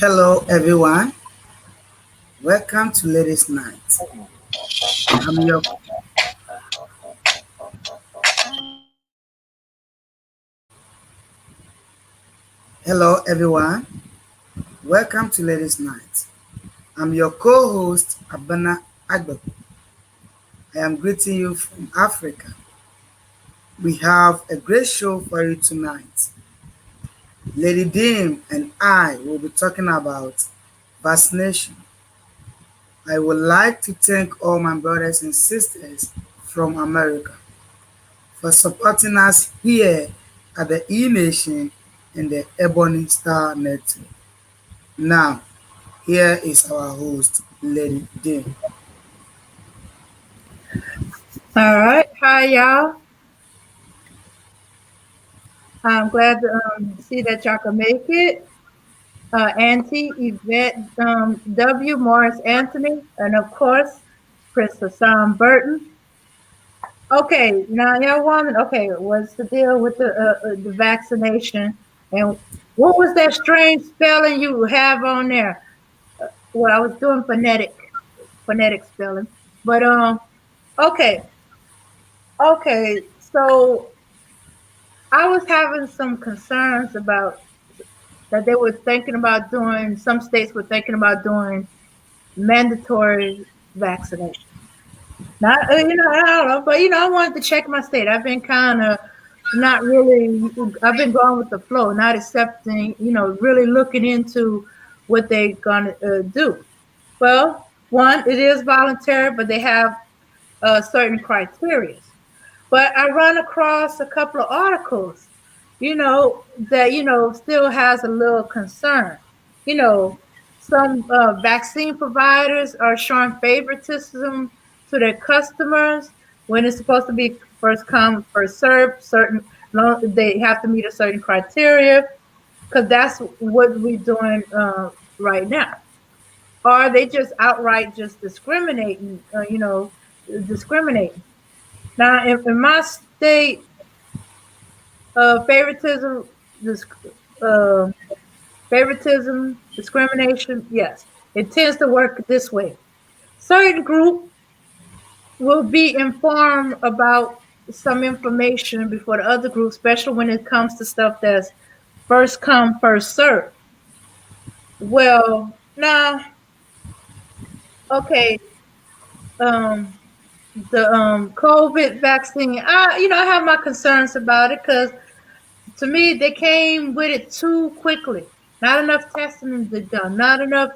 Hello, everyone. Welcome to Ladies' Night. I'm your Hello, everyone. Welcome to Ladies' Night. I'm your co-host, Abana Agbo. I am greeting you from Africa. We have a great show for you tonight. Lady Dim and I will be talking about vaccination. I would like to thank all my brothers and sisters from America for supporting us here at the E Nation and the Ebony Star Network. Now, here is our host, Lady Dim. All right. Hi, y'all. I'm glad to see that y'all can make it. Auntie Yvette W. Morris Anthony, and of course, Prince Hassan Burton. Okay, now y'all want okay, what's the deal with the vaccination? And what was that strange spelling you have on there? Well, I was doing phonetic spelling. But okay, so I was having some concerns about that they were thinking about doing, some states were thinking about doing mandatory vaccination. Not, I don't know, but I wanted to check my state. I've been kind of not really, I've been going with the flow, not accepting, really looking into what they're going to do. Well, one, it is voluntary, but they have certain criteria. But I run across a couple of articles, that, still has a little concern. You know, some vaccine providers are showing favoritism to their customers when it's supposed to be first come, first served. They have to meet a certain criteria because that's what we're doing right now. Or they just outright just discriminating, discriminating. Now, in my state, favoritism, this, uh, favoritism, discrimination, yes, it tends to work this way. Certain group will be informed about some information before the other group, especially when it comes to stuff that's first come, first serve. Well, now, okay, um, the COVID vaccine, I have my concerns about it because to me, they came with it too quickly. Not enough testing is done. Not enough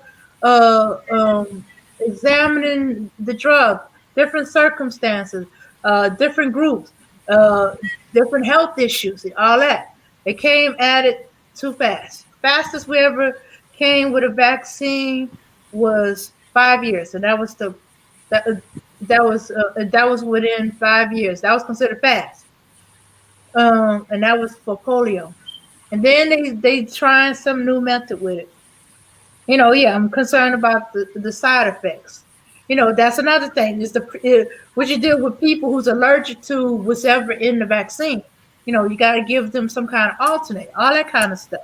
examining the drug, different circumstances, different groups, uh, different health issues, and all that. It came at it too fast. Fastest we ever came with a vaccine was 5 years, and that that was within 5 years. That was considered fast, and that was for polio. And then they trying some new method with it. Yeah, I'm concerned about the side effects. That's another thing is what you deal with people who's allergic to whatever in the vaccine. You got to give them some kind of alternate, all that kind of stuff.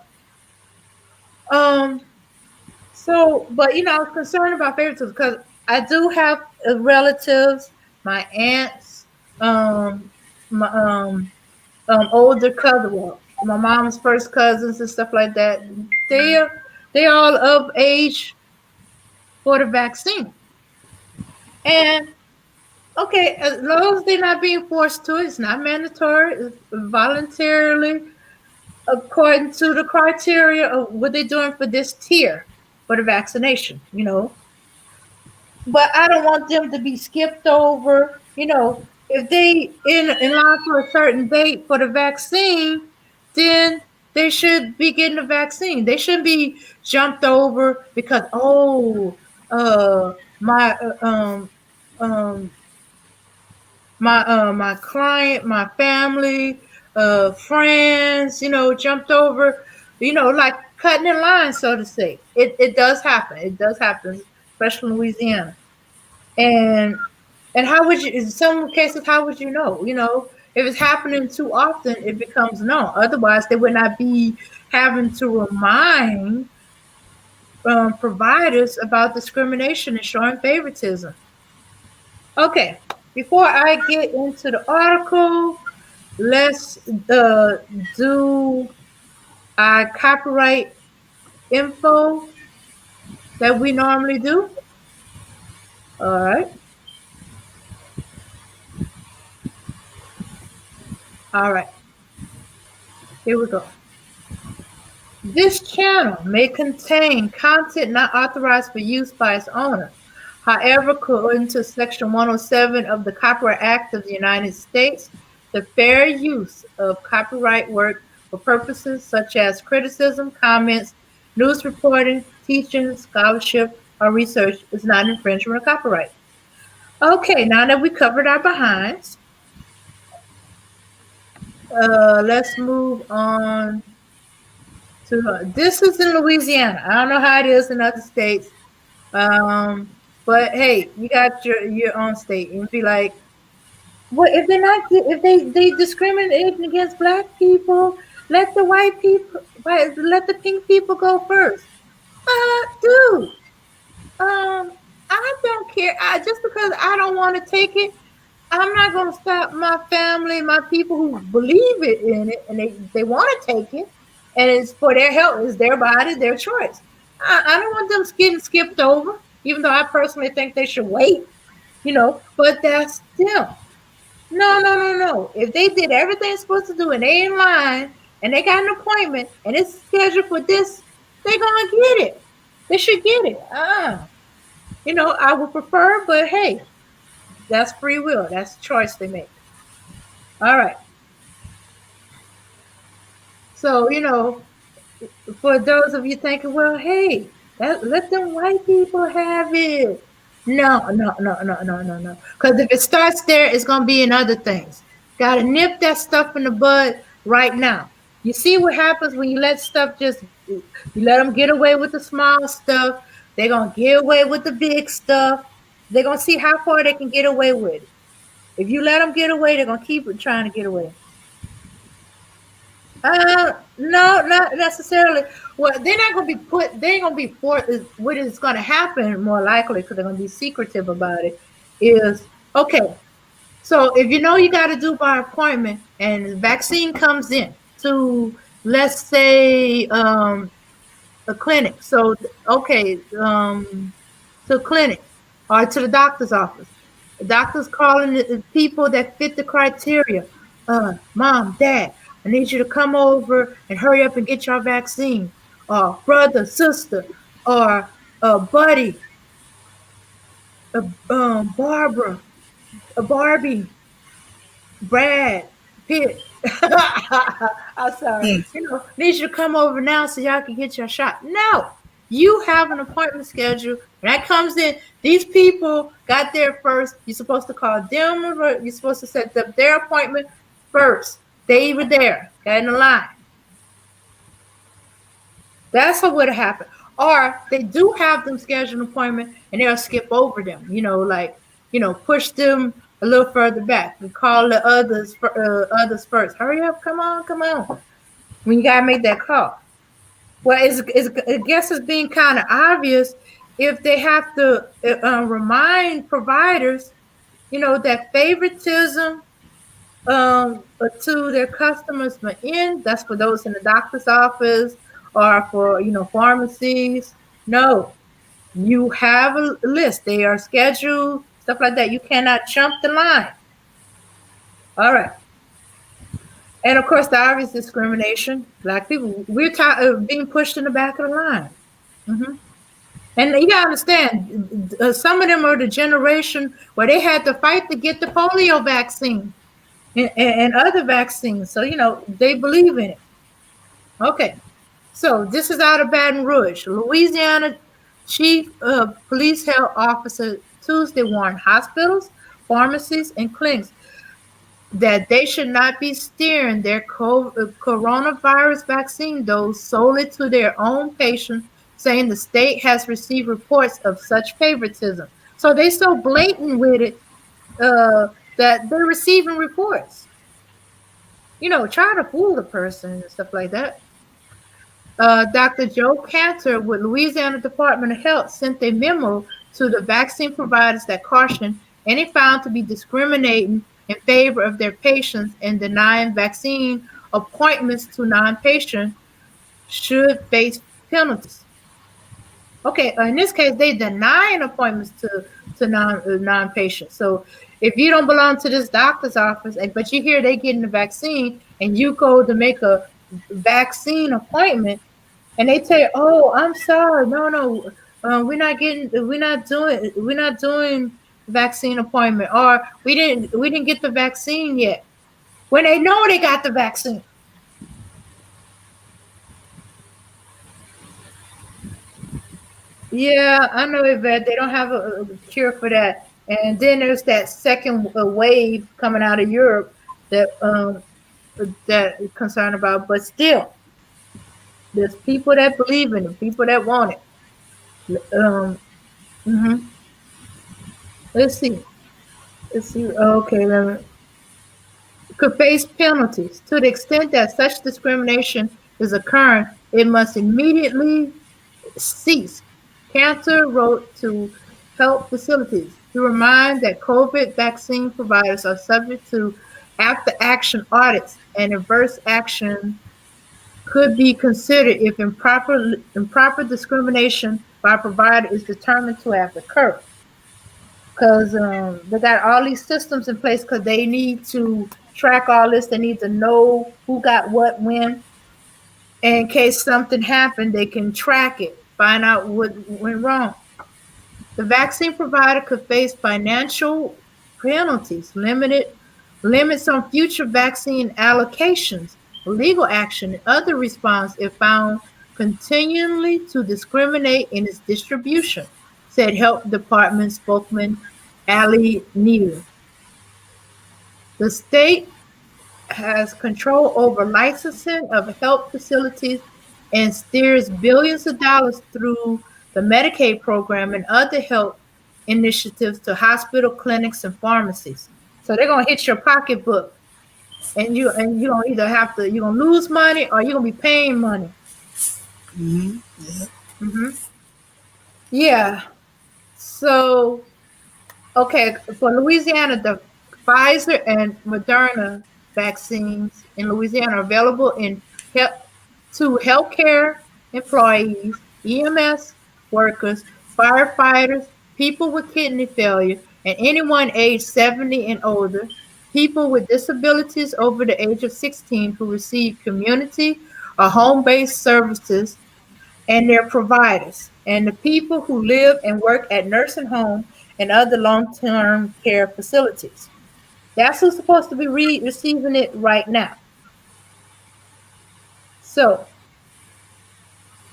Um, so, but I was concerned about favoritism because I do have relatives, my aunts, my older cousin, well, my mom's first cousins and stuff like that. They all of age for the vaccine, and Okay, as long as they're not being forced to, it's not mandatory. It's voluntarily, according to the criteria of what they're doing for this tier for the vaccination. But I don't want them to be skipped over. If they in line for a certain date for the vaccine, then they should be getting the vaccine. They shouldn't be jumped over because my my client, my family, friends, jumped over, like cutting in line, so to say. It does happen. It does happen, especially in Louisiana. And how would you? In some cases, how would you know? If it's happening too often, it becomes known. Otherwise, they would not be having to remind providers about discrimination and showing favoritism. Okay, before I get into the article, let's do our copyright info that we normally do. All right. All right. Here we go. This channel may contain content not authorized for use by its owner. However, according to Section 107 of the Copyright Act of the United States, the fair use of copyright work for purposes such as criticism, comments, news reporting, teaching, scholarship, or research is not infringement of copyright. Okay, now that we covered our behinds, let's move on to this is in Louisiana. I don't know how it is in other states. But hey, you got your own state, and be like, well, if they're not, if they discriminate against black people, let the white people, let the pink people go first. Dude, I don't care. Just because I don't want to take it, I'm not going to stop my family, my people who believe it in it, and they want to take it, and it's for their health, it's their body, their choice. I don't want them getting skipped over, even though I personally think they should wait, but that's them. No, no, no, no. If they did everything they're supposed to do and they in line and they got an appointment and it's scheduled for this, they're going to get it. They should get it. I would prefer, but hey, that's free will. That's a choice they make. All right. So, for those of you thinking, well, hey, let them white people have it. No, no, no, no, no, no, no. Because if it starts there, it's going to be in other things. Got to nip that stuff in the bud right now. You see what happens when you let stuff you let them get away with the small stuff. They're going to get away with the big stuff. They're going to see how far they can get away with it. If you let them get away, they're going to keep trying to get away. No, not necessarily. Well, they're not going to be put. They ain't going to be forced. What is going to happen more likely, because they're going to be secretive about it, is okay. So if you got to do by appointment, and the vaccine comes in to, let's say, a clinic. So okay, to a clinic or to the doctor's office. The doctor's calling the people that fit the criteria. Mom, Dad, I need you to come over and hurry up and get your vaccine. Or brother, sister, or buddy, Barbara, Barbie, Brad, Pitt. I'm sorry. Hmm. Need you to come over now so y'all can get your shot. No, you have an appointment schedule. When that comes in, these people got there first. You're supposed to call them, or you're supposed to set up their appointment first. They were there, got in the line. That's what would have happened. Or they do have them schedule an appointment and they'll skip over them, push them a little further back and call the others first. Hurry up, come on, come on. When you gotta make that call. Well, I guess it's being kind of obvious if they have to remind providers, that favoritism to their customers may end. That's for those in the doctor's office or for pharmacies. No, you have a list. They are scheduled stuff like that. You cannot jump the line. All right. And of course, the obvious discrimination. Black people, we're tired of being pushed in the back of the line. Hmm. And you gotta understand, some of them are the generation where they had to fight to get the polio vaccine and other vaccines. So, they believe in it. Okay. So this is out of Baton Rouge. Louisiana Chief Police Health Officer Tuesday warned hospitals, pharmacies, and clinics that they should not be steering their coronavirus vaccine dose solely to their own patients, saying the state has received reports of such favoritism. So they so blatant with it that they're receiving reports. Try to fool the person and stuff like that. Dr. Joe Cantor with Louisiana Department of Health sent a memo to the vaccine providers that cautioned any found to be discriminating in favor of their patients and denying vaccine appointments to non-patients should face penalties. Okay, in this case, they denying appointments to non-patients. So if you don't belong to this doctor's office, but you hear they getting the vaccine, and you go to make a vaccine appointment, and they tell you, "Oh, I'm sorry, no, we're not doing vaccine appointment, or we didn't get the vaccine yet," when they know they got the vaccine. Yeah, I know it, but they don't have a cure for that. And then there's that second wave coming out of Europe that that concerned about. But still, there's people that believe in it, people that want it. Mhm. Let's see. Let's see. Okay, could face penalties to the extent that such discrimination is occurring. It must immediately cease. Cantor wrote to health facilities to remind that COVID vaccine providers are subject to after action audits, and adverse action could be considered if improper discrimination by a provider is determined to have occurred. Because they got all these systems in place because they need to track all this. They need to know who got what when. And in case something happened, they can track it, find out what went wrong. The vaccine provider could face financial penalties, limits on future vaccine allocations, legal action, and other response if found continually to discriminate in its distribution, said Health Department spokesman Ali Neal. The state has control over licensing of health facilities and steers billions of dollars through the Medicaid program and other health initiatives to hospital clinics and pharmacies. So they're gonna hit your pocketbook, and you gonna either have to you're gonna lose money or you're gonna be paying money. Mm-hmm. Yeah. Hmm. Yeah. So okay, for Louisiana, the Pfizer and Moderna vaccines in Louisiana are available to healthcare employees, EMS workers, firefighters, people with kidney failure, and anyone aged 70 and older, people with disabilities over the age of 16 who receive community or home-based services and their providers, and the people who live and work at nursing homes and other long-term care facilities. That's who's supposed to be receiving it right now. So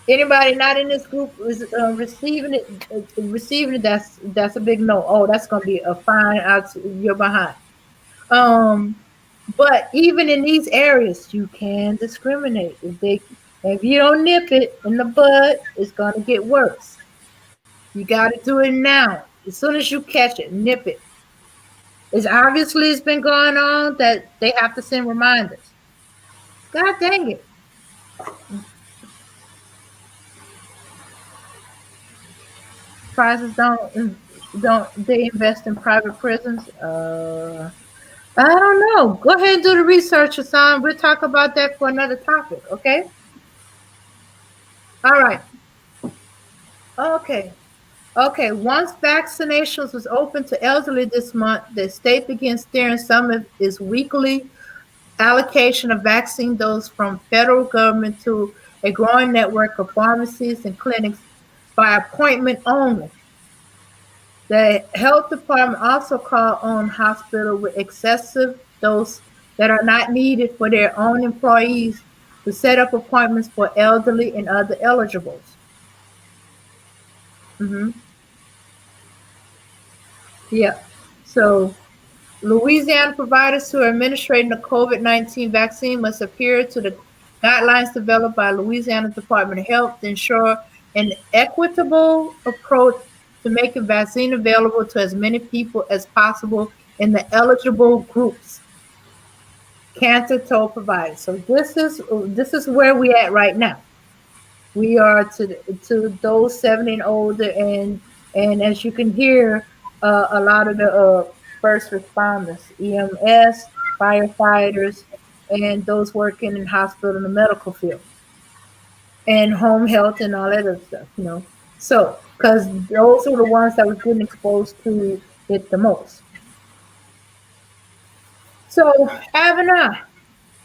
anybody not in this group is receiving it. Receiving it. That's a big no. Oh, that's gonna be a fine out your behind. Um, but even in these areas, you can discriminate. If you don't nip it in the bud, it's gonna get worse. You got to do it now. As soon as you catch it, nip it. It's been going on that they have to send reminders. God dang it. Prizes don't they invest in private prisons? I don't know. Go ahead and do the research, Hassan. We'll talk about that for another topic, okay? All right. Okay. Okay, once vaccinations was open to elderly this month, the state began steering some of its weekly allocation of vaccine doses from federal government to a growing network of pharmacies and clinics by appointment only. The health department also called on hospitals with excessive doses that are not needed for their own employees to set up appointments for elderly and other eligibles. hmm Yeah. So Louisiana providers who are administering the COVID-19 vaccine must adhere to the guidelines developed by Louisiana's Department of Health to ensure an equitable approach to making vaccine available to as many people as possible in the eligible groups. Cantor told providers. So this is where we at right now. We are to those 70 and older, and as you can hear, a lot of the first responders, EMS, firefighters, and those working in hospital and the medical field, and home health and all that other stuff. So because those are the ones that was getting exposed to it the most. So, Avana,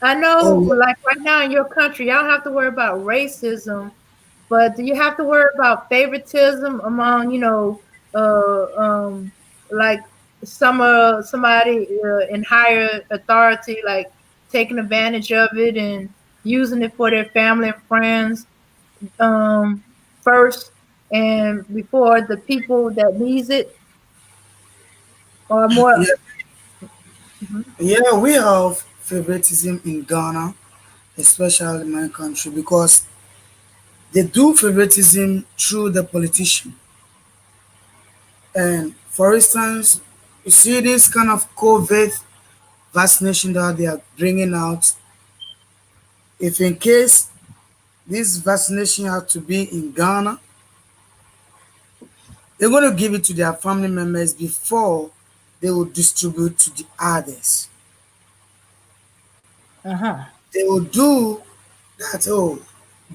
I know, Oh, like right now in your country, y'all don't have to worry about racism. But do you have to worry about favoritism among, like somebody in higher authority, like taking advantage of it and using it for their family and friends um, first and before the people that needs it, or more? yeah, Mhm. yeah, we have favoritism in Ghana, especially my country, because they do favoritism through the politician. And for instance, you see this kind of COVID vaccination that they are bringing out. If in case this vaccination had to be in Ghana, they're going to give it to their family members before they will distribute to the others. Uh-huh. They will do that. Oh,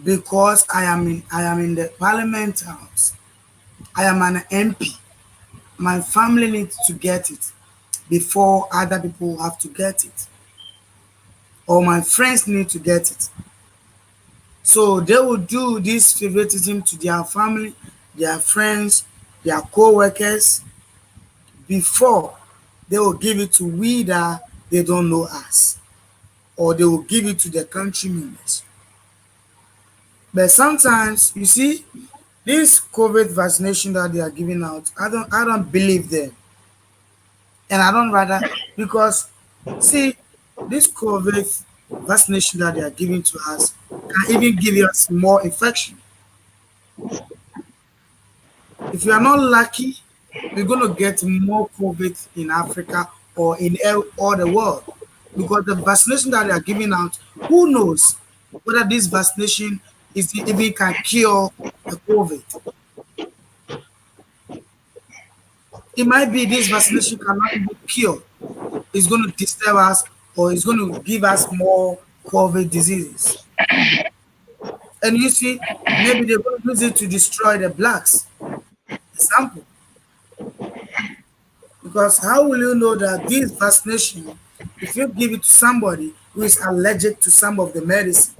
because I am in the Parliament House, I am an MP. My family needs to get it before other people have to get it, or my friends need to get it. So they will do this favoritism to their family, their friends, their co-workers before they will give it to we that they don't know us, or they will give it to their country members. But sometimes you see this COVID vaccination that they are giving out, I don't believe them. And I don't rather, because see this COVID vaccination that they are giving to us can even give us more infection. If you are not lucky, we're going to get more COVID in Africa or in all the world, because the vaccination that they are giving out, who knows whether this vaccination is even can cure the COVID. It might be this vaccination cannot even cure. It's going to disturb us, or it's going to give us more COVID diseases. And you see, maybe they're going to use it to destroy the blacks. Example. Because how will you know that this vaccination, if you give it to somebody who is allergic to some of the medicine,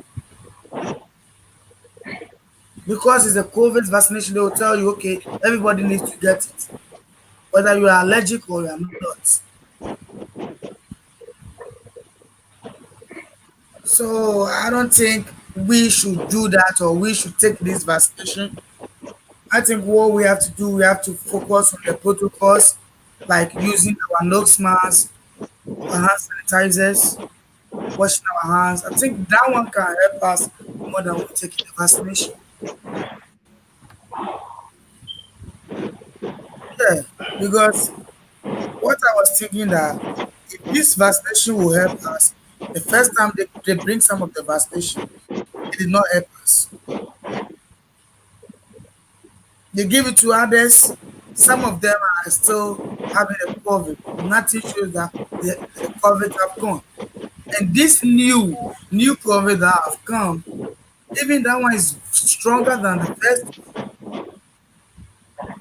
because it's a COVID vaccination, they will tell you, okay, everybody needs to get it, whether you are allergic or you are not. So I don't think we should do that, or we should take this vaccination. I think what we have to do, we have to focus on the protocols, like using our nose masks, our hand sanitizers, washing our hands. I think that one can help us more than we taking the vaccination. Yeah, because what I was thinking that if this vaccination will help us, the first time they bring some of the vaccination, it did not help us. They give it to others. Some of them are still having a COVID. Nothing shows that the COVID have gone. And this new COVID that have come, even that one is stronger than the first.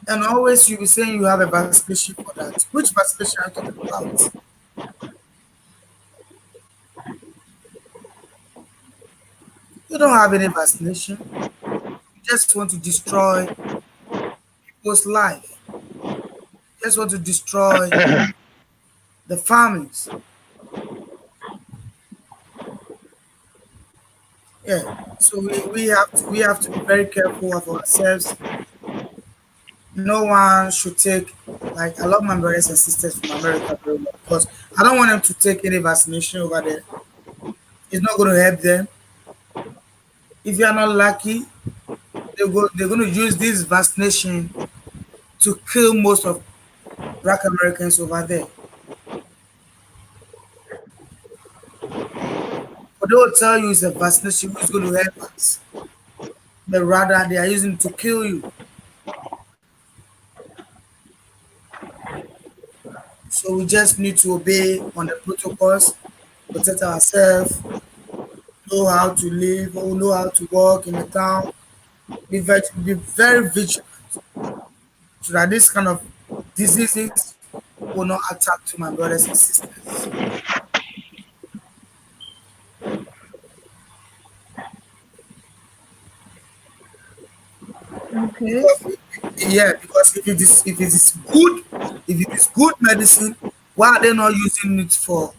And always you'll be saying you have a vaccination for that. Which vaccination are you talking about? You don't have any vaccination. You just want to destroy people's life. You just want to destroy the families. Yeah. So we have to be very careful of ourselves. No one should take, like, I love my brothers and sisters from America very well because I don't want them to take any vaccination over there. It's not going to help them. If you are not lucky, they're going to use this vaccination to kill most of Black Americans over there. But they will tell you it's a vaccination which is going to help us, but rather they are using it to kill you. So we just need to obey on the protocols, protect ourselves, know how to live, or know how to walk in the town. Be very vigilant so that this kind of diseases will not attack to my brothers and sisters. Okay. Because yeah, because if it is good medicine, why are they not using it for,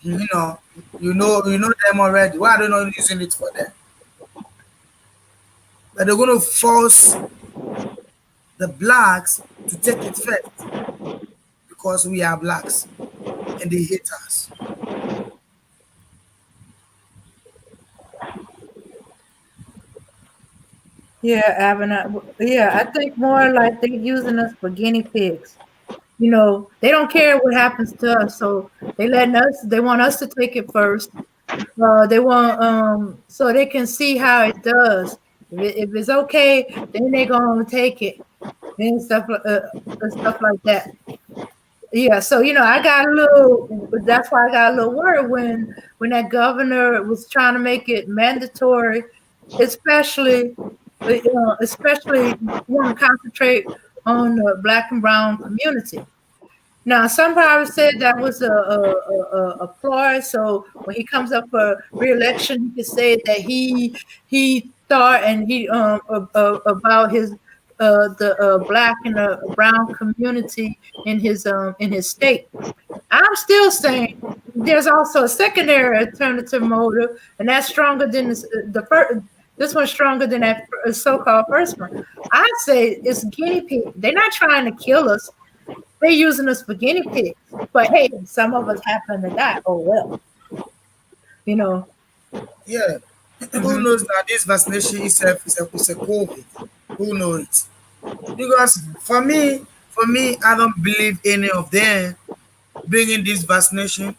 you know, you know them already? Why are they not using it for them? But they're going to force the blacks to take it first because we are blacks and they hate us. Yeah, yeah, I think more like they're using us for guinea pigs. They don't care what happens to us, so they want us to take it first. They want so they can see how it does. If it's okay, then they're gonna take it and stuff like that. Yeah, so I got a little. That's why I got a little worried when that governor was trying to make it mandatory, especially especially want to concentrate on the black and brown community. Now, somebody said that was a ploy. So when he comes up for reelection, he could say that he thought and he about his the black and the brown community in his state. I'm still saying there's also a secondary alternative motive, and that's stronger than the first. This one's stronger than that so-called first one. I say it's guinea pig. They're not trying to kill us. They're using us for guinea pigs. But hey, some of us happen to die. Oh well, you know. Yeah. Who hmm knows that this vaccination itself is a COVID? Who knows? Because for me, I don't believe any of them bringing this vaccination.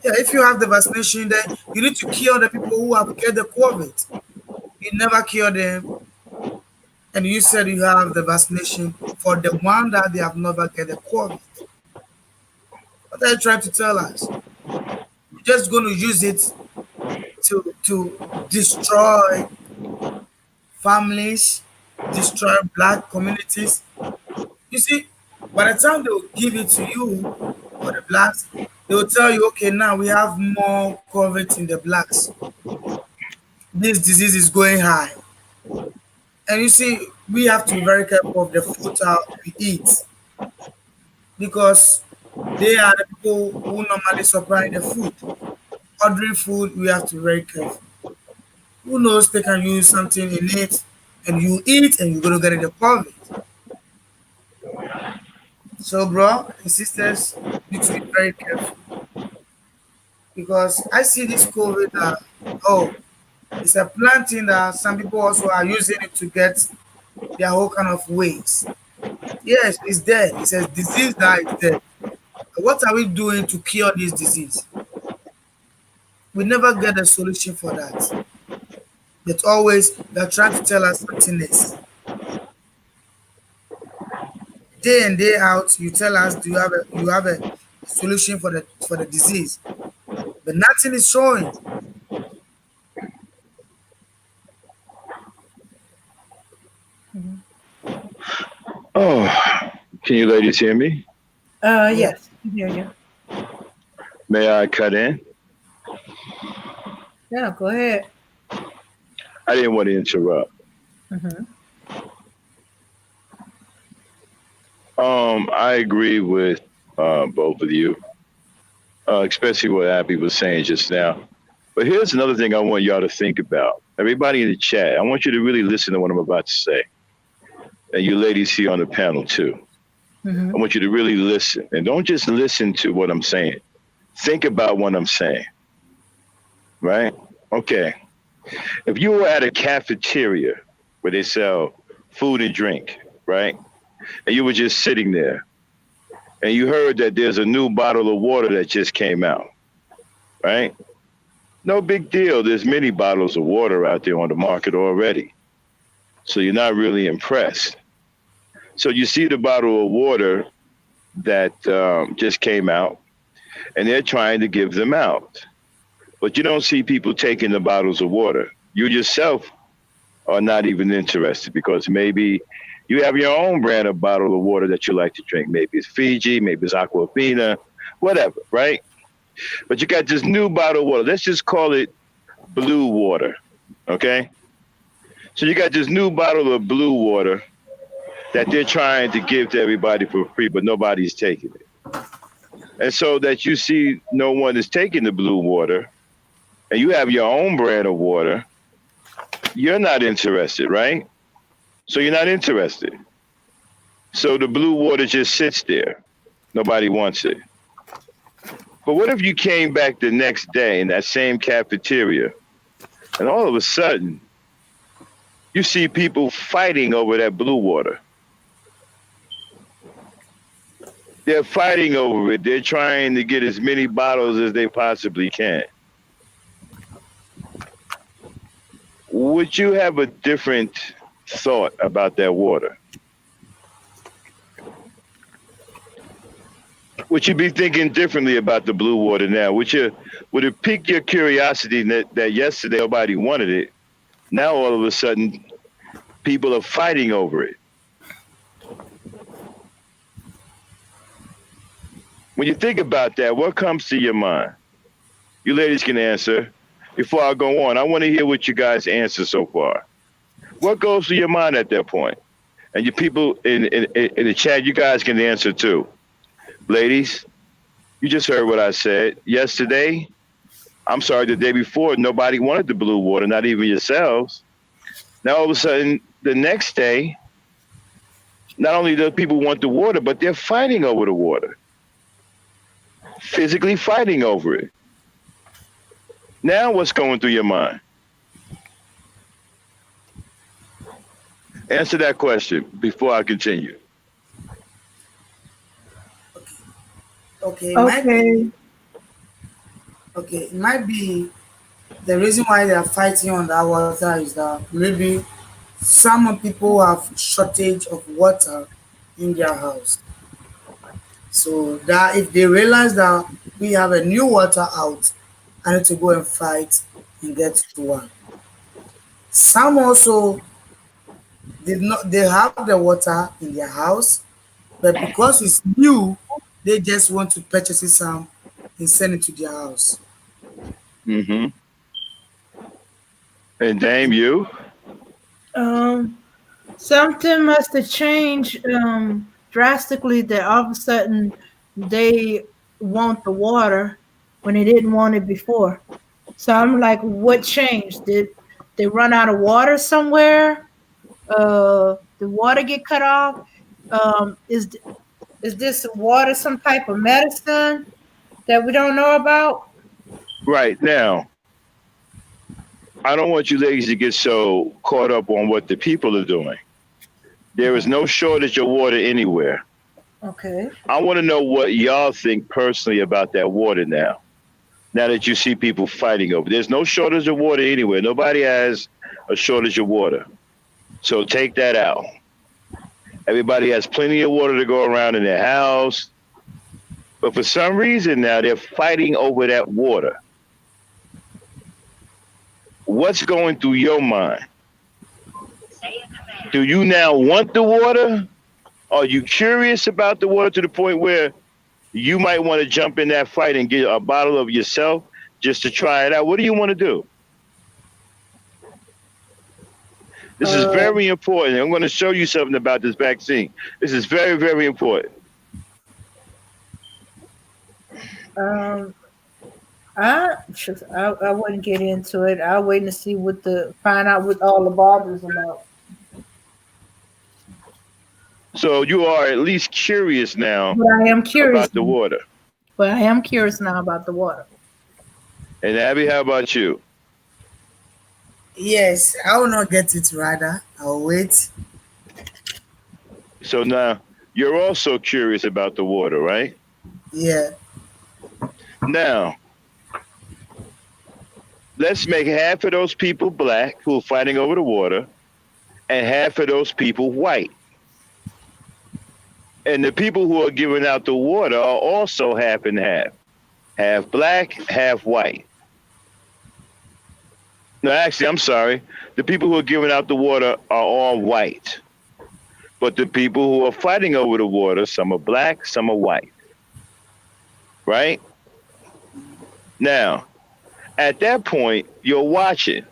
Yeah, if you have the vaccination, then you need to cure the people who have get the COVID. You never cure them, and you said you have the vaccination for the one that they have never get the COVID. What are you trying to tell us? You're just going to use it to destroy families, destroy black communities. You see, by the time they will give it to you for the blacks, they will tell you, okay, now we have more COVID in the blacks. This disease is going high. And you see, we have to be very careful of the food we eat because they are the people who normally supply the food. Ordering food, we have to be very careful. Who knows they can use something in it and you eat and you're going to get the COVID. So, bro and sisters, need to be very careful because I see this COVID. Oh, it's a planting that some people also are using it to get their whole kind of ways. Yes, it's there. It's a disease that is there. What are we doing to cure this disease? We never get a solution for that. But always they're trying to tell us something else. Day in, day out, you tell us, do you have a solution for the disease? But nothing is showing. Can you ladies hear me? Yeah. Yes, I can hear you. May I cut in? Yeah, go ahead. I didn't want to interrupt. Hmm. I agree with both of you, especially what Abby was saying just now. But here's another thing I want y'all to think about. Everybody in the chat, I want you to really listen to what I'm about to say. And you ladies here on the panel too. Hmm. I want you to really listen. And don't just listen to what I'm saying. Think about what I'm saying. Right? Okay. If you were at a cafeteria where they sell food and drink, right? And you were just sitting there and you heard that there's a new bottle of water that just came out, right? No big deal. There's many bottles of water out there on the market already. So you're not really impressed. So you see the bottle of water that just came out and they're trying to give them out. But you don't see people taking the bottles of water. You yourself are not even interested because maybe you have your own brand of bottle of water that you like to drink. Maybe it's Fiji, maybe it's Aquafina, whatever, right? But you got this new bottle of water. Let's just call it blue water, okay? So you got this new bottle of blue water that they're trying to give to everybody for free, but nobody's taking it. And so that you see no one is taking the blue water, and you have your own brand of water, you're not interested, right? So you're not interested. So the blue water just sits there. Nobody wants it. But what if you came back the next day in that same cafeteria and all of a sudden you see people fighting over that blue water? They're fighting over it. They're trying to get as many bottles as they possibly can. Would you have a different thought about that water? Would you be thinking differently about the blue water now? Would it pique your curiosity that yesterday nobody wanted it? Now all of a sudden people are fighting over it. When you think about that, what comes to your mind? You ladies can answer. Before I go on, I want to hear what you guys answer so far. What goes through your mind at that point? And you people in the chat, you guys can answer too. Ladies, you just heard what I said. Yesterday, I'm sorry, the day before, nobody wanted the blue water, not even yourselves. Now all of a sudden, the next day, not only do people want the water, but they're fighting over the water. Physically fighting over it. Now what's going through your mind? Answer that question before I continue. Okay, it might Okay. be the reason why they are fighting on that water is that maybe some people have shortage of water in their house. So that if they realize that we have a new water out, I need to go and fight and get one. Some also did not they have the water in their house, but because it's new, they just want to purchase it some and send it to their house. Mm-hmm. And Dame, you? Um, Something must have changed drastically that all of a sudden they want the water when they didn't want it before. So I'm like, what changed? Did they run out of water somewhere? The water get cut off? Is this water some type of medicine that we don't know about? Right now, I don't want you ladies to get so caught up on what the people are doing. There is no shortage of water anywhere. Okay. I want to know what y'all think personally about that water now. Now that you see people fighting over, there's no shortage of water anywhere. Nobody has a shortage of water. So take that out. Everybody has plenty of water to go around in their house. But for some reason now they're fighting over that water. What's going through your mind? Do you now want the water Are you curious about the water to the point where you might want to jump in that fight and get a bottle of yourself just to try it out? What do you want to do? This is Uh, very important. I'm going to show you something about this vaccine. This is very, very important. um, I wouldn't get into it. I'll wait to see find out what all the bother's about. So you are at least curious now But I am curious. about the water. But I am curious now about the water. And Abby, how about you? Yes, I will not get it rather. I'll wait. So now you're also curious about the water, right? Yeah. Now, let's make half of those people black who are fighting over the water and half of those people white. And the people who are giving out the water are also half and half black, half white. No, actually, I'm sorry. The people who are giving out the water are all white. But the people who are fighting over the water, some are black, some are white. Right? Now, at that point, you're watching.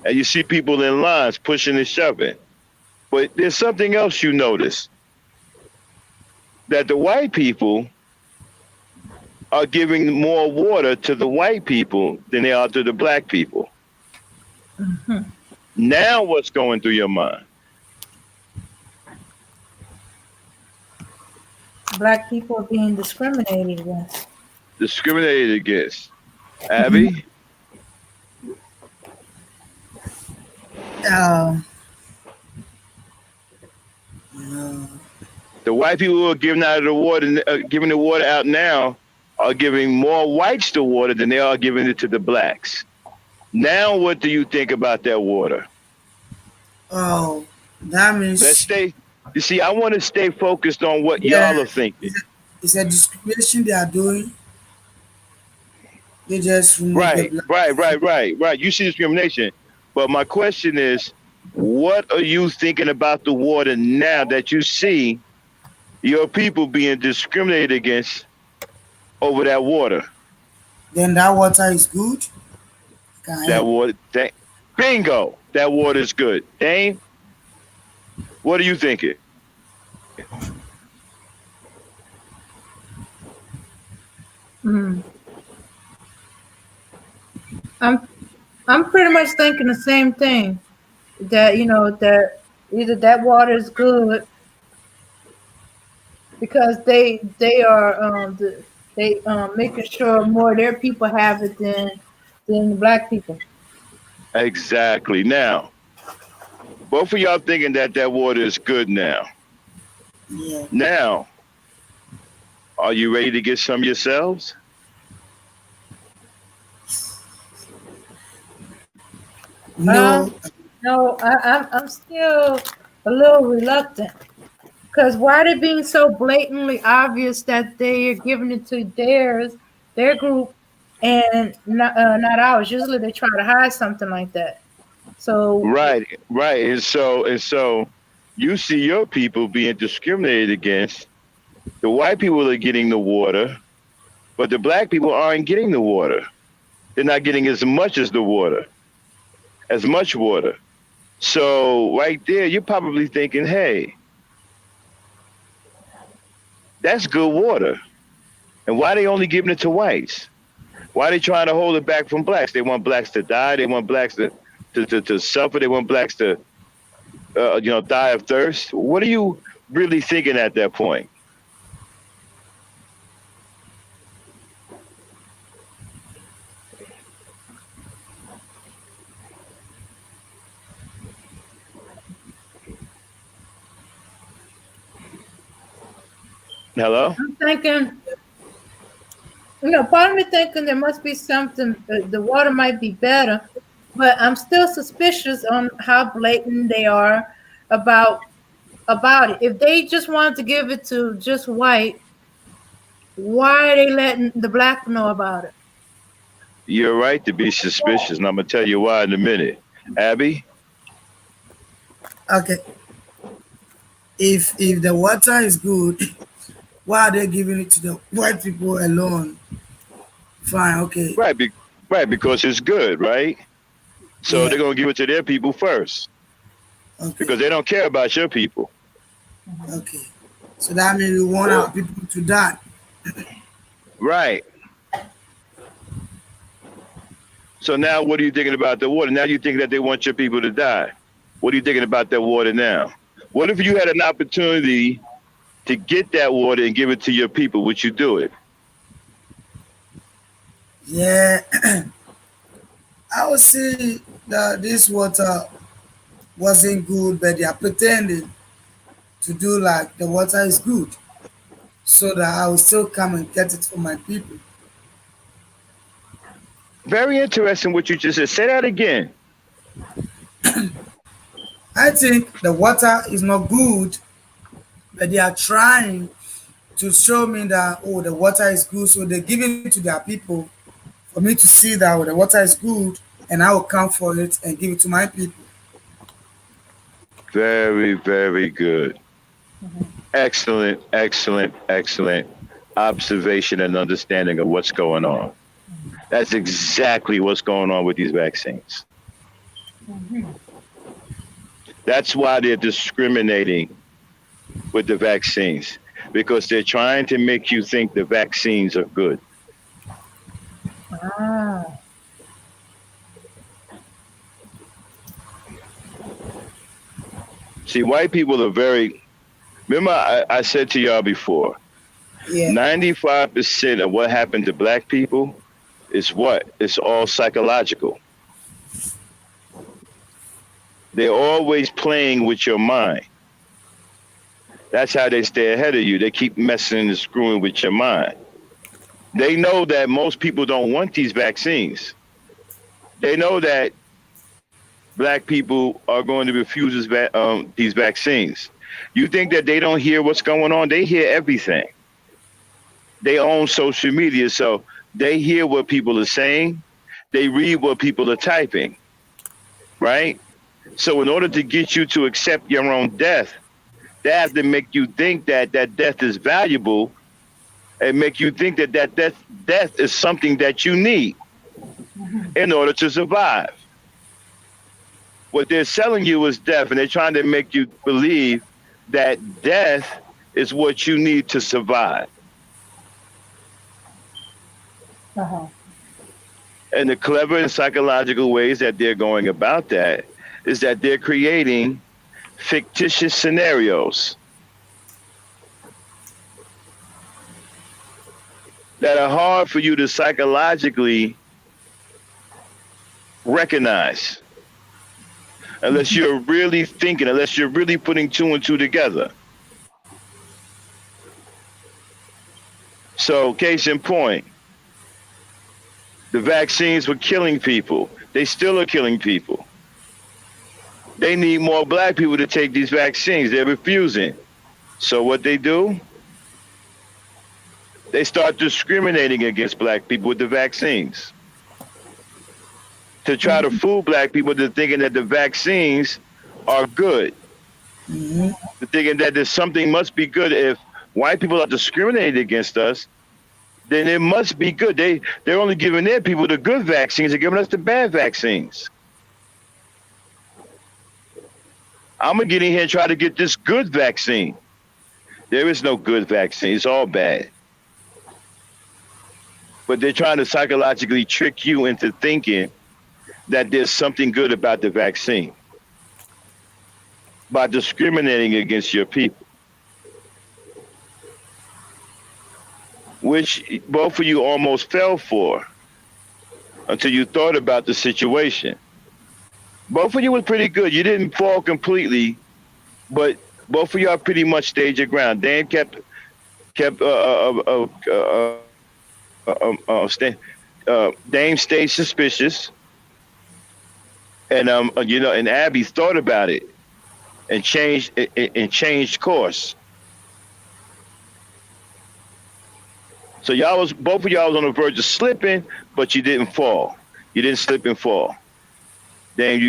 And you see people in lines pushing and shoving. But there's something else you notice. That the white people are giving more water to the white people than they are to the black people. Mm-hmm. Now what's going through your mind? Black people are being discriminated against. Discriminated against. Abby? Um. No. The white people who are giving out of the water, giving the water out now, are giving more whites the water than they are giving it to the blacks. Now, what do you think about that water? Oh, that means. Let's stay. You see, I want to stay focused on what Yeah, y'all are thinking. it's a discrimination they are doing. They just remove the Right, black. right. You see discrimination, but my question is, what are you thinking about the water now that you see your people being discriminated against over that water? Then that water is good. Can That help. water, bingo, that water is good. Dane, what are you thinking? Mm. I'm I'm pretty much thinking the same thing. That that either that water is good because they are they making sure more of their people have it than the black people. Exactly. Now, both of y'all thinking that that water is good now. Yeah. Now, are you ready to get some yourselves? No. No, I'm still a little reluctant because why they being so blatantly obvious that they are giving it to their group, and not ours. Usually they try to hide something like that. So Right. And so you see your people being discriminated against. The white people are getting the water, but the black people aren't getting the water. They're not getting as much as the water, as much water. So right there, you're probably thinking, hey, that's good water. And why are they only giving it to whites? Why are they trying to hold it back from blacks? They want blacks to die. They want blacks to suffer. They want blacks to, die of thirst. What are you really thinking at that point? Hello? I'm thinking, part of me thinking there must be something. The water might be better, but I'm still suspicious on how blatant they are about it. If they just wanted to give it to just white, why are they letting the black know about it? You're right to be suspicious, and I'm gonna tell you why in a minute. Abby? Okay. If the water is good, why are they giving it to the white people alone? Fine, okay, Right, right, because it's good, right? So yeah, they're gonna give it to their people first okay, because they don't care about your people. okay. So that means we want our people to die. Right. So now what are you thinking about the water? Now you think that they want your people to die. What are you thinking about that water now? What if you had an opportunity to get that water and give it to your people? Would you do it? Yeah, I would see that this water wasn't good, but they are pretending to do like the water is good, so that I will still come and get it for my people. Very interesting what you just said. Say that again. I think the water is not good, but they are trying to show me that oh the water is good, so they give it to their people for me to see that oh, the water is good, and I will come for it and give it to my people. Very, very good. Excellent, excellent, excellent observation and understanding of what's going on. That's exactly what's going on with these vaccines. That's why they're discriminating with the vaccines because they're trying to make you think the vaccines are good. Ah. See, white people are very. Remember, I said to y'all before, Yeah, 95% of what happened to black people is what? It's all psychological. They're always playing with your mind. That's how they stay ahead of you. They keep messing and screwing with your mind. They know that most people don't want these vaccines. They know that black people are going to refuse these vaccines. You think that they don't hear what's going on? They hear everything. They own social media, so they hear what people are saying. They read what people are typing, right? So in order to get you to accept your own death, they have to make you think that that death is valuable and make you think that death is something that you need in order to survive. What they're selling you is death, and they're trying to make you believe that death is what you need to survive. Uh-huh. And the clever and psychological ways that they're going about that is that they're creating fictitious scenarios that are hard for you to psychologically recognize unless you're really thinking, unless you're really putting two and two together. So, case in point, the vaccines were killing people. They still are killing people. They need more black people to take these vaccines. They're refusing. So what they do? They start discriminating against black people with the vaccines to try to fool black people into thinking that the vaccines are good. hmm To thinking that there's something must be good. If white people are discriminating against us, then it must be good. They're only giving their people the good vaccines. They're giving us the bad vaccines. I'm gonna get in here and try to get this good vaccine. There is no good vaccine. It's all bad. But they're trying to psychologically trick you into thinking that there's something good about the vaccine by discriminating against your people, which both of you almost fell for until you thought about the situation. Both of you was pretty good. You didn't fall completely, but both of y'all pretty much stayed your ground. Dan kept Dame stayed suspicious, and and Abby thought about it and changed course. So both of y'all was on the verge of slipping, but you didn't fall. You didn't slip and fall. Then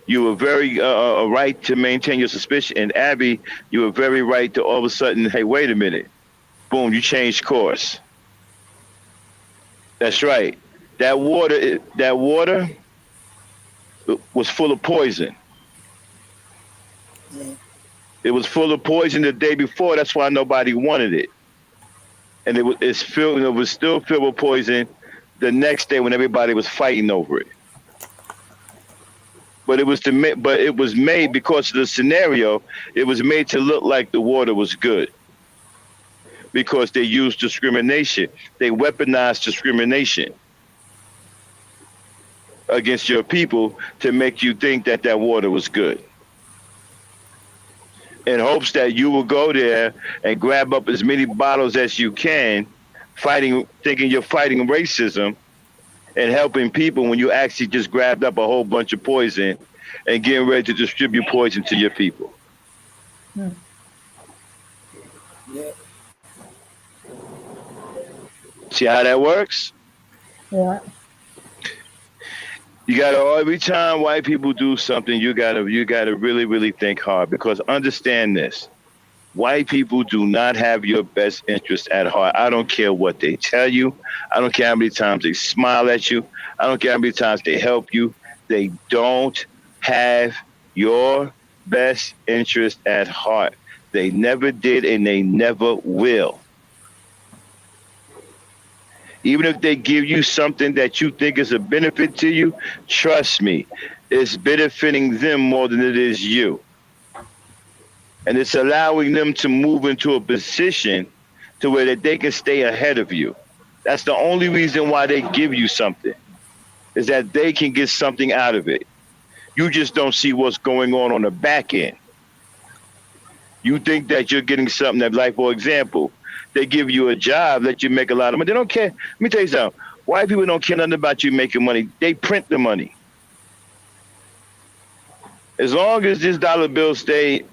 You were very right to maintain your suspicion. And Abby, you were very right to all of a sudden, hey, wait a minute. Boom, you changed course. That's right. That water was full of poison. Yeah. It was full of poison the day before. That's why nobody wanted it. And it's filled. It was still filled with poison the next day when everybody was fighting over it. But it was made because of the scenario. It was made to look like the water was good because they used discrimination. They weaponized discrimination against your people to make you think that that water was good, in hopes that you will go there and grab up as many bottles as you can, fighting, thinking you're fighting racism and helping people when you actually just grabbed up a whole bunch of poison and getting ready to distribute poison to your people. Hmm. Yeah. See how that works? Yeah. You gotta every time white people do something, you gotta really, really think hard because understand this. White people do not have your best interest at heart. I don't care what they tell you. I don't care how many times they smile at you. I don't care how many times they help you. They don't have your best interest at heart. They never did and they never will. Even if they give you something that you think is a benefit to you, trust me, it's benefiting them more than it is you. And it's allowing them to move into a position to where that they can stay ahead of you. That's the only reason why they give you something, is that they can get something out of it. You just don't see what's going on the back end. You think that you're getting something that, like, for example, they give you a job that you make a lot of money. They don't care. Let me tell you something. White people don't care nothing about you making money. They print the money. As long as this dollar bill stay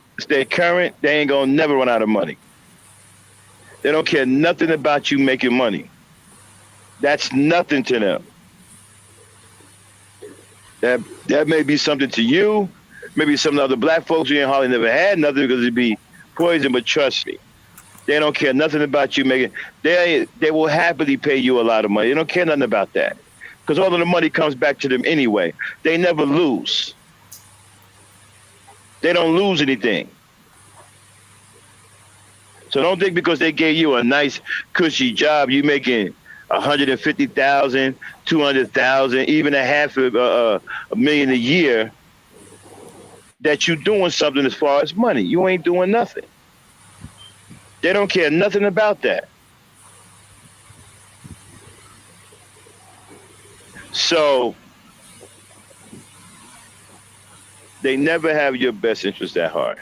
current, they ain't gonna never run out of money. They don't care nothing about you making money. That's nothing to them. That may be something to you, maybe some other black folks you ain't hardly never had nothing because it'd be poison, but trust me. They don't care nothing about you making. They will happily pay you a lot of money. They don't care nothing about that because all of the money comes back to them anyway. They never lose. They don't lose anything. So don't think because they gave you a nice cushy job, you making 150,000, 200,000, even a million a year, that you doing something as far as money. You ain't doing nothing. They don't care nothing about that. So they never have your best interest at heart.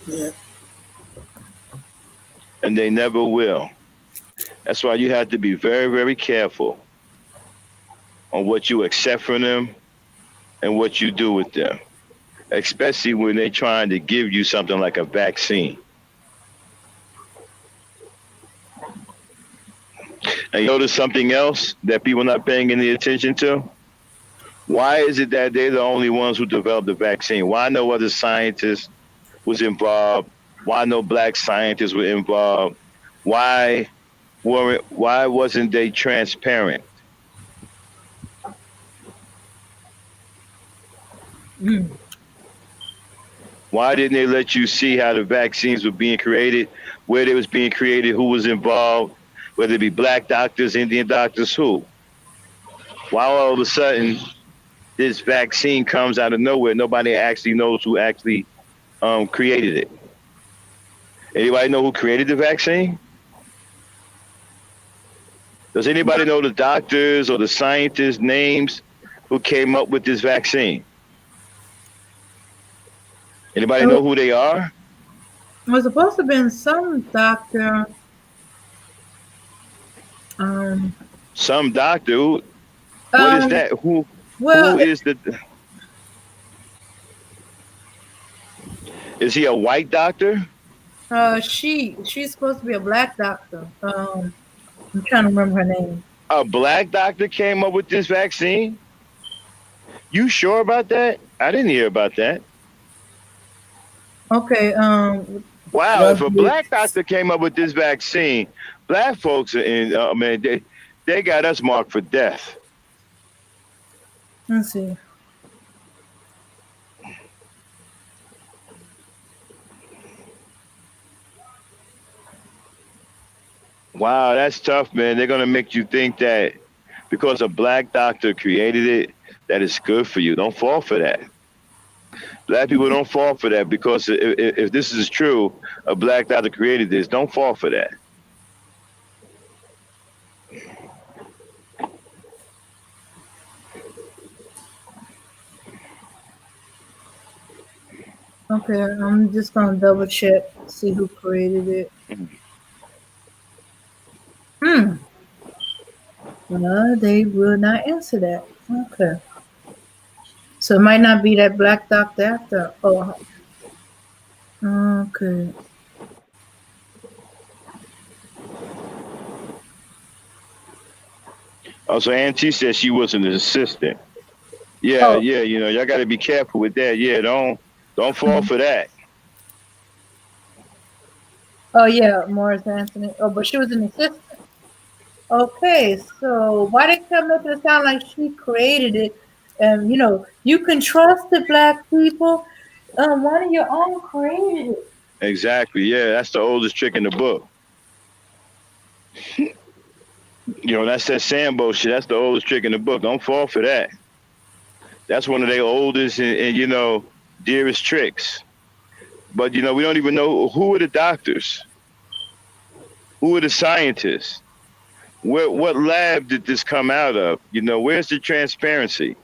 Yeah. And they never will. That's why you have to be very, very careful on what you accept from them and what you do with them, especially when they're trying to give you something like a vaccine. And you notice something else that people are not paying any attention to? Why is it that they're the only ones who developed the vaccine? Why no other scientists was involved? Why no black scientists were involved? Why wasn't they transparent? Mm. Why didn't they let you see how the vaccines were being created, where they was being created, who was involved, whether it be black doctors, Indian doctors, who? Why all of a sudden this vaccine comes out of nowhere? Nobody actually knows who actually created it. Anybody know who created the vaccine? Does anybody know the doctors or the scientists' names who came up with this vaccine? Anybody know who they are? It was supposed to have been some doctor. Um, Some doctor. What is that? Who well, is the? Is he a white doctor? she's supposed to be a black doctor. I'm trying to remember her name. A black doctor came up with this vaccine? You sure about that? I didn't hear about that. Okay. Wow, Well, if a black doctor came up with this vaccine, black folks in man, they got us marked for death. let's see. Wow, that's tough, man. They're gonna make you think that because a black doctor created it, that it's good for you. Don't fall for that. Black people don't fall for that because if this is true, a black doctor created this. Don't fall for that. Okay, I'm just gonna double check, see who created it. Hmm. Well, they will not answer that. Okay. So it might not be that black doctor after. Oh, okay. Also, Auntie said she was an assistant. Yeah, Oh, yeah, y'all got to be careful with that. Yeah, don't fall mhm. for that. Oh yeah, Morris Anthony. Oh, but she was an assistant. Okay, so why they kept making it sound like she created it? And you can trust the black people. One of your own created it. Exactly. Yeah, that's the oldest trick in the book. That's that Sambo shit. That's the oldest trick in the book. Don't fall for that. That's one of their oldest and dearest tricks. But we don't even know who are the doctors, who are the scientists, what lab did this come out of? Where's the transparency?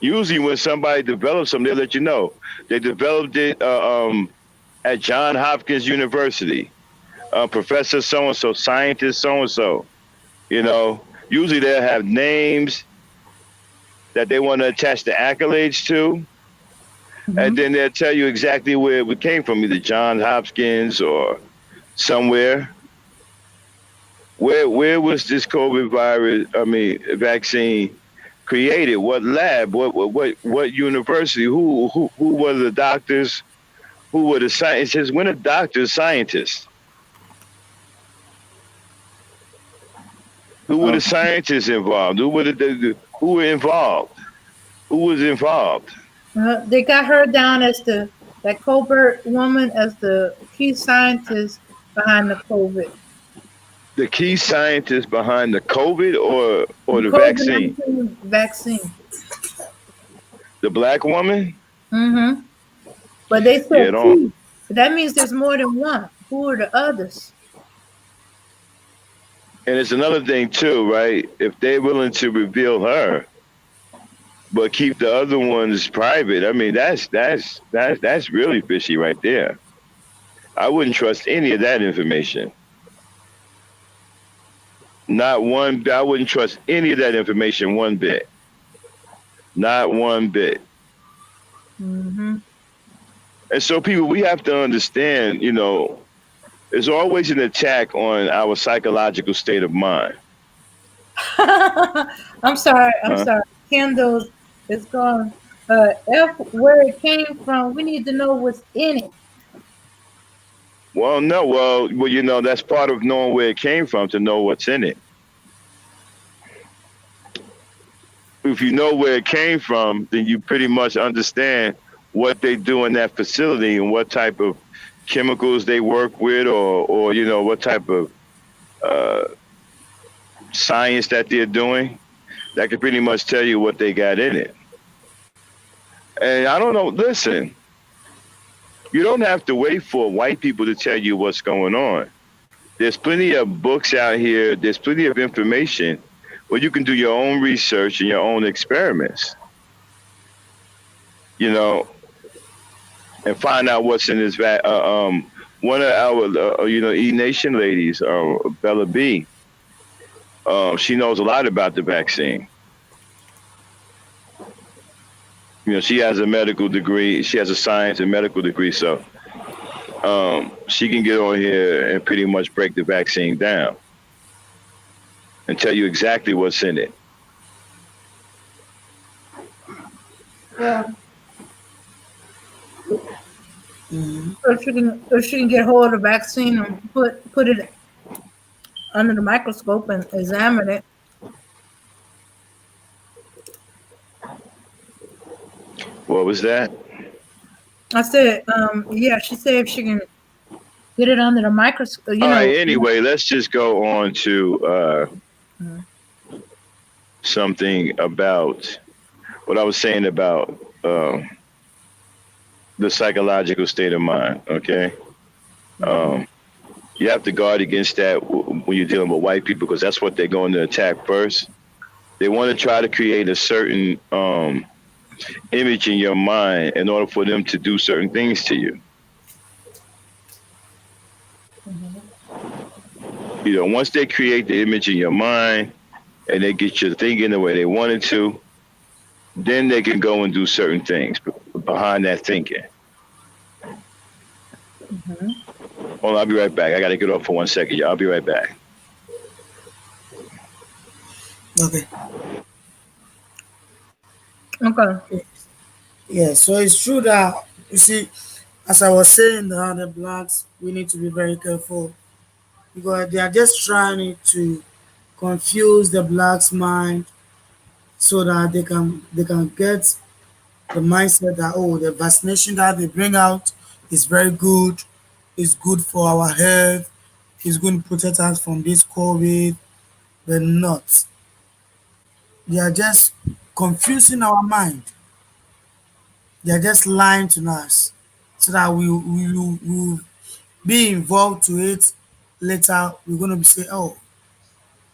Usually, when somebody develops something, they let you know they developed it at Johns Hopkins University. Professor so and so, scientist so and so. Usually they'll have names that they want to attach the accolades to, and Hmm. then they'll tell you exactly where it came from, either Johns Hopkins or somewhere. Where was this COVID virus? I mean, vaccine created? What lab? What university? Who were the doctors? Who were the scientists? When a doctor, scientists. Who were the Okay. scientists involved? Who were involved? Who was involved? They got her down as that Colbert woman as the key scientist behind the COVID. The key scientists behind the COVID or The the COVID vaccine? 19 vaccine. The black woman? Mm-hmm. But they Yeah, said don't. two. But that means there's more than one. Who are the others? And it's another thing too, right? If they're willing to reveal her, but keep the other ones private, I mean that's really fishy right there. I wouldn't trust any of that information. Not one. I wouldn't trust any of that information one bit. Not one bit. Mm-hmm. And so, people, we have to understand, there's always an attack on our psychological state of mind. I'm sorry. I'm Huh? sorry. Kendall's is gone. F where it came from. We need to know what's in it. Well, no. Well, that's part of knowing where it came from to know what's in it. If you know where it came from, then you pretty much understand what they do in that facility and what type of chemicals they work with, or what type of uh, science that they're doing. That can pretty much tell you what they got in it. And I don't know. Listen, you don't have to wait for white people to tell you what's going on. There's plenty of books out here. There's plenty of information where you can do your own research and your own experiments, you know, and find out what's in this. One of our, E Nation ladies, Bella B, she knows a lot about the vaccine. She has a medical degree. She has a science and medical degree, so she can get on here and pretty much break the vaccine down and tell you exactly what's in it. Well, Mhm. if she can get hold of the vaccine and put it under the microscope and examine it. What was that? I said, yeah, she said if she can get it under the microscope, All right. Anyway, let's just go on to Mhm. something about what I was saying about the psychological state of mind. Okay. Um, you have to guard against that when you're dealing with white people because that's what they're going to attack first. They want to try to create a certain image in your mind in order for them to do certain things to you. You know, once they create the image in your mind and they get you thinking the way they wanted to, then they can go and do certain things behind that thinking. Mhm. Hold on, I'll be right back. I got to get off for 1 second, y'all. I'll be right back. Okay. Okay. Yeah, so it's true that you see, as I was saying, the blacks we need to be very careful because they are just trying to confuse the blacks' mind so that they can get the mindset that oh the vaccination that they bring out is very good, is good for our health, is going to protect us from this COVID, but not. They are just confusing our mind. They are just lying to us so that we will be involved to it later. We're going to be say, oh,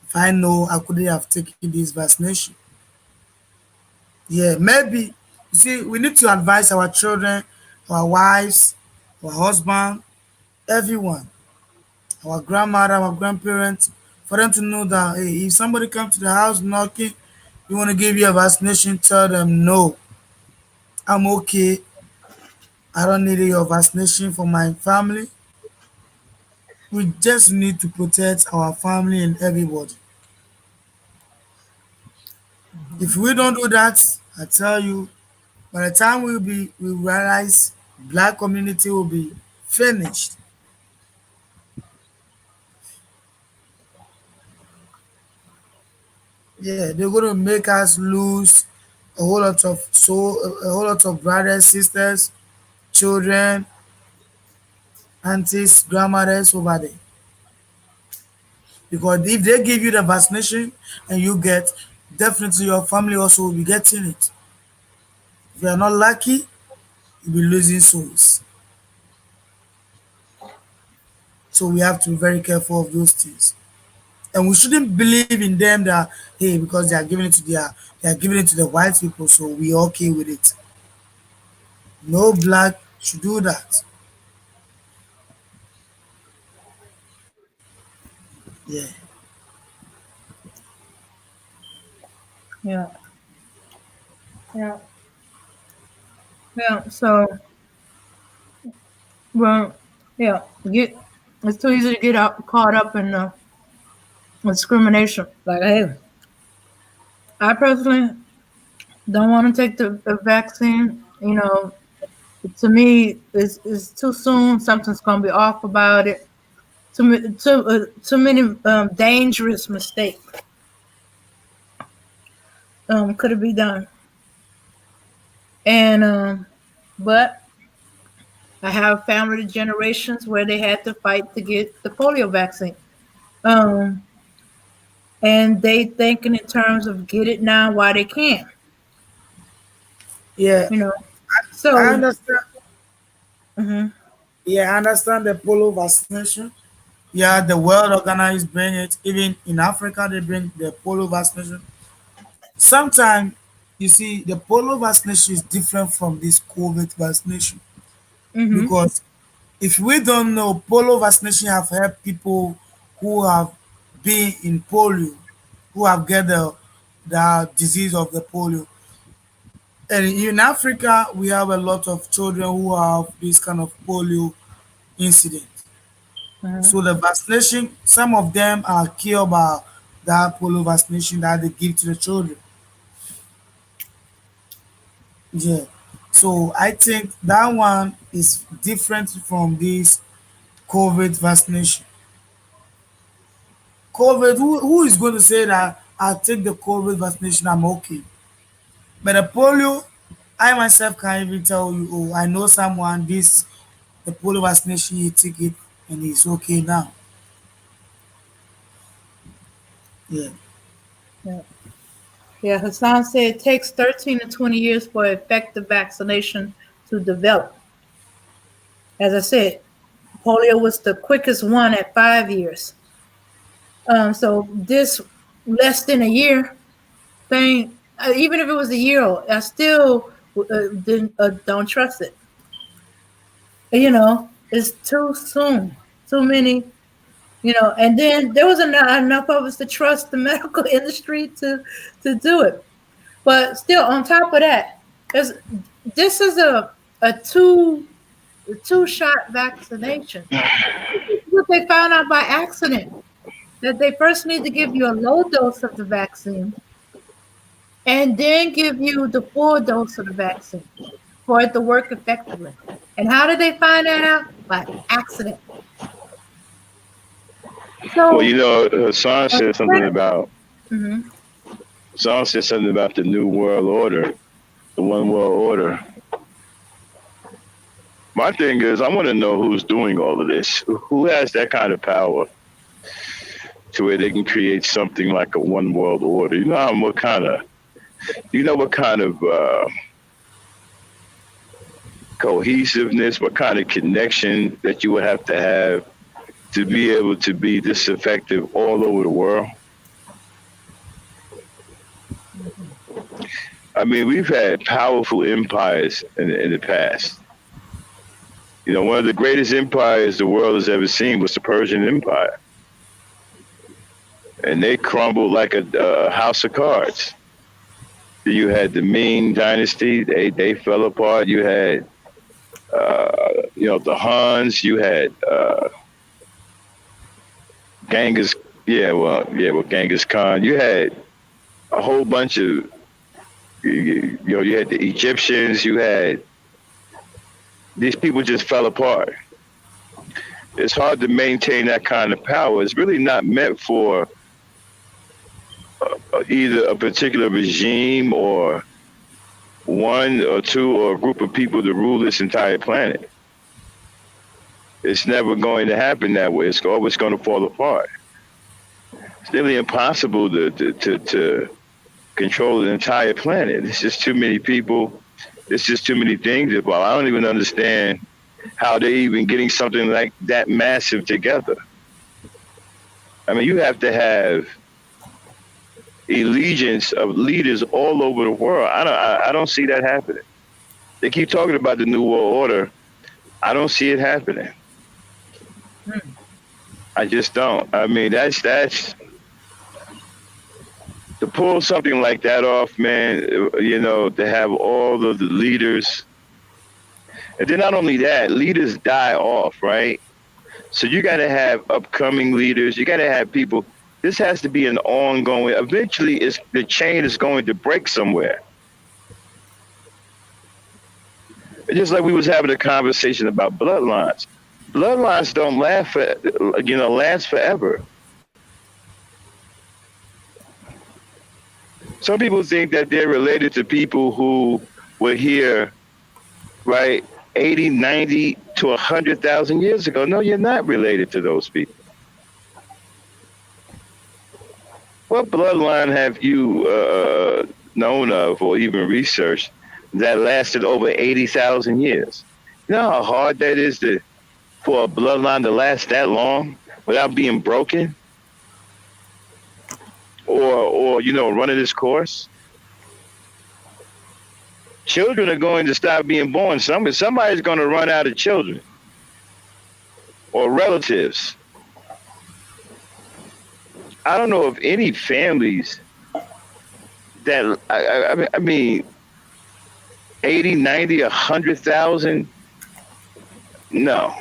if I know I couldn't have taken this vaccination. Yeah, maybe. You see, we need to advise our children, our wives, our husband, everyone, our grandmother, our grandparents, for them to know that hey, if somebody comes to the house knocking, you want to give you a vaccination, tell them no, I'm okay. I don't need your vaccination for my family. We just need to protect our family and everybody. If we don't do that, I tell you, by the time we realize black community will be finished. Yeah, they're gonna make us lose a whole lot of brothers, sisters, children, aunties, grandmothers over there. Because if they give you the vaccination and you get, definitely your family also will be getting it. If you are not lucky, you'll be losing souls. So we have to be very careful of those things. And we shouldn't believe in them that hey, because they are giving it to the white people, so we okay with it. No black should do that. Yeah. Yeah. Yeah. Yeah. So, well, yeah. Get It's too easy to get caught up in discrimination. Like, hey, I personally don't want to take the vaccine. To me, it's too soon. Something's gonna be off about it. Too many dangerous mistakes could have been done. And but I have family generations where they had to fight to get the polio vaccine. Um, and they thinking in terms of get it now while they can. Yeah. You know, I so understand. mhm, Yeah, I understand the polio vaccination. Yeah, the World Organized bring it. Even in Africa, they bring the polio vaccination. Sometimes you see the polio vaccination is different from this COVID vaccination mhm, because if we don't know, polio vaccination have helped people who have been in polio, who have get the disease of the polio. And in Africa, we have a lot of children who have this kind of polio incident. mhm, So the vaccination, some of them are cured by that polio vaccination that they give to the children. Yeah. So I think that one is different from this COVID vaccination. COVID, who is going to say that I'll take the COVID vaccination, I'm okay. But the polio, I myself can't even tell you, oh, I know someone, this, the polio vaccination, he took it and he's okay now. Yeah. Yeah. Yeah, Hassan said it takes 13 to 20 years for effective vaccination to develop. As I said, polio was the quickest one at 5 years. So this less than a year thing, even if it was a year old, I still don't trust it. It's too soon, too many. And then there was enough of us to trust the medical industry to do it. But still, on top of that, there's this is a two shot vaccination. This is what they found out by accident. That they first need to give you a low dose of the vaccine and then give you the full dose of the vaccine for it to work effectively. And how did they find that out? By accident. Well, So, Hassan said something about mhm. Hassan said something about the new world order, the one world order. My thing is, I want to know who's doing all of this. Who has that kind of power to where they can create something like a one world order? What kind of cohesiveness, what kind of connection that you would have to be able to be this effective all over the world? I mean, we've had powerful empires in the past. One of the greatest empires the world has ever seen was the Persian Empire. And they crumbled like a house of cards. You had the Ming Dynasty, they fell apart. You had, the Huns, you had Genghis, Genghis Khan. You had a whole bunch of, you had the Egyptians, you had, these people just fell apart. It's hard to maintain that kind of power. It's really not meant for either a particular regime or one or two or a group of people to rule this entire planet. It's never going to happen that way. It's always going to fall apart. It's nearly impossible to control an entire planet. It's just too many people. It's just too many things. Well, I don't even understand how they're even getting something like that massive together. I mean, you have to have allegiance of leaders all over the world. I don't see that happening. They keep talking about the New World Order. I don't see it happening. I just don't. I mean, that's to pull something like that off, man. To have all of the leaders, and then not only that, leaders die off, right? So you got to have upcoming leaders. You got to have people. This has to be an ongoing. Eventually, the chain is going to break somewhere. It's just like we was having a conversation about bloodlines. Bloodlines don't last forever. Some people think that they're related to people who were here, right, 80, 90 to 100,000 years ago. No, you're not related to those people. What bloodline have you known of or even researched that lasted over 80,000 years? You know how hard that is for a bloodline to last that long without being broken or running its course? Children are going to stop being born. Somebody's going to run out of children or relatives. I don't know of any families that, I mean, 80, 90, 100,000? No.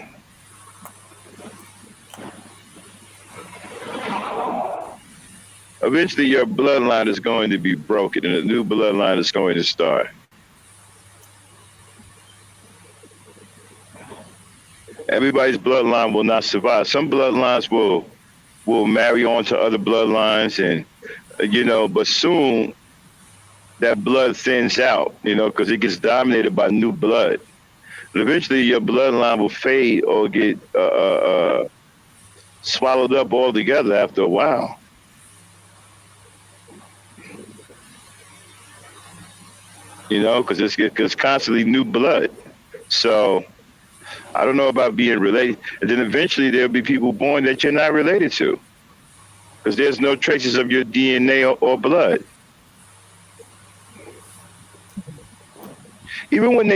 Eventually your bloodline is going to be broken and a new bloodline is going to start. Everybody's bloodline will not survive. Some bloodlines will marry on to other bloodlines, and but soon that blood thins out, because it gets dominated by new blood. And eventually, your bloodline will fade or get swallowed up altogether after a while. Because it's constantly new blood. So I don't know about being related. And then eventually there'll be people born that you're not related to, because there's no traces of your DNA or blood. Even when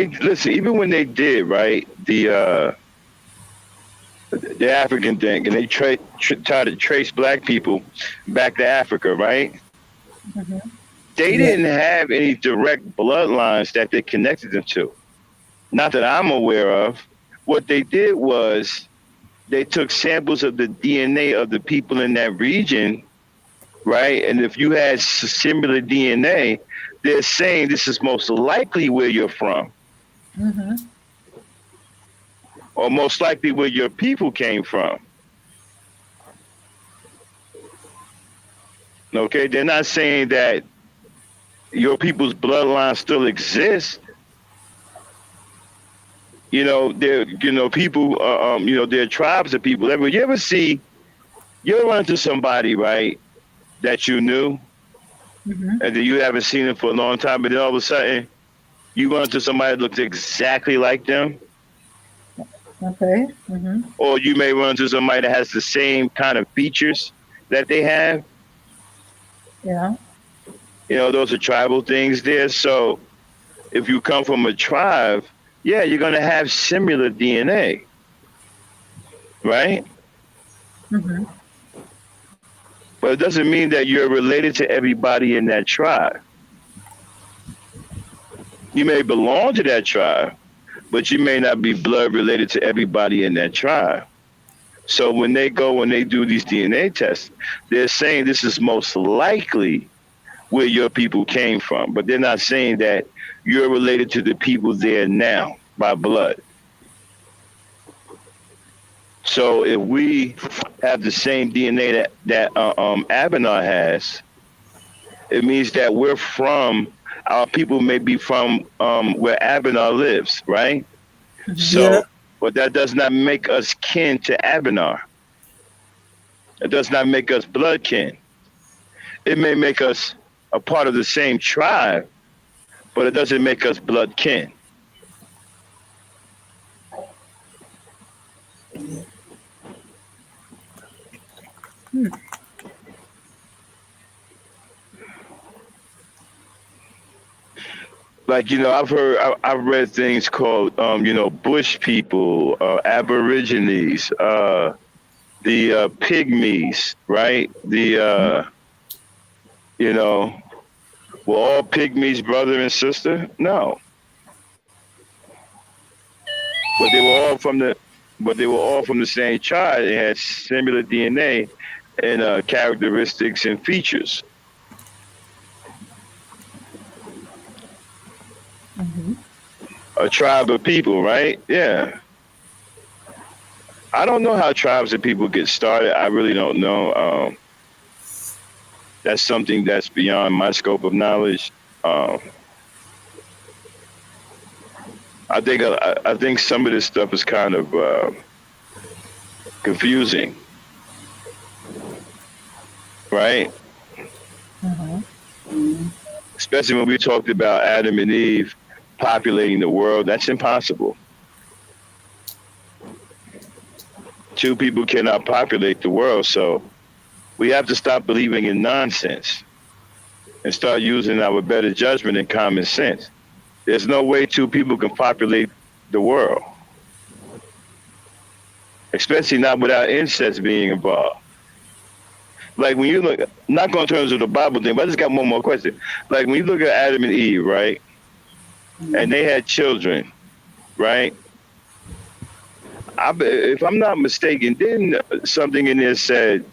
they did, right, the African thing, and they try to trace black people back to Africa, right? Mm-hmm. They didn't have any direct bloodlines that they connected them to. Not that I'm aware of. What they did was they took samples of the DNA of the people in that region, right? And if you had similar DNA, they're saying this is most likely where you're from. Mm-hmm. Or most likely where your people came from. Okay, they're not saying that your people's bloodline still exists. There, people, there are tribes of people. You ever run into somebody, right, that you knew, Mm-hmm. and then you haven't seen them for a long time, but then all of a sudden, you run into somebody that looks exactly like them? Okay. Mm-hmm. Or you may run into somebody that has the same kind of features that they have. Yeah. Those are tribal things there. So if you come from a tribe, yeah, you're going to have similar DNA, right? Mm-hmm. But it doesn't mean that you're related to everybody in that tribe. You may belong to that tribe, but you may not be blood related to everybody in that tribe. So when they do these DNA tests, they're saying this is most likely where your people came from, but they're not saying that you're related to the people there now by blood. So if we have the same DNA that Ebony has, it means that our people may be from where Ebony lives, right? Mm-hmm. So, but that does not make us kin to Ebony. It does not make us blood kin. It may make us a part of the same tribe, but it doesn't make us blood kin. Like, I've read things called, bush people, aborigines, the pygmies, right? Were all pygmies brother and sister? No, but they were all from the same tribe. They had similar DNA and characteristics and features. Mm-hmm. A tribe of people, right? Yeah. I don't know how tribes of people get started. I really don't know. That's something that's beyond my scope of knowledge. I think some of this stuff is kind of confusing, right? Mm-hmm. Especially when we talked about Adam and Eve populating the world. That's impossible. Two people cannot populate the world, so we have to stop believing in nonsense and start using our better judgment and common sense. There's no way two people can populate the world, especially not without incest being involved. Like when you look, not going in terms of the Bible thing, but I just got one more question. Like when you look at Adam and Eve, right, and they had children, right? If I'm not mistaken, didn't something in there said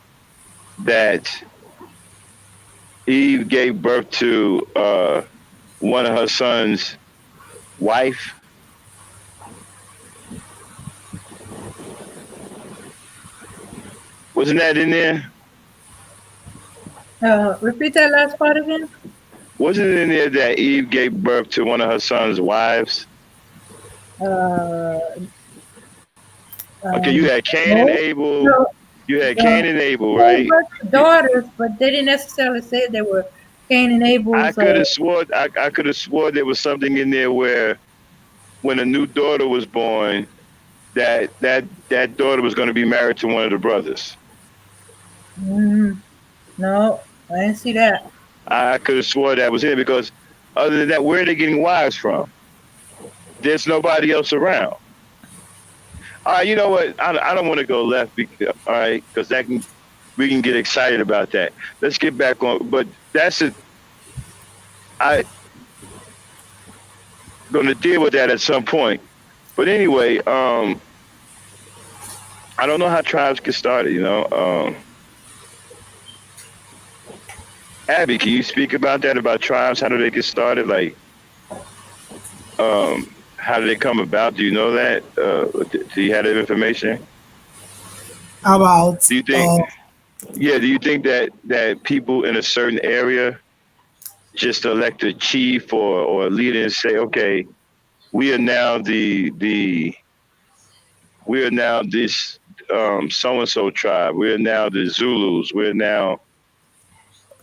that Eve gave birth to one of her sons' wife? Wasn't that in there? Repeat that last part again. Wasn't it in there that Eve gave birth to one of her son's wives? Uh, Okay, you had Cain and no, Abel. no. You had Cain Uh, and Abel, they right? were daughters, but they didn't necessarily say they were Cain and I Abel's. could have swore I could have swore there was something in there where when a new daughter was born, that daughter was going to be married to one of the brothers. No, I didn't see that. I could have swore that was it because other than that, where are they getting wives from? There's nobody else around. All right, you know what? I don't want to go left, because, all right, because we can get excited about that. Let's get back on, but that's it. I going to deal with that at some point. But anyway, I don't know how tribes get started. Abby, can you speak about that? About tribes? How do they get started? Like, how do they come about? Do you know that? Do you have that information? About Do you think? Yeah. Do you think that people in a certain area just elect a chief or a leader and say, okay, we are now we are now this so and so tribe. We are now the Zulus. We're now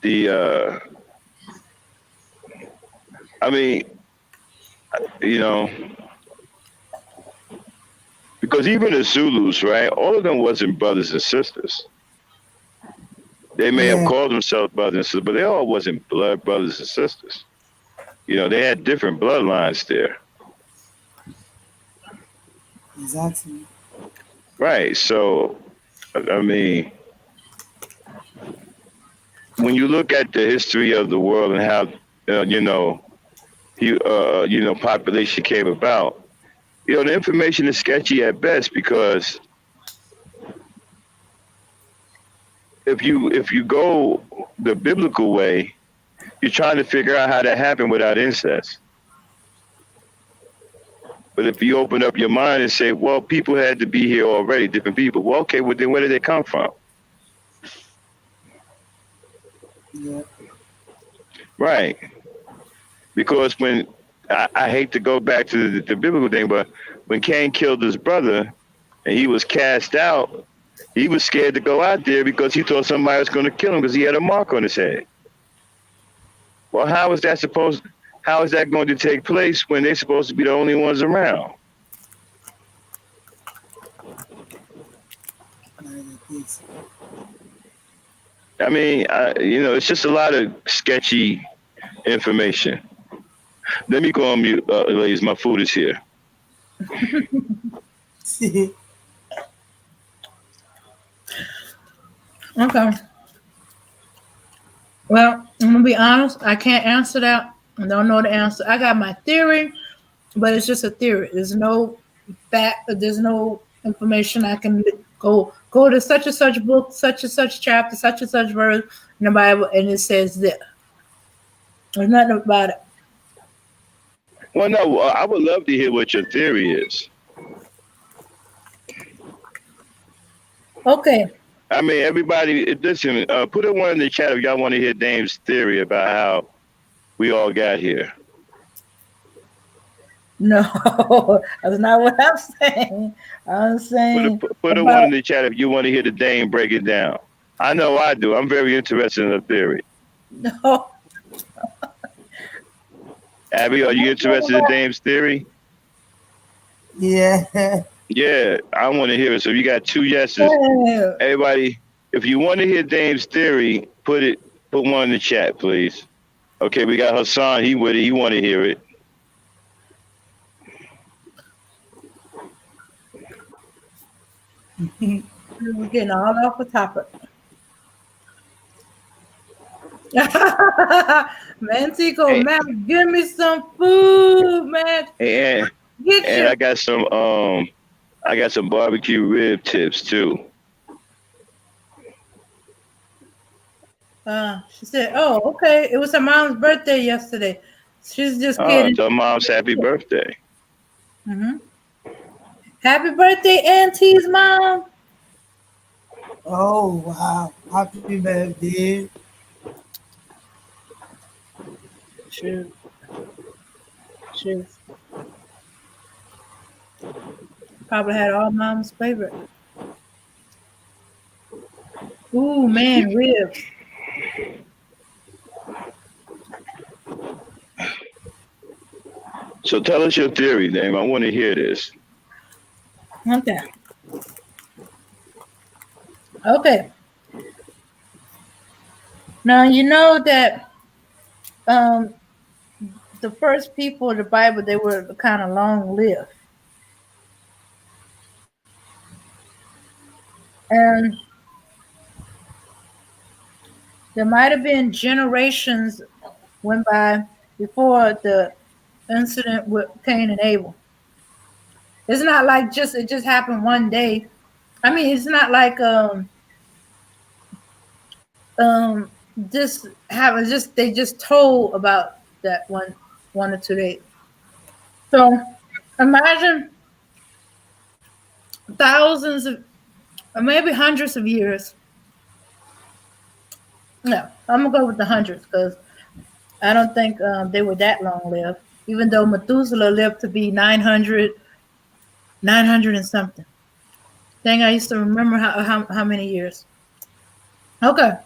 the. I mean, you know, because even the Zulus, right? All of them wasn't brothers and sisters. They may have yeah, called themselves brothers and sisters, but they all wasn't blood brothers and sisters. They had different bloodlines there. exactly. Right. So, I mean, when you look at the history of the world and how, population came about, the information is sketchy at best because if you go the biblical way, you're trying to figure out how that happened without incest. But if you open up your mind and say, well, people had to be here already, different people. Well, okay, well then where did they come from? Yeah, Right. Because when I hate to go back to the biblical thing, but when Cain killed his brother and he was cast out, he was scared to go out there because he thought somebody was going to kill him because he had a mark on his head. Well, how is that going to take place when they're supposed to be the only ones around? like this. I mean, it's just a lot of sketchy information. Let me go on mute, ladies. My food is here. Okay. Well, I'm gonna be honest. I can't answer that. I don't know the answer. I got my theory, but it's just a theory. There's no fact. There's no information I can go to such and such book, such and such chapter, such and such verse in the Bible, and it says that. There's nothing about it. Well, no, I would love to hear what your theory is. Okay. I mean, everybody, listen, put a one in the chat if y'all want to hear Dame's theory about how we all got here. No, that's not what I'm saying. I'm saying Put a one in the chat if you want to hear the Dame break it down. I know I do. I'm very interested in the theory. No. Abby, are you interested in Dame's theory? Yeah. Yeah, I want to hear it. So you got 2 yeses. Everybody, if you want to hear Dame's theory, put one in the chat, please. Okay, we got Hassan. He with it. He want to hear it. We're getting all off the topic. Man, Tico, Hey. man, give me some food, man. And I got some barbecue rib tips too. She said, "Oh, okay. It was her mom's birthday yesterday. She's just kidding." Oh, mom's happy birthday. Mm-hmm. Happy birthday, Auntie's mom. Oh, wow. Happy birthday. Shoot, shoot. Probably had all mom's favorite. Ooh, man, ribs. So tell us your theory, Dame. I want to hear this. Okay. Okay. Now you know that um the first people of the Bible they were kind of long lived, and there might have been generations went by before the incident with Cain and Abel. It's not like just it just happened one day. I mean, it's not like this happened. Just they just told about that 1 or 2 days. So imagine thousands of, or maybe hundreds of years. No, I'm gonna go with the hundreds because I don't think they were that long lived. Even though Methuselah lived to be 900 and something. Dang, I used to remember how many years. Okay.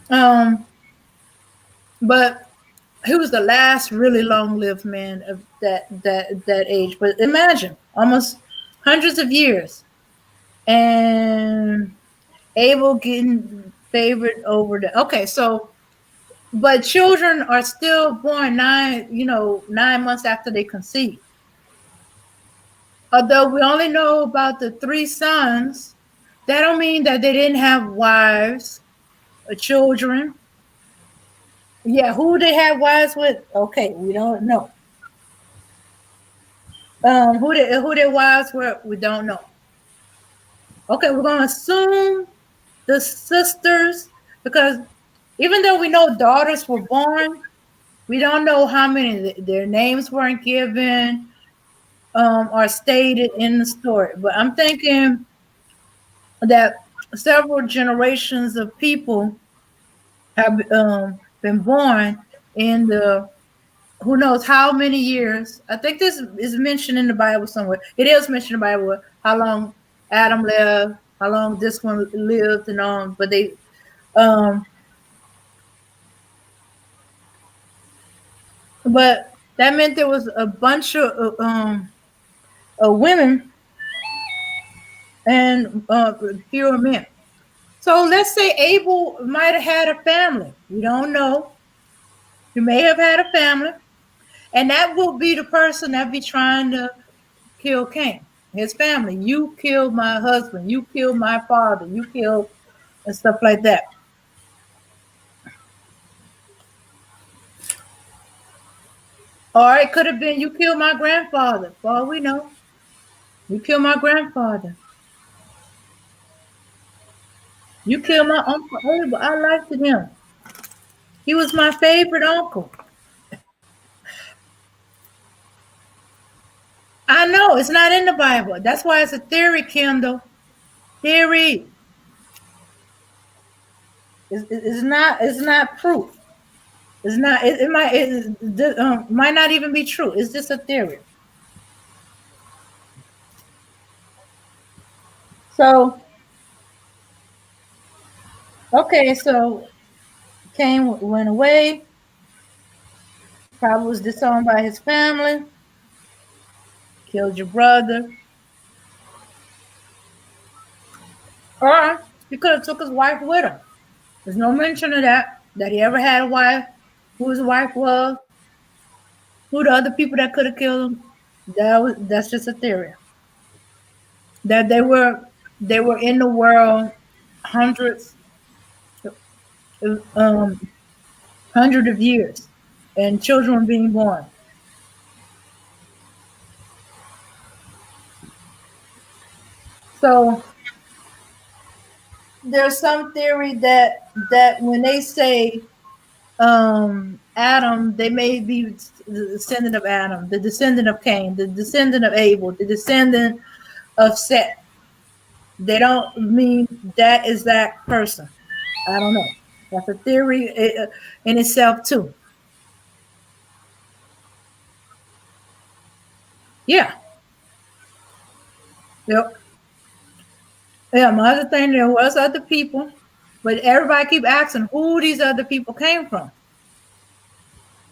Um, but he was the last really long lived man of that age. But imagine almost hundreds of years and Abel getting favored over the okay, so but children are still born 9 months after they conceive. Although we only know about the three sons, that don't mean that they didn't have wives or children. Yeah, who they had wives with? Okay, we don't know. Who their wives were? We don't know. Okay, we're gonna assume the sisters because even though we know daughters were born, we don't know how many. Their names weren't given or stated in the story. But I'm thinking that several generations of people have been born in the who knows how many years. I think this is mentioned in the Bible somewhere. It is mentioned in the Bible how long Adam lived, how long this one lived, and on. But um, but that meant there was a bunch of women and fewer men. So let's say Abel might have had a family. We don't know. He may have had a family, and that will be the person that be trying to kill Cain, his family. You killed my husband. You killed my father. You killed and stuff like that. Or it could have been you killed my grandfather. For all we know, you killed my grandfather. You killed my uncle Abel. I liked him. He was my favorite uncle. I know it's not in the Bible. That's why it's a theory, Kendall. Theory. It's not. It's not proof. It's not. Might not even be true. It's just a theory. So okay, so Cain went away. Probably was disowned by his family. Killed your brother, or he could have took his wife with him. There's no mention of that. That he ever had a wife. Who his wife was. Who the other people that could have killed him. That's just a theory. That they were in the world hundreds um hundred of years and children were being born. So there's some theory that when they say Adam, they may be the descendant of Adam, the descendant of Cain, the descendant of Abel, the descendant of Seth. They don't mean that is that person. I don't know. That's a theory in itself too. Yeah. Yep. Yeah. My other thing, there was other people, but everybody keep asking who these other people came from.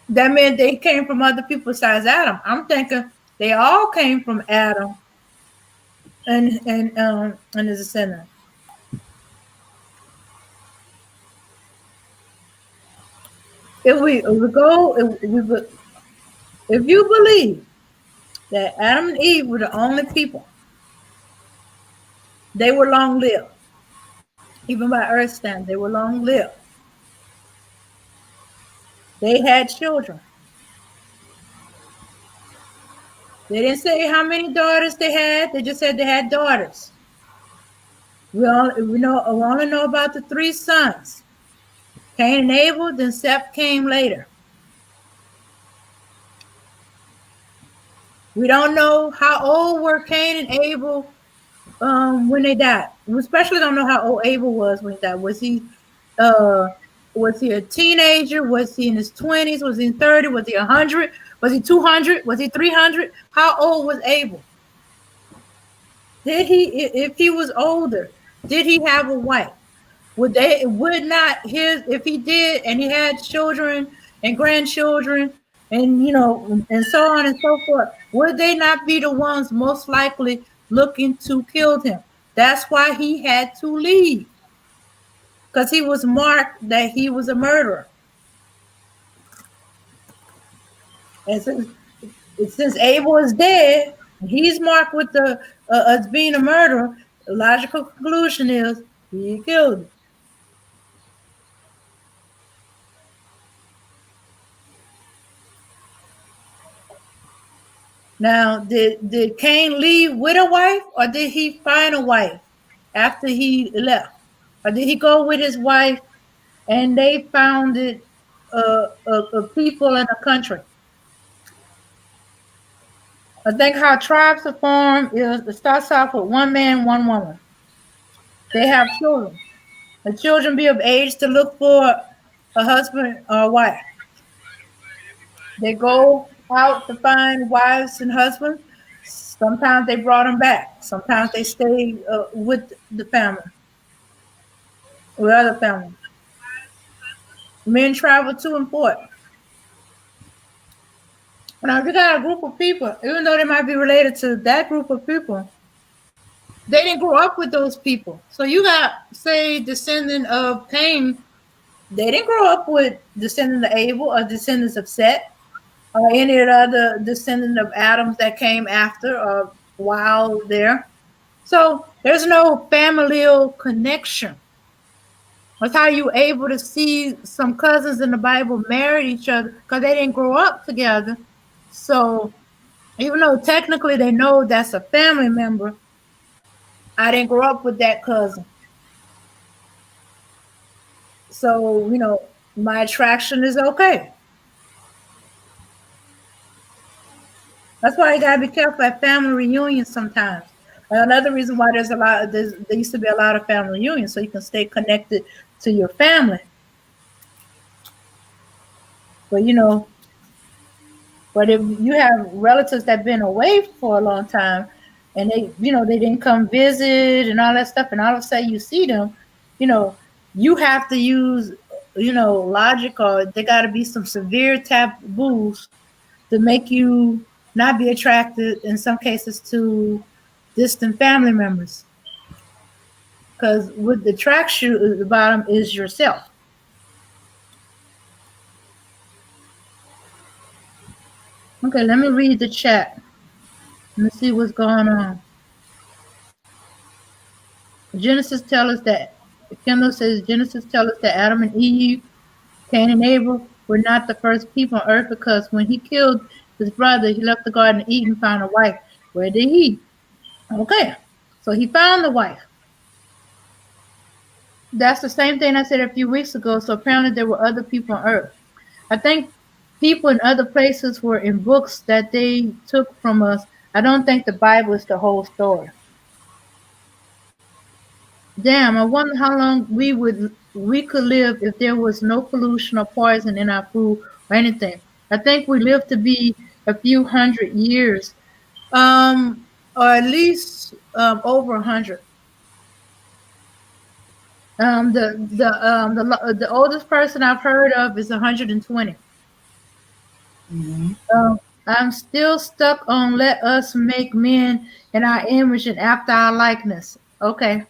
That meant they came from other people besides Adam. I'm thinking they all came from Adam and his descendant. If you believe that Adam and Eve were the only people, they were long lived. Even by earth standards, they were long lived. They had children. They didn't say how many daughters they had. They just said they had daughters. We only know about the three sons, Cain and Abel. Then Seth came later. We don't know how old were Cain and Abel when they died. We especially don't know how old Abel was when he died. Uh, was he a teenager? Was he in his 20s? Was he in 30? Was he 100? Was he 200? Was he 300? How old was Abel? Did he, if he was older, did he have a wife? Would not his, if he did and he had children and grandchildren and and so on and so forth, would they not be the ones most likely looking to kill him? That's why he had to leave, because he was marked that he was a murderer. And since Abel is dead, he's marked with the as being a murderer. The logical conclusion is he killed him. Now, did Cain leave with a wife, or did he find a wife after he left, or did he go with his wife and they founded a people in a country? I think how tribes are formed is it starts off with one man, one woman. They have children. The children be of age to look for a husband or a wife. They go out to find wives and husbands. Sometimes they brought them back. Sometimes they stay with the family, with other families. Men travel to and forth. Now, if you got a group of people, even though they might be related to that group of people, they didn't grow up with those people. So you got, say, descendant of Cain. They didn't grow up with descendants of Abel or descendants of Seth or any of the other descendants of Adams that came after or while there. So there's no familial connection. That's how you able to see some cousins in the Bible married each other because they didn't grow up together. So even though technically they know that's a family member, I didn't grow up with that cousin. So, my attraction is okay. That's why you gotta be careful at family reunions sometimes. Another reason why there used to be a lot of family reunions, so you can stay connected to your family. But but if you have relatives that have been away for a long time and they didn't come visit and all that stuff, and all of a sudden you see them, you have to use, logic, or there got to be some severe taboos to make you not be attracted in some cases to distant family members. Because what attracts you at the bottom is yourself. Okay, let me read the chat. Let me see what's going on. Genesis tells us that Kendall says Genesis tells us that Adam and Eve, Cain and Abel were not the first people on earth because when he killed his brother, he left the Garden of Eden and found a wife. Where did he? Okay, so he found the wife. That's the same thing I said a few weeks ago. So apparently there were other people on earth. I think people in other places were in books that they took from us. I don't think the Bible is the whole story. Damn, I wonder how long we could live if there was no pollution or poison in our food or anything. I think we live to be a few hundred years, or at least over 100. The oldest person I've heard of is 120. Mm-hmm. I'm still stuck on let us make men in our image and after our likeness. Okay.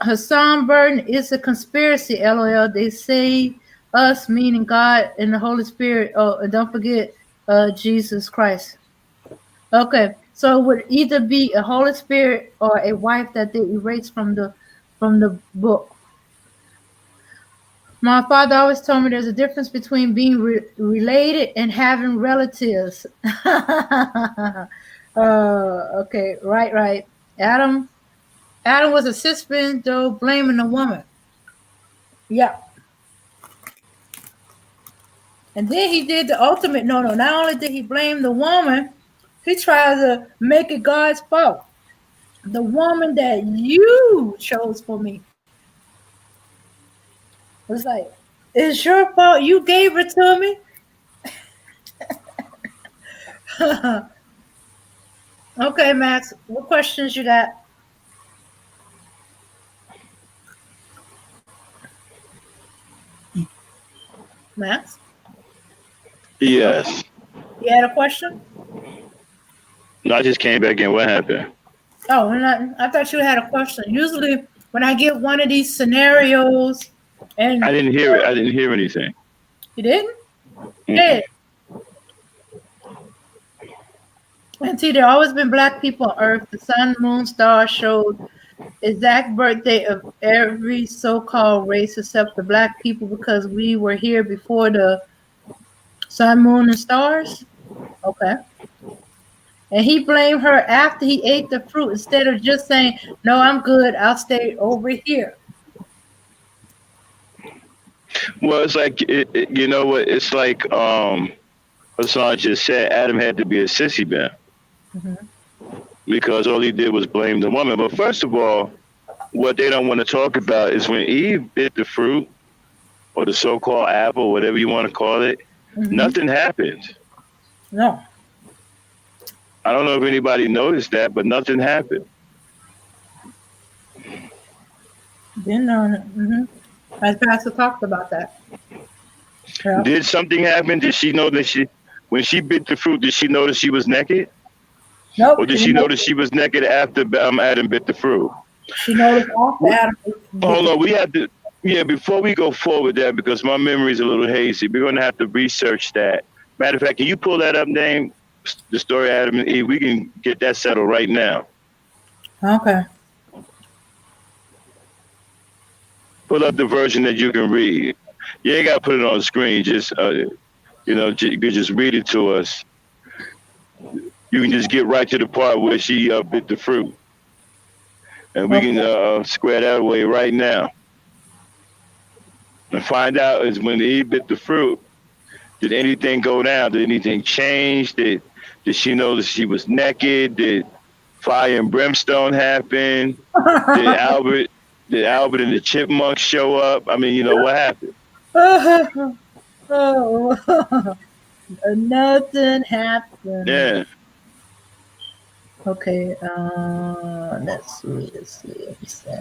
Hassan Burton is a conspiracy, lol. They say us, meaning God and the Holy Spirit. Oh, and don't forget Jesus Christ. Okay. So it would either be a Holy Spirit or a wife that they erased from the book. My father always told me there's a difference between being related and having relatives. Okay, right, right. Adam, Adam was a cisgender though, blaming the woman. Yeah, and then he did the ultimate no, no. Not only did he blame the woman, he tried to make it God's fault. The woman that you chose for me was like, it's your fault. You gave her to me. Okay, Max. What questions you got, Max? Yes. You had a question? No, I just came back in. What happened? Oh, I thought you had a question. Usually, when I get one of these scenarios, I and didn't hear it. I didn't hear anything. you didn't, Mm-mm. hey, and see, there always been black people on Earth. The sun, moon, stars showed exact birthday of every so-called race except the black people because we were here before the sun, moon, and stars. Okay. And he blamed her after he ate the fruit instead of just saying, "No, I'm good. I'll stay over here." Well, it's like you know what? It's like Hassan just said. Adam had to be a sissy man Mhm. because all he did was blame the woman. But first of all, what they don't want to talk about is when Eve bit the fruit or the so-called apple, whatever you want to call it. Mhm. Nothing happened. No. I don't know if anybody noticed that, but nothing happened. Didn't know. Mhm. As Pastor talked about that. Yeah. Did something happen? Did she know that when she bit the fruit, did she notice she was naked? Or Nope. did she notice she was naked after Adam bit the fruit? She noticed after Adam bit Hold the. on, we have to, yeah, before we go forward there, because my memory is a little hazy, we're going to have to research that. Matter of fact, can you pull that up, Dame? The story of Adam and Eve, we can get that settled right now. Okay. Pull up the version that you can read. You ain't got to put it on the screen, just, you can just read it to us. You can just get right to the part where she bit the fruit. And we can Okay. square that away right now. And find out is when Eve bit the fruit, did anything go down? Did anything change? Did she know that she was naked? Did fire and brimstone happen? Did Albert did Albert and the chipmunks show up? I mean, what happened? Oh, nothing happened. Yeah. Okay. Let's see. Let's see.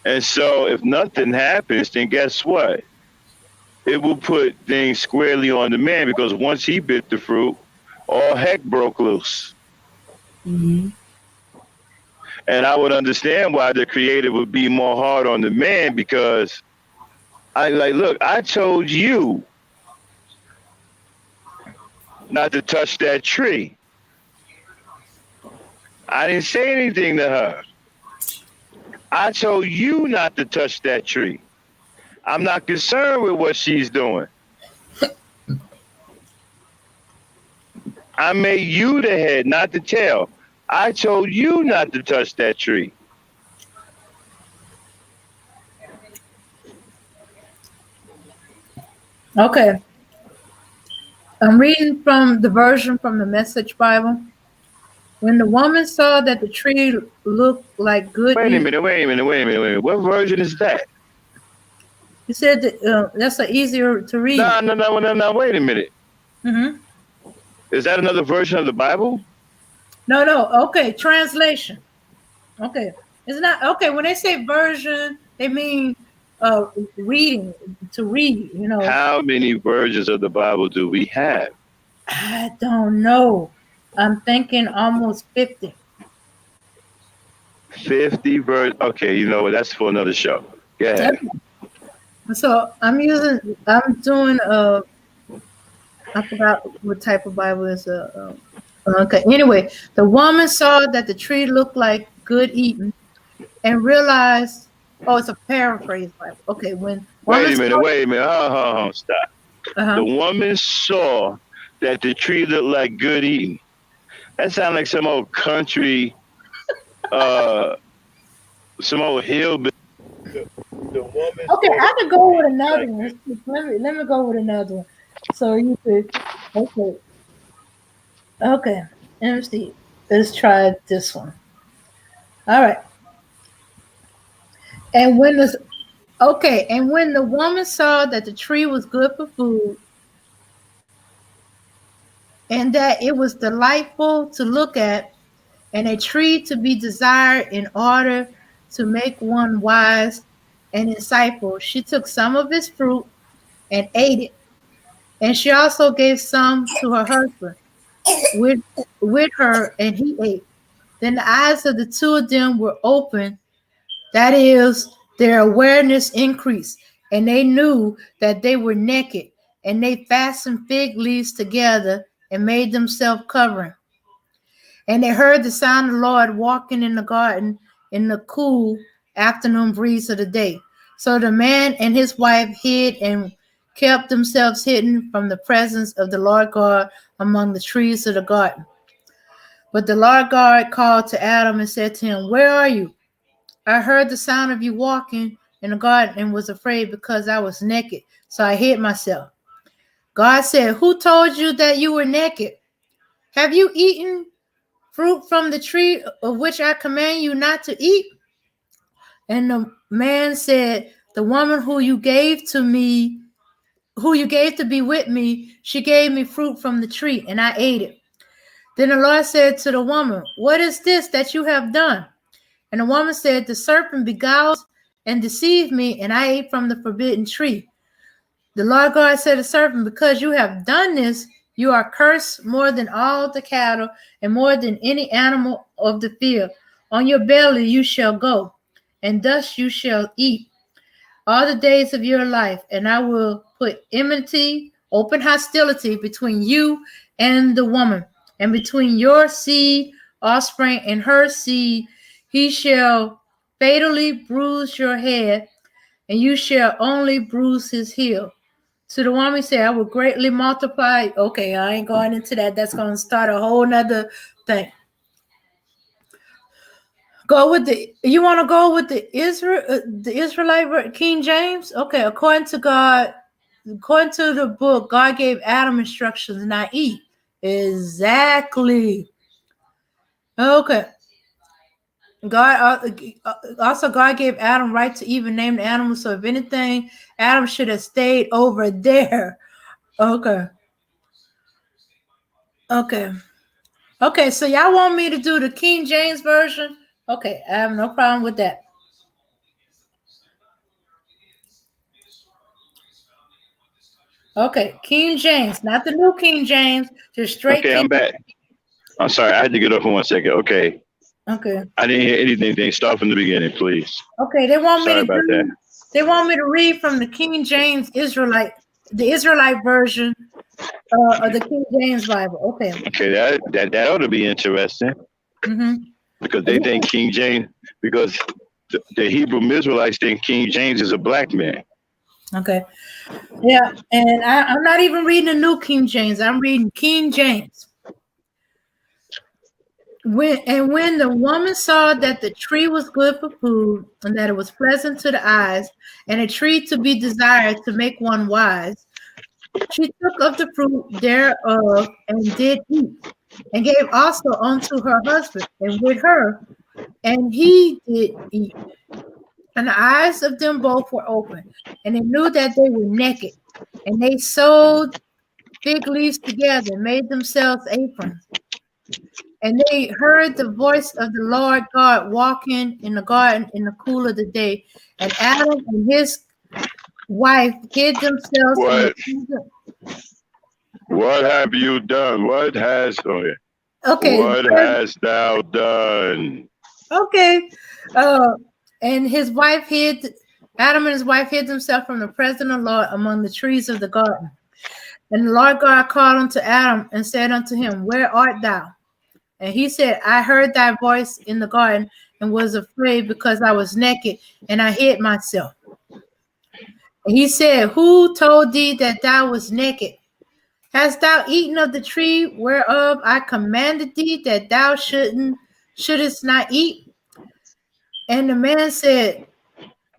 And so if nothing happens, then guess what? It will put things squarely on the man because once he bit the fruit, all heck broke loose. Mm-hmm. And I would understand why the creator would be more hard on the man because look, I told you not to touch that tree. I didn't say anything to her. I told you not to touch that tree. I'm not concerned with what she's doing. I made you the head, not the tail. I told you not to touch that tree. Okay. I'm reading from the version from the Message Bible. When the woman saw that the tree looked like good Wait a eating, minute, wait a minute, wait a minute, wait a minute. What version is that? he said that, that's a easier to read. No, no, no, no, no. Wait a minute. Hmm. Is that another version of the Bible? No, no. Okay, translation. Okay, it's not okay. When they say version, they mean uh reading to read. How many versions of the Bible do we have? I don't know. I'm thinking almost 50. 50 versions. Okay, you know what? That's for another show. Go ahead. Okay. So I'm doing I forgot what type of Bible is okay. Anyway, the woman saw that the tree looked like good eating and realized, oh, it's a paraphrase Bible. Okay, when woman Wait a minute, saw, wait a minute. Stop. The uh-huh. woman saw that the tree looked like good eating. That sounds like uh, some old hillbilly. The woman Okay, saw I that could the go tree with looked another like one. good. Let me go with another one. So you could, okay, okay. Let me see. Let's try this one. All right. And when the and when the woman saw that the tree was good for food and that it was delightful to look at and a tree to be desired in order to make one wise and insightful, she took some of its fruit and ate it. And she also gave some to her husband with her, and he ate. Then the eyes of the two of them were open, that is, their awareness increased, and they knew that they were naked, and they fastened fig leaves together and made themselves covering. And they heard the sound of the Lord walking in the garden in the cool afternoon breeze of the day. So the man and his wife hid and kept themselves hidden from the presence of the Lord God among the trees of the garden. But the Lord God called to Adam and said to him, "Where are you? I heard the sound of you walking in the garden and was afraid because I was naked, so I hid myself." God said, "Who told you that you were naked? Have you eaten fruit from the tree of which I command you not to eat?" And the man said, "The woman who you gave to be with me, she gave me fruit from the tree, and I ate it." Then the Lord said to the woman, "What is this that you have done?" And the woman said, "The serpent beguiled and deceived me, and I ate from the forbidden tree." The Lord God said to the serpent, "Because you have done this, you are cursed more than all the cattle and more than any animal of the field. On your belly you shall go, and dust you shall eat all the days of your life, and I will put enmity, open hostility between you and the woman, and between your seed, offspring, and her seed. He shall fatally bruise your head, and you shall only bruise his heel." So the woman said, "I will greatly multiply." Okay, I ain't going into that. That's going to start a whole nother thing. Go with you want to go with the Israelite King James? Okay, according to God, according to the book, God gave Adam instructions not eat. Exactly. Okay. God gave Adam right to even name the animals. So if anything, Adam should have stayed over there. Okay. Okay. Okay. So y'all want me to do the King James version? Okay, I have no problem with that. Okay, King James, not the new King James, just straight Okay, King. I'm back. I'm sorry. I had to get up for 1 second. Okay. Okay. I didn't hear anything. Start from the beginning, please. Okay, they want me Sorry to about that. do. They want me to read from the King James Israelite, the Israelite version of the King James Bible. Okay. Okay, that ought to be interesting Mm-hmm. because they think King James, because the Hebrew Israelites think King James is a black man. Okay. Yeah, and I'm not even reading the new King James. I'm reading King James. When the woman saw that the tree was good for food, and that it was pleasant to the eyes, and a tree to be desired to make one wise, she took of the fruit thereof and did eat, and gave also unto her husband, and with her, and he did eat. And the eyes of them both were open, and they knew that they were naked. And they sewed fig leaves together and made themselves aprons. And they heard the voice of the Lord God walking in the garden in the cool of the day. And Adam and his wife hid themselves in the What? kingdom. What have you done? What has? Oh yeah. Okay, What hast thou done? okay. And his wife hid, Adam and his wife hid themselves from the presence of the Lord among the trees of the garden. And the Lord God called unto Adam and said unto him, Where art thou? And he said, I heard thy voice in the garden and was afraid because I was naked and I hid myself. And he said, Who told thee that thou was naked? Hast thou eaten of the tree whereof I commanded thee that thou shouldest not eat? And the man said,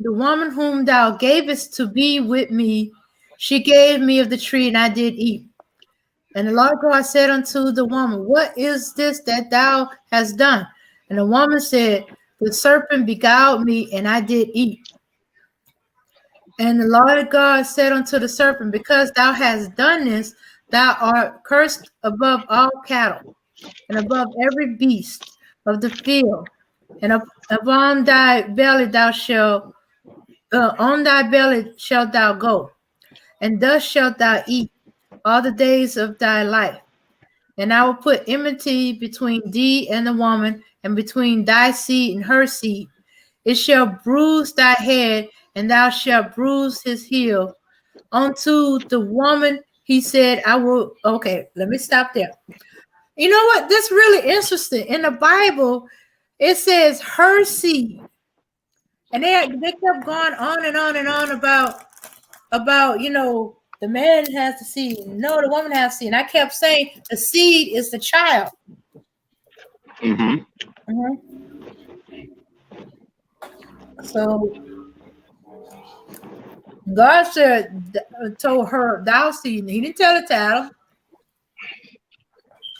The woman whom thou gavest to be with me, she gave me of the tree, and I did eat. And the Lord God said unto the woman, What is this that thou hast done? And the woman said, The serpent beguiled me, and I did eat. And the Lord God said unto the serpent, Because thou hast done this, thou art cursed above all cattle, and above every beast of the field, and upon thy belly thou shalt, on thy belly shalt thou go, and thus shalt thou eat all the days of thy life. And I will put enmity between thee and the woman, and between thy seed and her seed. It shall bruise thy head, and thou shalt bruise his heel. Unto the woman he said, I will. Okay, let me stop there. You know what? This really interesting. In the Bible, it says her seed. And they kept going on and on and on about the man has the seed. No, the woman has the seed. And I kept saying the seed is the child. Mm-hmm. So God said, told her, thou seed. He didn't tell it to Adam.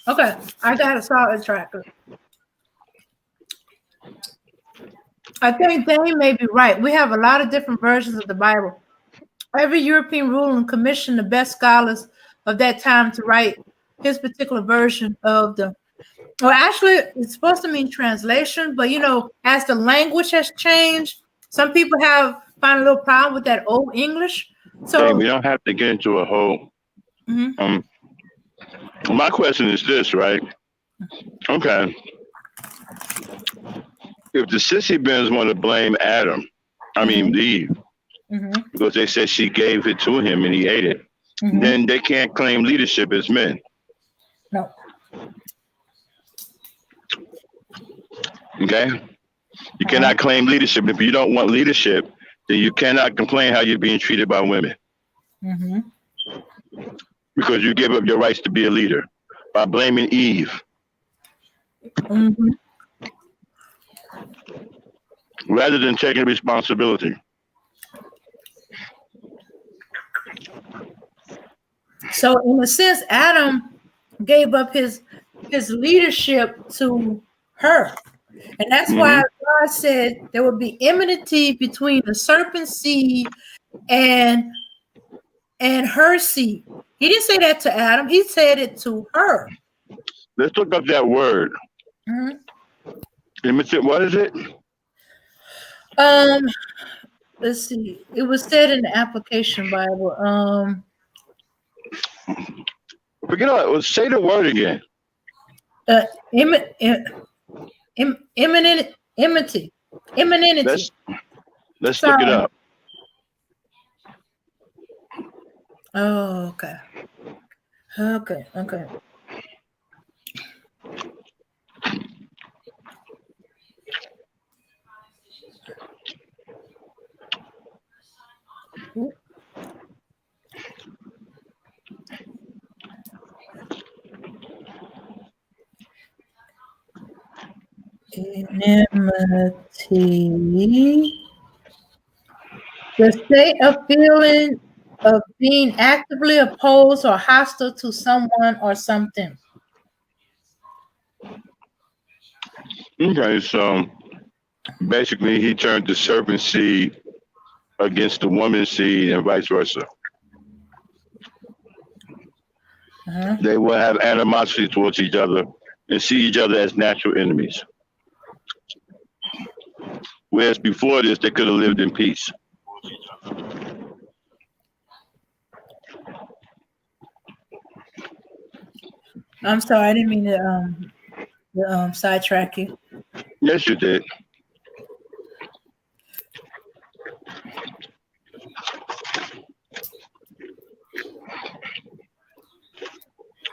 Okay, I got a solid tracker. I think they may be right. We have a lot of different versions of the Bible. Every European ruling commissioned the best scholars of that time to write his particular version of the. Well, actually, it's supposed to mean translation, but as the language has changed, some people have found a little problem with that old English. So Hey, we don't have to get into a whole. My question is this, right? Okay. If the sissy bins want to blame Adam, Eve, because they said she gave it to him and he ate it, then they can't claim leadership as men. No. Okay? You cannot claim leadership. If you don't want leadership, then you cannot complain how you're being treated by women. Because you give up your rights to be a leader by blaming Eve. Rather than taking responsibility. So in a sense, Adam gave up his leadership to her. And that's why God said there would be enmity between the serpent seed and her seed. He didn't say that to Adam. He said it to her. Let's look up that word. Enmity, what is it? Let's see. It was said in the application Bible. Forget all that. Say the word again. Enmity. Let's look it up. Oh, okay. Enmity. The state of feeling of being actively opposed or hostile to someone or something. Okay, so basically he turned the serpent seed against the woman's seed and vice versa. Uh-huh. They will have animosity towards each other and see each other as natural enemies. Whereas before this, they could have lived in peace. I'm sorry, I didn't mean to sidetrack you. Yes, you did.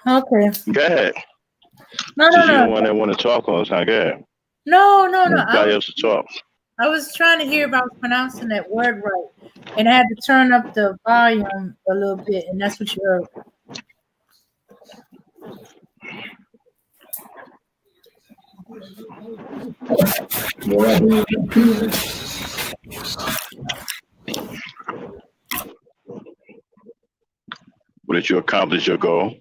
Okay. Go ahead. No, Since you're no, the one no. that want to talk all the time, go ahead. No, no, no. Nobody else to talk. I was trying to hear if I was pronouncing that word right. And I had to turn up the volume a little bit, and that's what you heard. But did you accomplish your goal?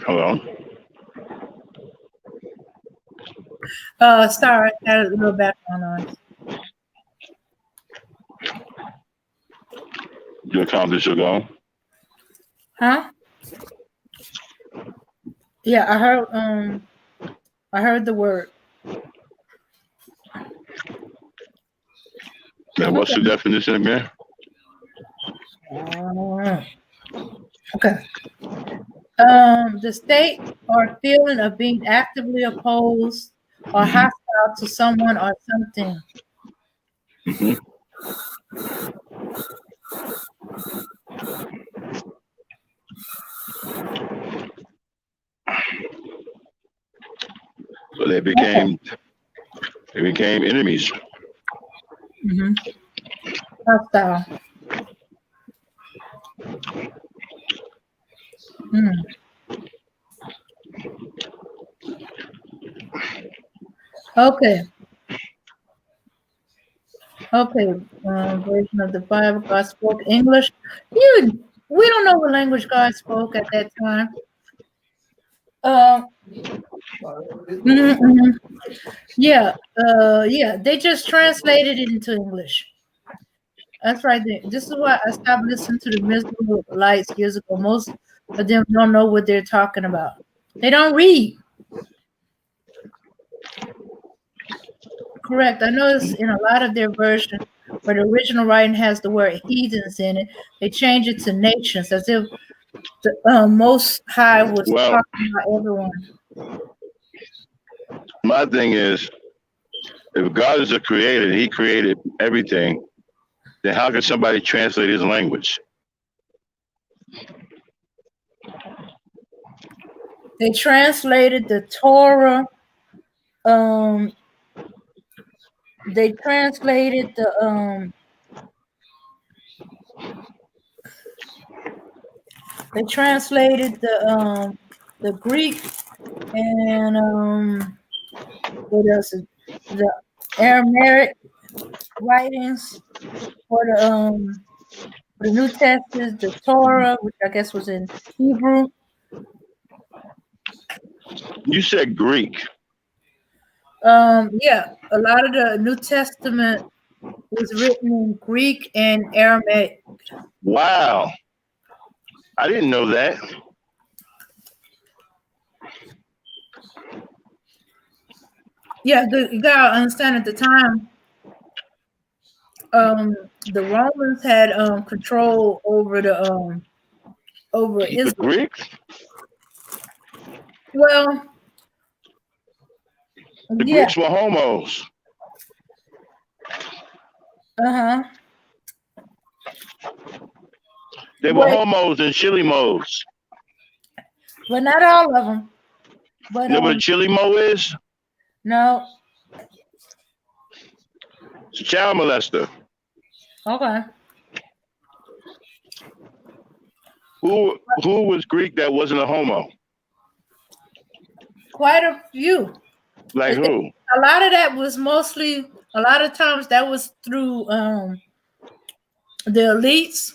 Hello? Sorry, I had a little background noise. You accomplished your goal? Huh? Yeah, I heard the word. And what's the definition again? Okay. The state or feeling of being actively opposed or hostile to someone or something. Mm-hmm. So they became enemies. Mm-hmm. Hostile. Mm. Okay. Okay. Version of the Bible. God spoke English. We don't know what language God spoke at that time. Yeah. Yeah. They just translated it into English. That's right. This is why I stopped listening to the Miserable Lights years ago. Most of them don't know what they're talking about. They don't read. Correct. I noticed in a lot of their versions where the original writing has the word heathens in it, they change it to nations as if the Most High was Well, talking about everyone. my thing is, if God is a creator and he created everything, then how can somebody translate his language? They translated the Torah. They translated the the Greek and what else? The Aramaic writings for the New Testament, the Torah, which I guess was in Hebrew. You said Greek. Yeah, a lot of the New Testament was written in Greek and Aramaic. Wow. I didn't know that. Yeah, you gotta understand at the time, the Romans had control over over The Israel. Greeks? Well, The yeah, Greeks were homos. uh-huh. They were homos and chili mo's. But not all of them. But You know what a chili mo is? no. It's a child molester. Okay. Who was Greek that wasn't a homo? Quite a few. Like who? A lot of that was mostly, a lot of times that was through the elites.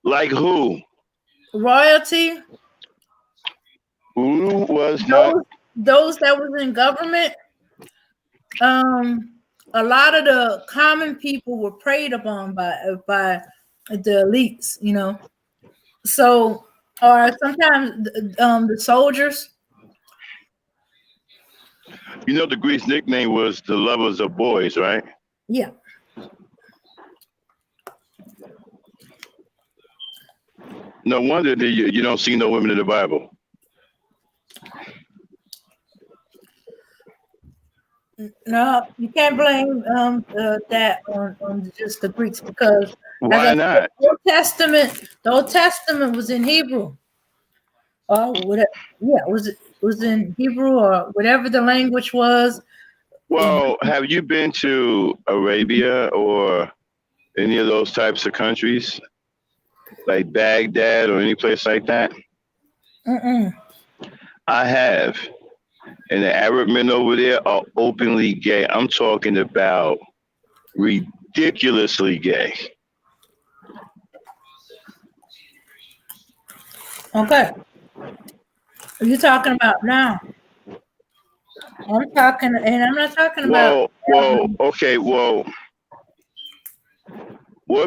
Like who? Royalty. Who was not? Those that was in government, a lot of the common people were preyed upon by the elites, you know. So, or sometimes the soldiers. You know, the Greeks' nickname was the lovers of boys, right? Yeah. No wonder that you don't see no women in the Bible. No, you can't blame that on just the Greeks because, as I Why said, not? The Old Testament was in Hebrew, or whatever. Yeah, was in Hebrew or whatever the language was. And Well, have you been to Arabia or any of those types of countries, like Baghdad or any place like that? mm-mm. I have. And the Arab men over there are openly gay. I'm talking about ridiculously gay. Okay, are you talking about now? I'm talking, and I'm not talking about. Okay, what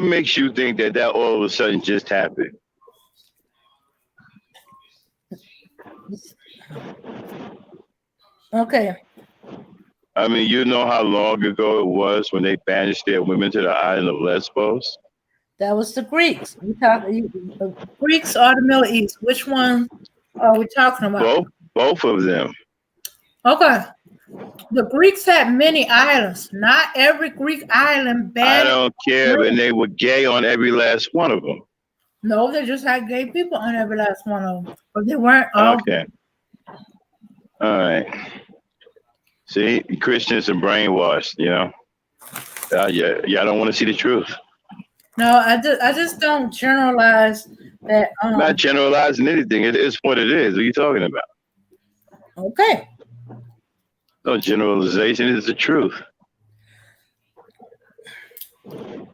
makes you think that all of a sudden just happened? Okay, I mean, you know how long ago it was when they banished their women to the island of Lesbos? that was the Greeks. Greeks or the Middle East? Which one are we talking about? Both of them. Okay. The Greeks had many islands. Not every Greek island I banned don't care, women. and they were gay on every last one of them. No, they just had gay people on every last one of them. But they weren't all. Okay. All right. See, Christians are brainwashed, you know? Yeah, y'all don't want to see the truth. No, I just don't generalize that. I'm not generalizing anything. It is what it is. What are you talking about? Okay. No generalization is the truth.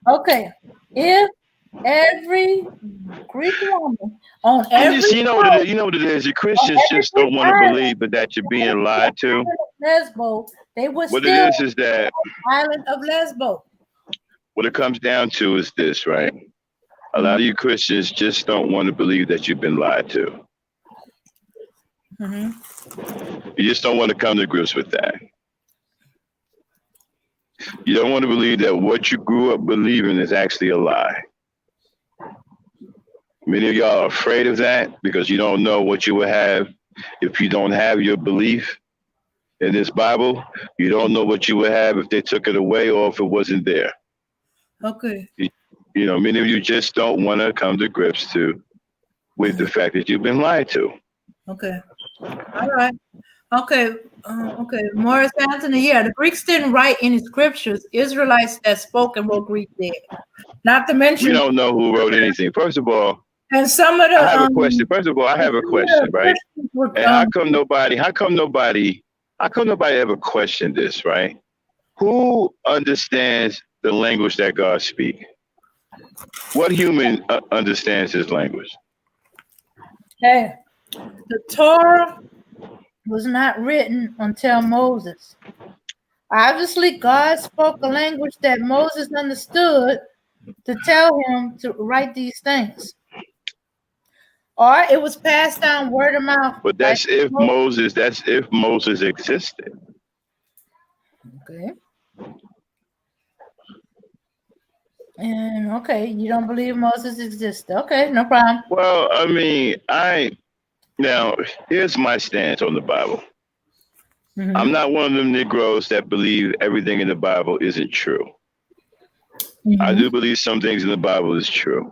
Okay. If every Greek woman on every You know what it is. The Christians just don't want to believe, but that you're being lied to. Lesbo, they were What still it is that island of Lesbo. what it comes down to is this, right? A lot of you Christians just don't want to believe that you've been lied to. Mm-hmm. You just don't want to come to grips with that. You don't want to believe that what you grew up believing is actually a lie. Many of y'all are afraid of that because you don't know what you will have if you don't have your belief in this Bible. You don't know what you would have if they took it away or if it wasn't there. Okay. You know, many of you just don't want to come to grips with the fact that you've been lied to. Okay. All right. Okay. Okay. Morris Anthony. Yeah, the Greeks didn't write any scriptures. Israelites that spoke and wrote Greek did. Not to mention. We don't know who wrote anything. First of all, and some of the. I have a question. First of all, I have a question, right? And how come nobody ever questioned this, right? Who understands the language that God speaks? What human understands his language? Hey, the Torah was not written until Moses. Obviously, God spoke a language that Moses understood to tell him to write these things. Or it was passed down word of mouth. But that's if Moses existed. Okay. And okay, you don't believe Moses existed. Okay, no problem. Well, I mean, now here's my stance on the Bible. Mm-hmm. I'm not one of them Negroes that believe everything in the Bible isn't true. Mm-hmm. I do believe some things in the Bible is true.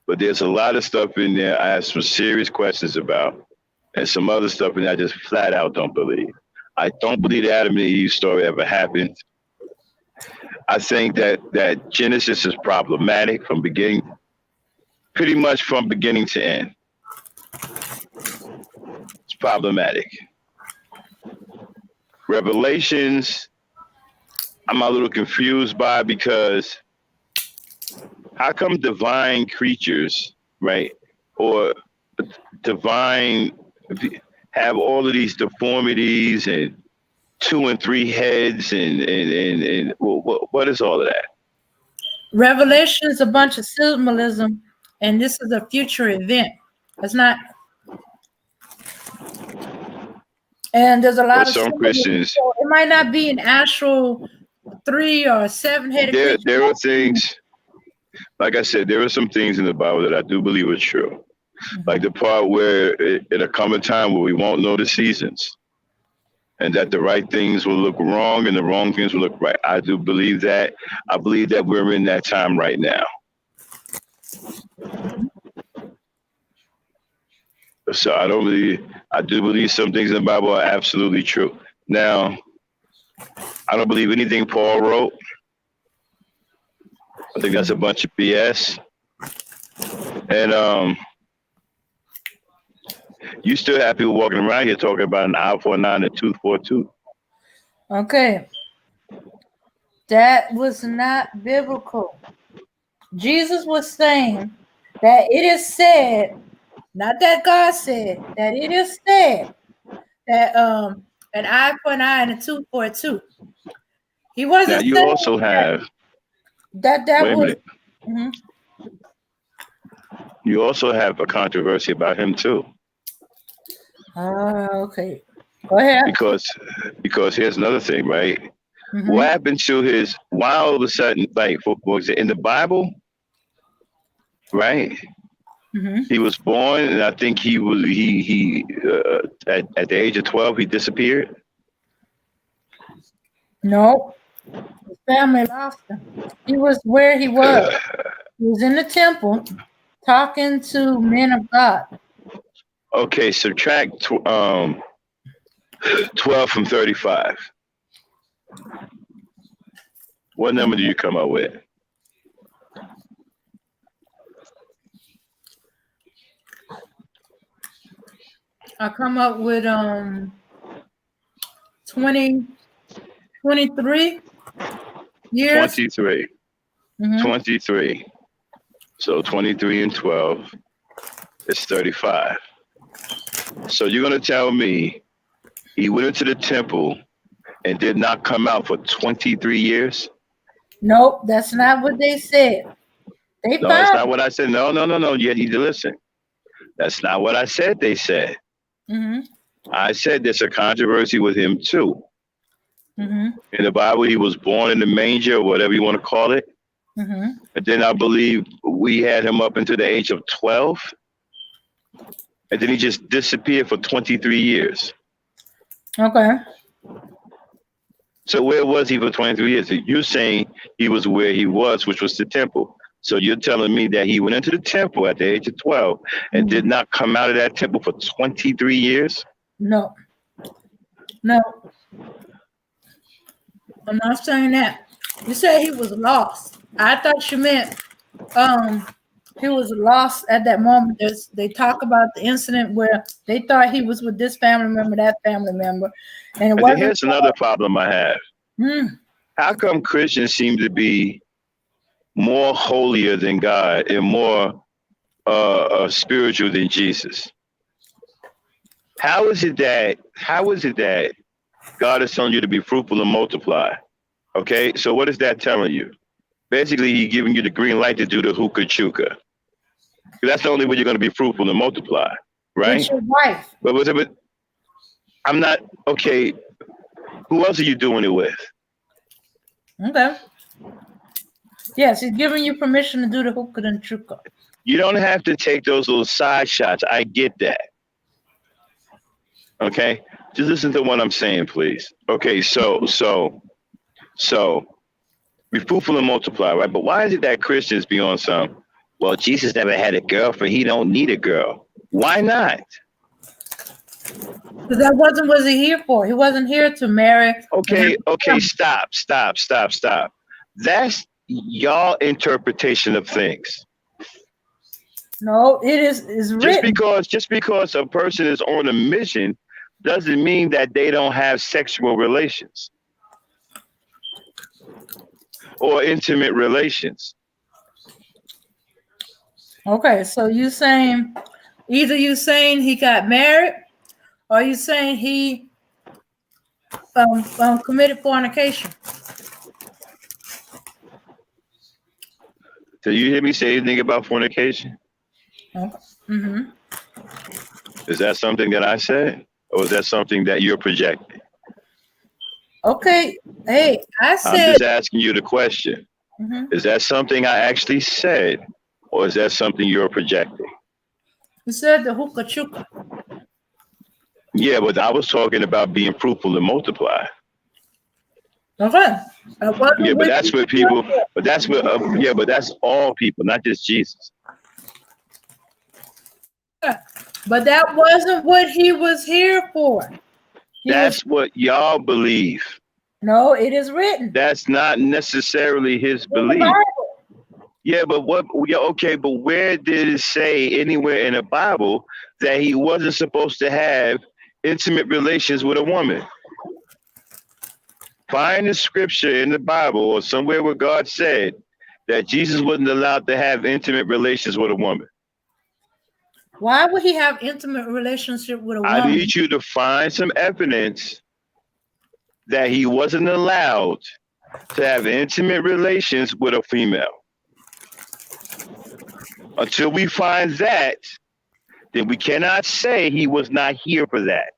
But there's a lot of stuff in there I have some serious questions about, and some other stuff in there I just flat out don't believe. I don't believe the Adam and Eve story ever happened. I think that Genesis is problematic pretty much from beginning to end. It's problematic. Revelations, I'm a little confused by because how come divine creatures, right, or divine have all of these deformities and 2 and 3 heads and what is all of that? Revelation is a bunch of symbolism, and this is a future event. It's not. And there's a Well, lot of some symbolism. Christians, So it might not be an actual 3 or 7-headed creature. there are things, like I said, there are some things in the Bible that I do believe are true. Like the part where it'll come a time where we won't know the seasons, and that the right things will look wrong and the wrong things will look right. I do believe that. I believe that we're in that time right now. So I do believe some things in the Bible are absolutely true. Now, I don't believe anything Paul wrote. I think that's a bunch of BS. And you still have people walking around here talking about an eye for an eye and a tooth for a tooth. Okay. That was not biblical. Jesus was saying that it is said, not that God said, that it is said that an eye for an eye and a tooth for a tooth. He wasn't Now you saying also have that wait a was. minute. Mhm. You also have a controversy about him too. Okay. Go ahead. Because here's another thing, right? Mhm. What happened to his? Why all of a sudden, like, was it in the Bible? Right? Mhm. He was born, and I think he at the age of 12 he disappeared. No, his family lost him. He was where he was. He was in the temple talking to men of God. Okay, subtract 12 from 35. What number do you come up with? I come up with 20, 23 years. 23. Mhm. 23. So 23 and 12 is 35. So you're going to tell me he went into the temple and did not come out for 23 years? Nope, that's not what they said. They No, that's found not what I said. No. You need to listen. That's not what I said they said. Mhm. I said there's a controversy with him too. Mhm. In the Bible, he was born in the manger, or whatever you want to call it. Mhm. And then I believe we had him up until the age of 12. And then he just disappeared for 23 years. Okay. So where was he for 23 years? You're saying he was where he was, which was the temple. So you're telling me that he went into the temple at the age of 12 and did not come out of that temple for 23 years? No. No. I'm not saying that. You said he was lost. I thought you meant he was lost at that moment. They talk about the incident where they thought he was with this family member, that family member, and it And then wasn't. here's another problem I have. Mm. How come Christians seem to be more holier than God and more spiritual than Jesus? How is it that God is telling you to be fruitful and multiply? Okay, so what is that telling you? Basically, he's giving you the green light to do the hookah chuka. That's the only way you're going to be fruitful and multiply, right? With your wife. But I'm not, okay, who else are you doing it with? Okay. Yes, he's giving you permission to do the hookah and chuka. You don't have to take those little side shots. I get that. Okay, just listen to what I'm saying, please. Okay, so be fruitful and multiply, right? But why is it that Christians be on some? Well, Jesus never had a girlfriend. He don't need a girl. Why not? Because that wasn't what he here for. He wasn't here to marry. Okay, stop. That's y'all interpretation of things. No, it is written. Just because a person is on a mission doesn't mean that they don't have sexual relations or intimate relations. Okay, so either you saying he got married, Are you saying he committed fornication? Do you hear me say anything about fornication? Okay. Mm-hmm. Is that something that I said, or is that something that you're projecting? Okay. Hey, I I'm said. just asking you the question. Mm-hmm. Is that something I actually said, or is that something you're projecting? You said the hookah chuka. Yeah, but I was talking about being fruitful and multiply. Okay. I Yeah, wasn't but with that's you. what people. But that's what. Yeah, but that's all people, not just Jesus. But that wasn't what he was here for. He was. That's what y'all believe. No, it is written That's not necessarily his in the belief. Bible. Yeah, but what? Yeah, okay, but where did it say anywhere in the Bible that he wasn't supposed to have intimate relations with a woman? Find the scripture in the Bible or somewhere where God said that Jesus wasn't allowed to have intimate relations with a woman. Why would he have intimate relationship with a I woman? need you to find some evidence that he wasn't allowed to have intimate relations with a female. Until we find that, then we cannot say he was not here for that.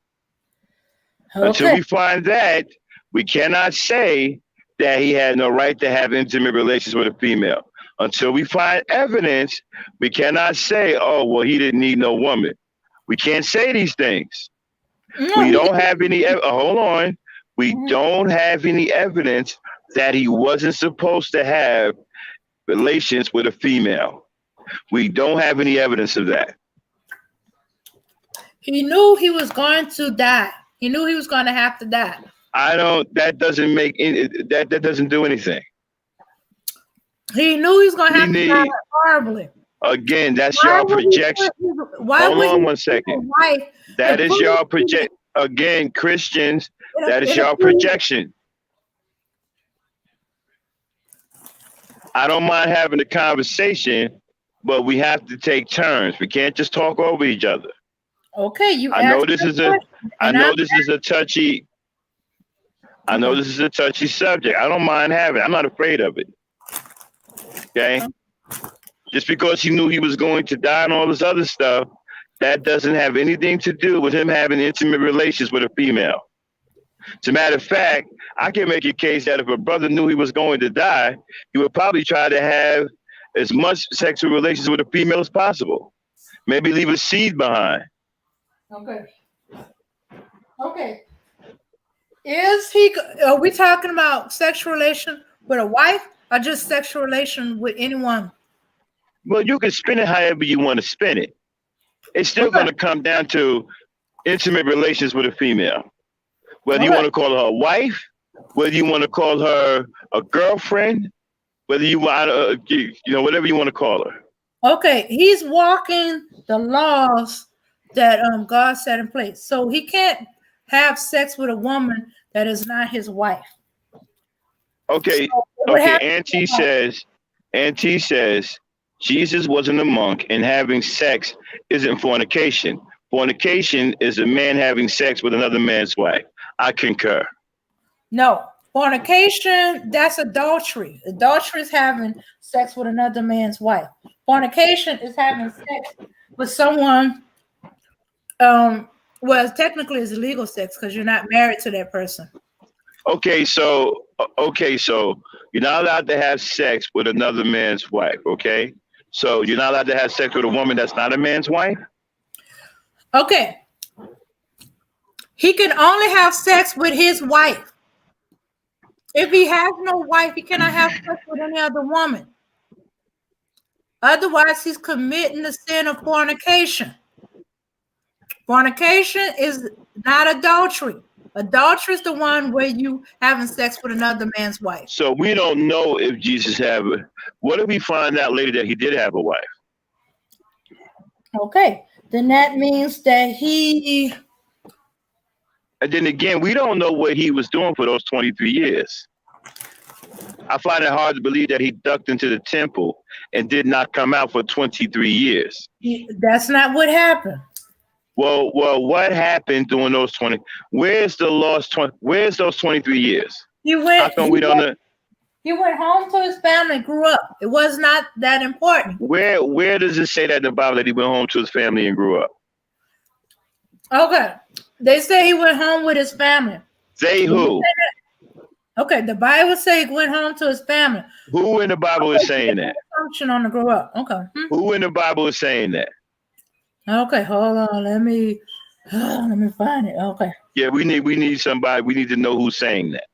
Until Okay. we find that, we cannot say that he had no right to have intimate relations with a female. Until we find evidence, we cannot say, oh, well, he didn't need no woman. We can't say these things. No, We he don't have any, hold on. We didn't. don't have any evidence that he wasn't supposed to have relations with a female. We don't have any evidence of that. He knew he was going to die. He knew he was going to have to die. That doesn't make any, that doesn't do anything. He knew he was going to have to die horribly. Again, that's your projection. Hold on one second. That is your project. Again, Christians, that is your projection. I don't mind having a conversation, but we have to take turns. We can't just talk over each other. Okay, you. I know this is a. I know this is a touchy. I know this is a touchy subject. I don't mind having it. I'm not afraid of it. Okay? Just because he knew he was going to die and all this other stuff, that doesn't have anything to do with him having intimate relations with a female. As a matter of fact, I can make a case that if a brother knew he was going to die, he would probably try to have as much sexual relations with a female as possible. Maybe leave a seed behind. Okay. Okay. Are we talking about sexual relation with a wife or just sexual relation with anyone? Well, you can spin it however you want to spin it. It's still going to come down to intimate relations with a female. Whether you want to call her a wife, whether you want to call her a girlfriend, whether you want whatever you want to call her. Okay, he's walking the laws that God set in place. So he can't have sex with a woman that is not his wife. Okay, so Auntie says Jesus wasn't a monk and having sex isn't fornication. Fornication is a man having sex with another man's wife. I concur. No, fornication, that's adultery. Adultery is having sex with another man's wife. Fornication is having sex with someone, well, technically it's illegal sex because you're not married to that person. Okay, so you're not allowed to have sex with another man's wife, okay? So you're not allowed to have sex with a woman that's not a man's wife? Okay. He can only have sex with his wife. If he has no wife, he cannot have sex with any other woman. Otherwise, he's committing the sin of fornication. Fornication is not adultery. Adultery is the one where you having sex with another man's wife. So we don't know if Jesus had. What if we find out later that he did have a wife? Okay, then that means that he. And then again, we don't know what he was doing for those 23 years. I find it hard to believe that he ducked into the temple and did not come out for 23 years. That's not what happened. What happened during those 20? Where's the lost 20? Where's those 23 years? He How went. come we don't know? He went home to his family, grew up. It was not that important. Where does it say that in the Bible that he went home to his family and grew up? Okay. They say he went home with his family. They who? Okay, the Bible say he went home to his family. Who in the Bible is saying that? Function on the grow up. Okay. Who in the Bible is saying that? Okay, hold on. Let me find it. Okay. Yeah, we need somebody. We need to know who's saying that.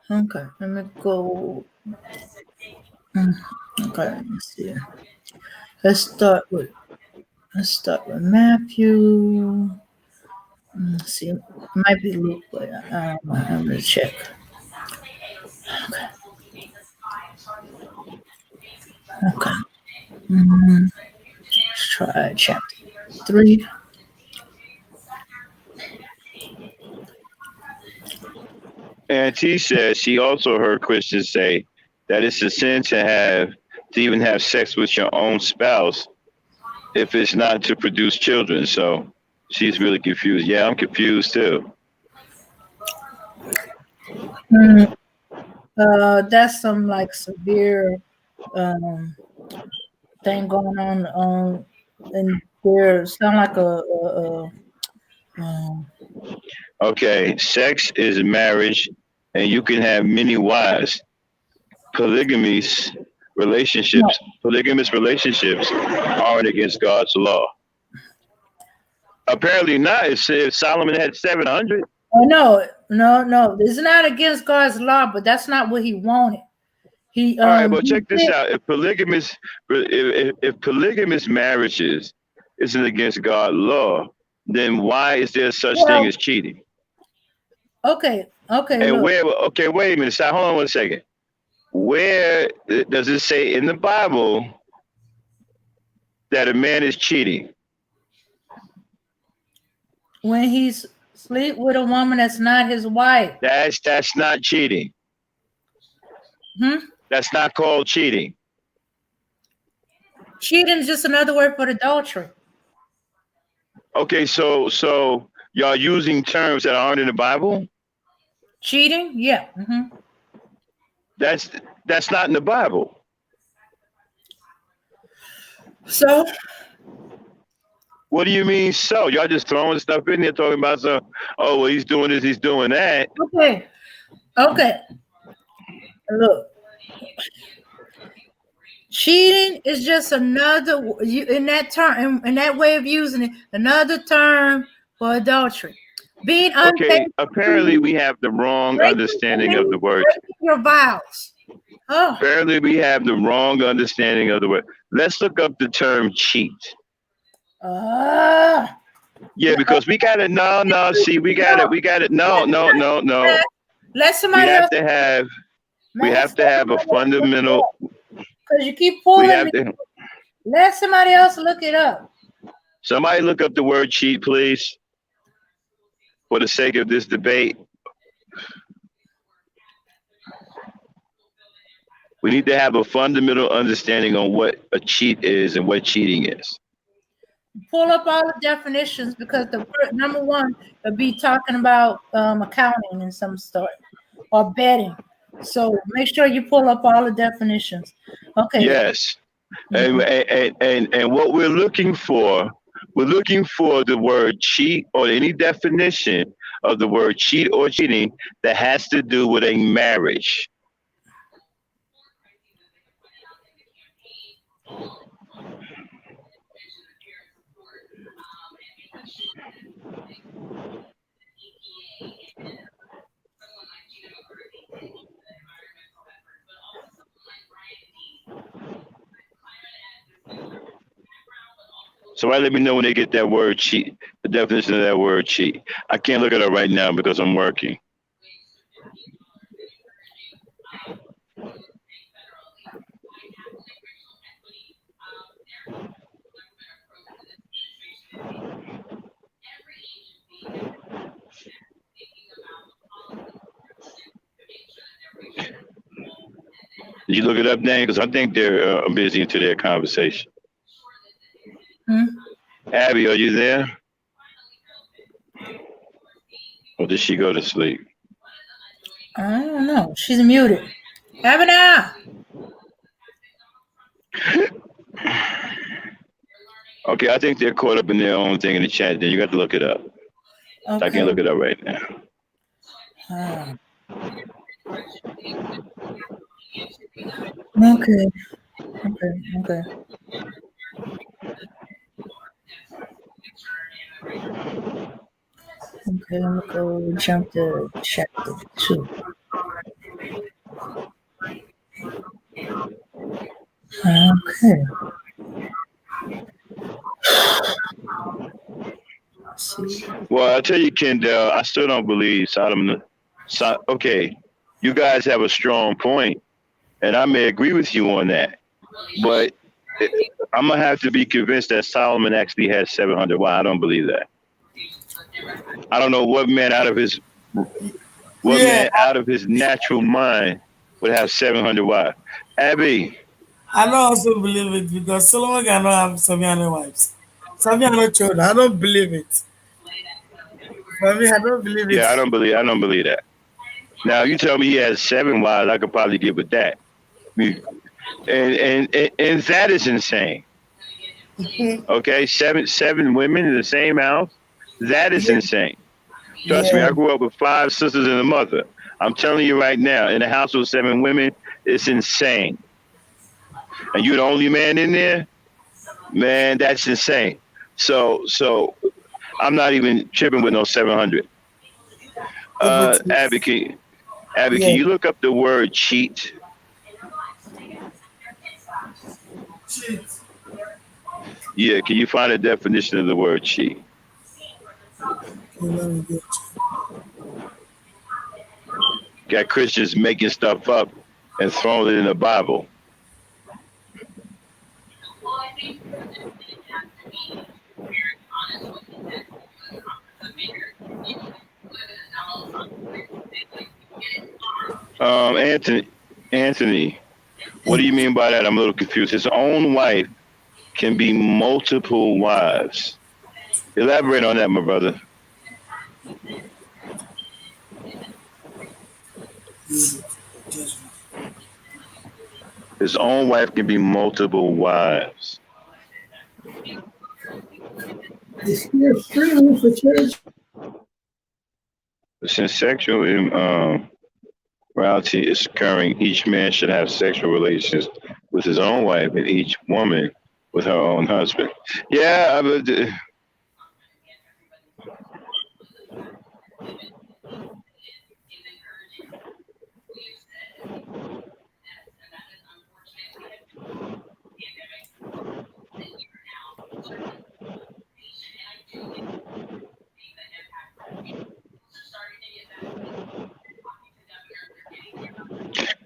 Okay, let me go. Okay, let me see. Let's start with Matthew. Let's see, it might be Luke, but I'm gonna check. Okay. Okay. Let's try chapter 3. And she says she also heard Christians say that it's a sin to even have sex with your own spouse if it's not to produce children. So she's really confused. Yeah, I'm confused too. That's some like severe thing going on and there sound like Okay, sex is marriage, and you can have many wives. Polygamous relationships aren't against God's law. Apparently not. It says Solomon had 700. Oh no. It's not against God's law, but that's not what he wanted. He all right, but check this out. If polygamous marriages isn't against God's law, then why is there such thing as cheating? Okay. And wait a minute. Hold on 1 second. Where does it say in the Bible that a man is cheating? When he's sleep with a woman that's not his wife. That's not cheating. That's not called cheating. Cheating is just another word for adultery. Okay, so y'all using terms that aren't in the Bible? Cheating? Yeah. That's not in the Bible. So? What do you mean so? Y'all just throwing stuff in there talking about well, he's doing this, he's doing that. Okay. Look. Cheating is just another, in that term, in that way of using it, another term for adultery. Being okay, apparently we have the wrong understanding of the word. Your vows. Oh. Apparently we have the wrong understanding of the word. Let's look up the term cheat. Yeah, because we got it. No. See, we got it. No. Let somebody else. We have to have a fundamental. Because you keep pulling. Let somebody else look it up. Somebody look up the word cheat, please, for the sake of this debate. We need to have a fundamental understanding on what a cheat is and what cheating is. Pull up all the definitions, because the number one would be talking about accounting in some sort or betting. So make sure you pull up all the definitions. Okay. Yes. And what we're looking for the word cheat or any definition of the word cheat or cheating that has to do with a marriage. Somebody let me know when they get that word cheat, the definition of that word cheat. I can't look at it right now because I'm working. Did you look it up, Dan? Because I think they're busy into their conversation. Abby, are you there? Or did she go to sleep? I don't know. She's muted. Ebony! Okay, I think they're caught up in their own thing in the chat. Then you got to look it up. I Okay. can't look it up right now. Ah, okay. Okay. Okay. Okay. Let me go jump to chapter 2. Okay. Let's see. Well, I tell you, Kendall, I still don't believe Sodom. Okay, you guys have a strong point, and I may agree with you on that. But I'm gonna have to be convinced that Solomon actually had 700. Why? I don't believe that. I don't know what Yeah, man out of his natural mind would have 700 wives. Abby, I don't also believe it because Solomon cannot have 700 wives. 700 children. I don't believe it. For me, I don't believe it. yeah, I don't believe that. Now you tell me he has 7 wives, I could probably get with that. And that is insane. Okay, seven women in the same house. That is insane. Trust me, Yeah, I grew up with 5 sisters and a mother. I'm telling you right now, in a house with 7 women, it's insane. And you're the only man in there, man. That's insane. So I'm not even tripping with no 700. if it Abby, is. can Yeah, you look up the word cheat? cheat. Yeah, can you find a definition of the word cheat? Okay, let me get Got Christians making stuff up and throwing it in the Bible. Anthony, Anthony, what you. do you mean by that? I'm a little confused. His own wife can be multiple wives. Elaborate on that, my brother. Just His own wife can be multiple wives. is here freely for church? Since sexual morality is occurring, each man should have sexual relations with his own wife and each woman with her own husband. Yeah,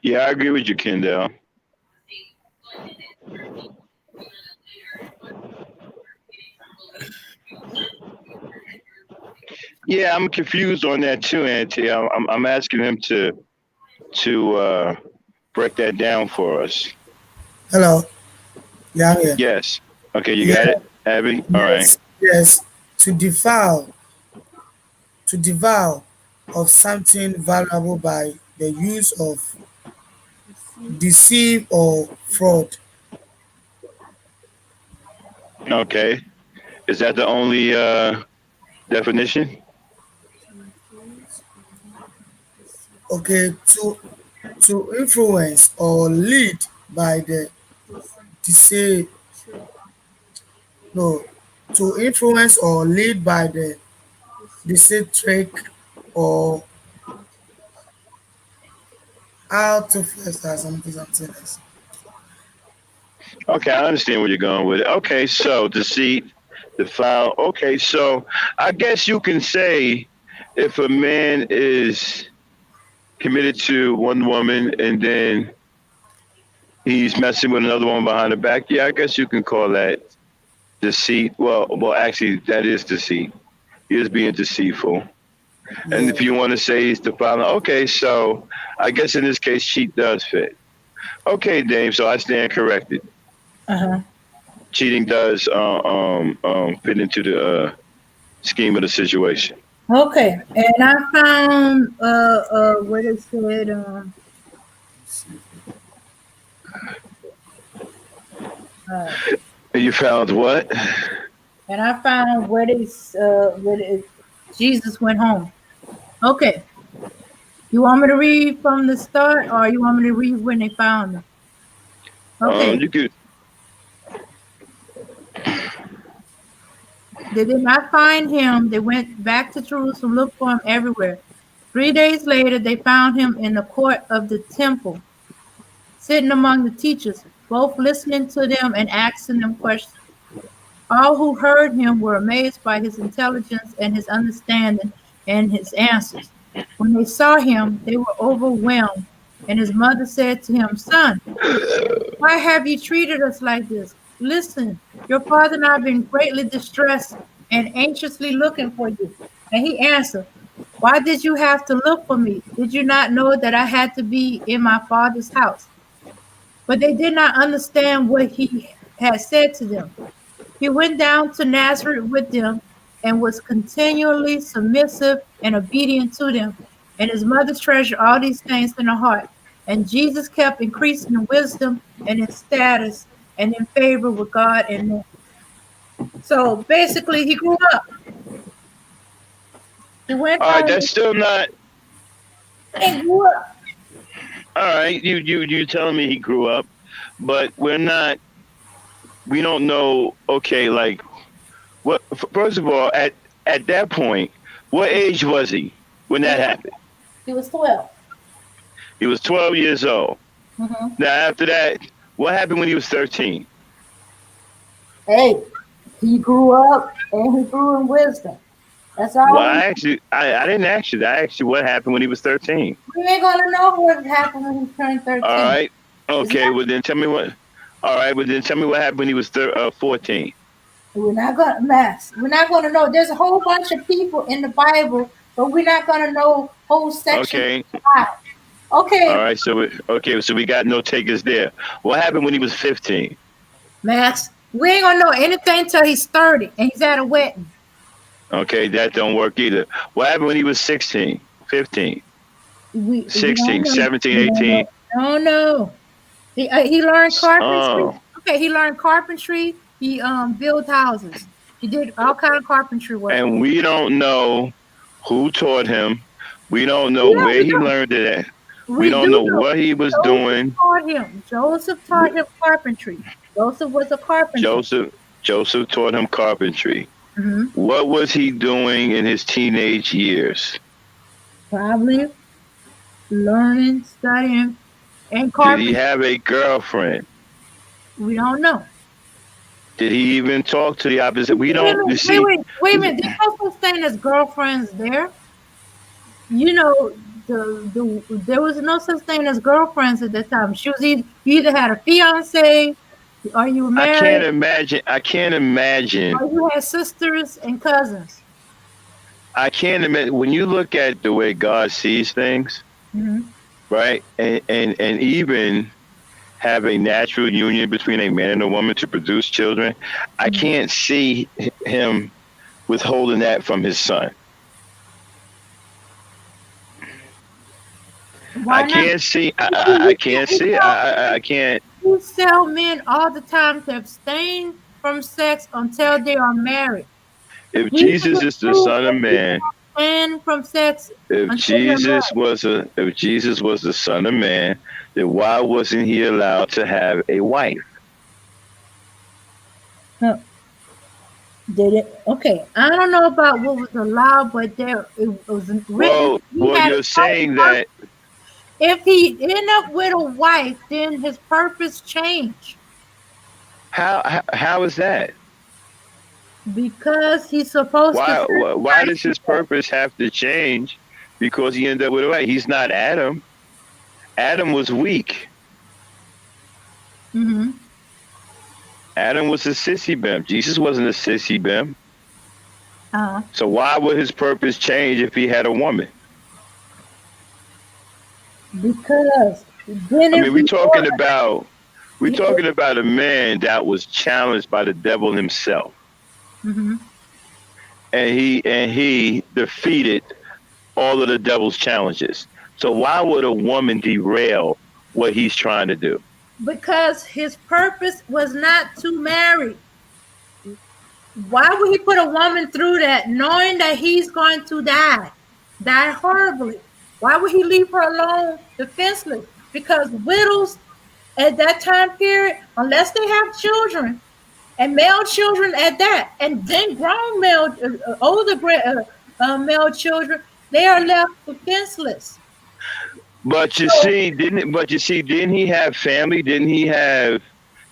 yeah, I agree with you, Kendall. Yeah, I'm confused on that too, Auntie. I'm asking him to break that down for us. Hello. Yeah, I'm here. Yes. Okay, you got Yeah, it, Abby. All right. yes, yes. To defile, to devour of something valuable by the use of deceive or fraud. Okay. Is that the only definition? Okay, to influence or lead by the deceive. No, to influence or lead by the deceit trick or out to first or something else. Okay, I understand where you're going with it. Okay, so deceit, defile. Okay, so I guess you can say if a man is committed to one woman and then he's messing with another one behind the back, yeah, I guess you can call that deceit. Well, actually, that is deceit. He is being deceitful. And Yeah. if you want to say he's defiling, okay, so I guess in this case, cheat does fit. Okay, Dave, so I stand corrected. Uh huh. cheating does fit into the scheme of the situation. Okay, and I found what it said. Uh, You found what? and I found Jesus went home. Okay, you want me to read from the start, or you want me to read when they found him? Okay, You could. they did not find him. They went back to Jerusalem, looked for him everywhere. 3 days later, they found him in the court of the temple, sitting among the teachers, both listening to them and asking them questions. All who heard him were amazed by his intelligence and his understanding and his answers. When they saw him, they were overwhelmed. And his mother said to him, "Son, why have you treated us like this? Listen, your father and I have been greatly distressed and anxiously looking for you." And he answered, "Why did you have to look for me? Did you not know that I had to be in my father's house?" But they did not understand what he had said to them. He went down to Nazareth with them and was continually submissive and obedient to them. And his mother treasured all these things in her heart. And Jesus kept increasing in wisdom and in status and in favor with God and men. So basically, he grew up. He went All right, home that's still not. and grew up. All right, you telling me he grew up, but we're not. We don't know. Okay, like what? First of all, at that point, what age was he when that happened? He was 12. He was 12 years old. Mhm. Now after that, what happened when he was 13? Hey, he grew up and he grew in wisdom. That's Well, all we I didn't ask you. I asked you what happened when he was 13. We ain't gonna know what happened when he turned All 13. right. It's Okay. not, Well, then tell me what. All right. Well, then tell me what happened when he was 14. we're not gonna mass. We're not gonna know. There's a whole bunch of people in the Bible, but we're not gonna know whole sections Okay. of the Bible. All Okay, right. So we got no takers there. What happened when he was 15? Max. We ain't gonna know anything till he's 30 and he's at a wedding. Okay, that don't work either. What happened when he was 16, 15, We don't 16, know. 17, We don't 18? know. No, no. He learned carpentry. Oh, Okay, he learned carpentry. He built houses. He did all kind of carpentry work. and we don't know who taught him. We don't know Yeah, where we he do. learned it at. We We do don't know know. what he was Joseph doing. taught him. Joseph taught him carpentry. Joseph was a carpenter. Joseph Joseph taught him carpentry. Hmm. What was he doing in his teenage years? Probably learning, studying, and Did he carpentry. have a girlfriend? We don't know. Did he even talk to the opposite? We Wait a don't. You minute, wait, see, wait, wait a minute. There's no such thing as girlfriends there. You know, there was no such thing as girlfriends at that time. She was you either had a fiance, or you were I can't married, imagine. I can't imagine. or you had sisters and cousins. I can't imagine when you look at the way God sees things, Hmm. right? And even have a natural union between a man and a woman to produce children. I can't see him withholding that from his son. I Why not? can't see. I We can't we see. tell, I can't. we tell men all the time to abstain from sex until they are married. If We Jesus is the do Son of Man, abstain from sex if until they're Jesus married. was if Jesus was the Son of Man, then why wasn't he allowed to have a wife? Huh. Did it? Okay, I don't know about what was allowed, but there it was written. He Well, had a you're certain saying purpose. that. If he end up with a wife, then his purpose changed How is that? because he's supposed to Why sacrifice does his himself. purpose have to change because he ended up with a wife? He's not Adam. Adam was weak. Hmm. Adam was a sissy bimp. Jesus wasn't a sissy bimp. Uh, So why would his purpose change if he had a woman? because then I if mean, we're he talking about We're talking about a man that was challenged by the devil himself, Mm-hmm. and he defeated all of the devil's challenges. So why would a woman derail what he's trying to do? Because his purpose was not to marry. Why would he put a woman through that knowing that he's going to die horribly? Why would he leave her alone defenseless? Because widows at that time period, unless they have children, and male children at that, and then grown older male children, they are left defenseless. But you So, see, didn't he have family? He had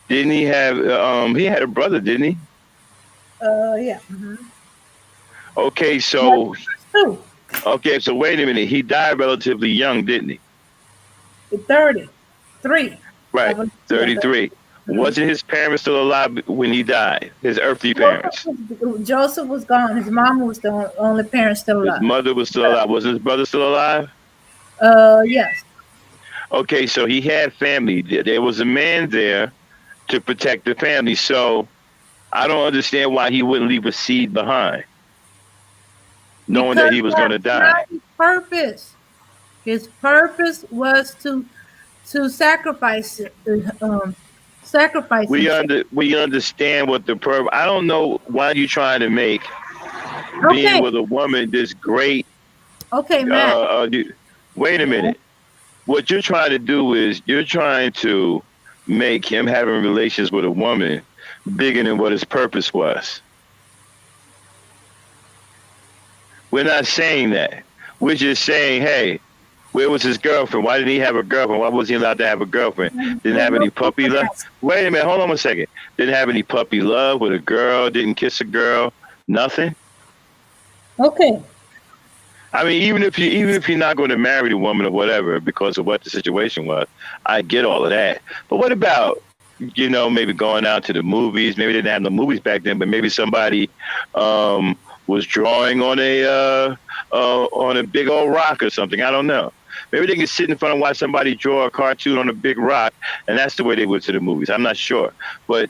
a brother, didn't he? yeah. Mm-hmm. Okay, Yes, so too. wait a minute. He died relatively young, didn't he? 33. I Right, believe, yeah, 33. mhm. Wasn't his parents still alive when he died? His earthly parents. Joseph was gone. His mom was the only parent still His alive. mother was still alive. Was his brother still alive? Yes. Okay, so he had family. There was a man there to protect the family. So I don't understand why he wouldn't leave a seed behind, knowing that Because he was going that's to die. not his purpose. His purpose was to sacrifice himself. We understand what the purpose. I don't know why you're trying to make being Okay. with a woman this great. Okay, Uh, Matt. wait a minute. What you're trying to do is you're trying to make him having relations with a woman bigger than what his purpose was. We're not saying that. We're just saying, hey, where was his girlfriend? Why didn't he have a girlfriend? Why was he allowed to have a girlfriend? Didn't There's have no any proof puppy of love. that. Wait a minute, hold on a second. Didn't have any puppy love with a girl. Didn't kiss a girl. Nothing. Okay. I mean, even if you're not going to marry the woman or whatever because of what the situation was, I get all of that. But what about maybe going out to the movies? Maybe they didn't have no movies back then, but maybe somebody was drawing on a big old rock or something. I don't know. Maybe they can sit in front and watch somebody draw a cartoon on a big rock, and that's the way they went to the movies. I'm not sure, but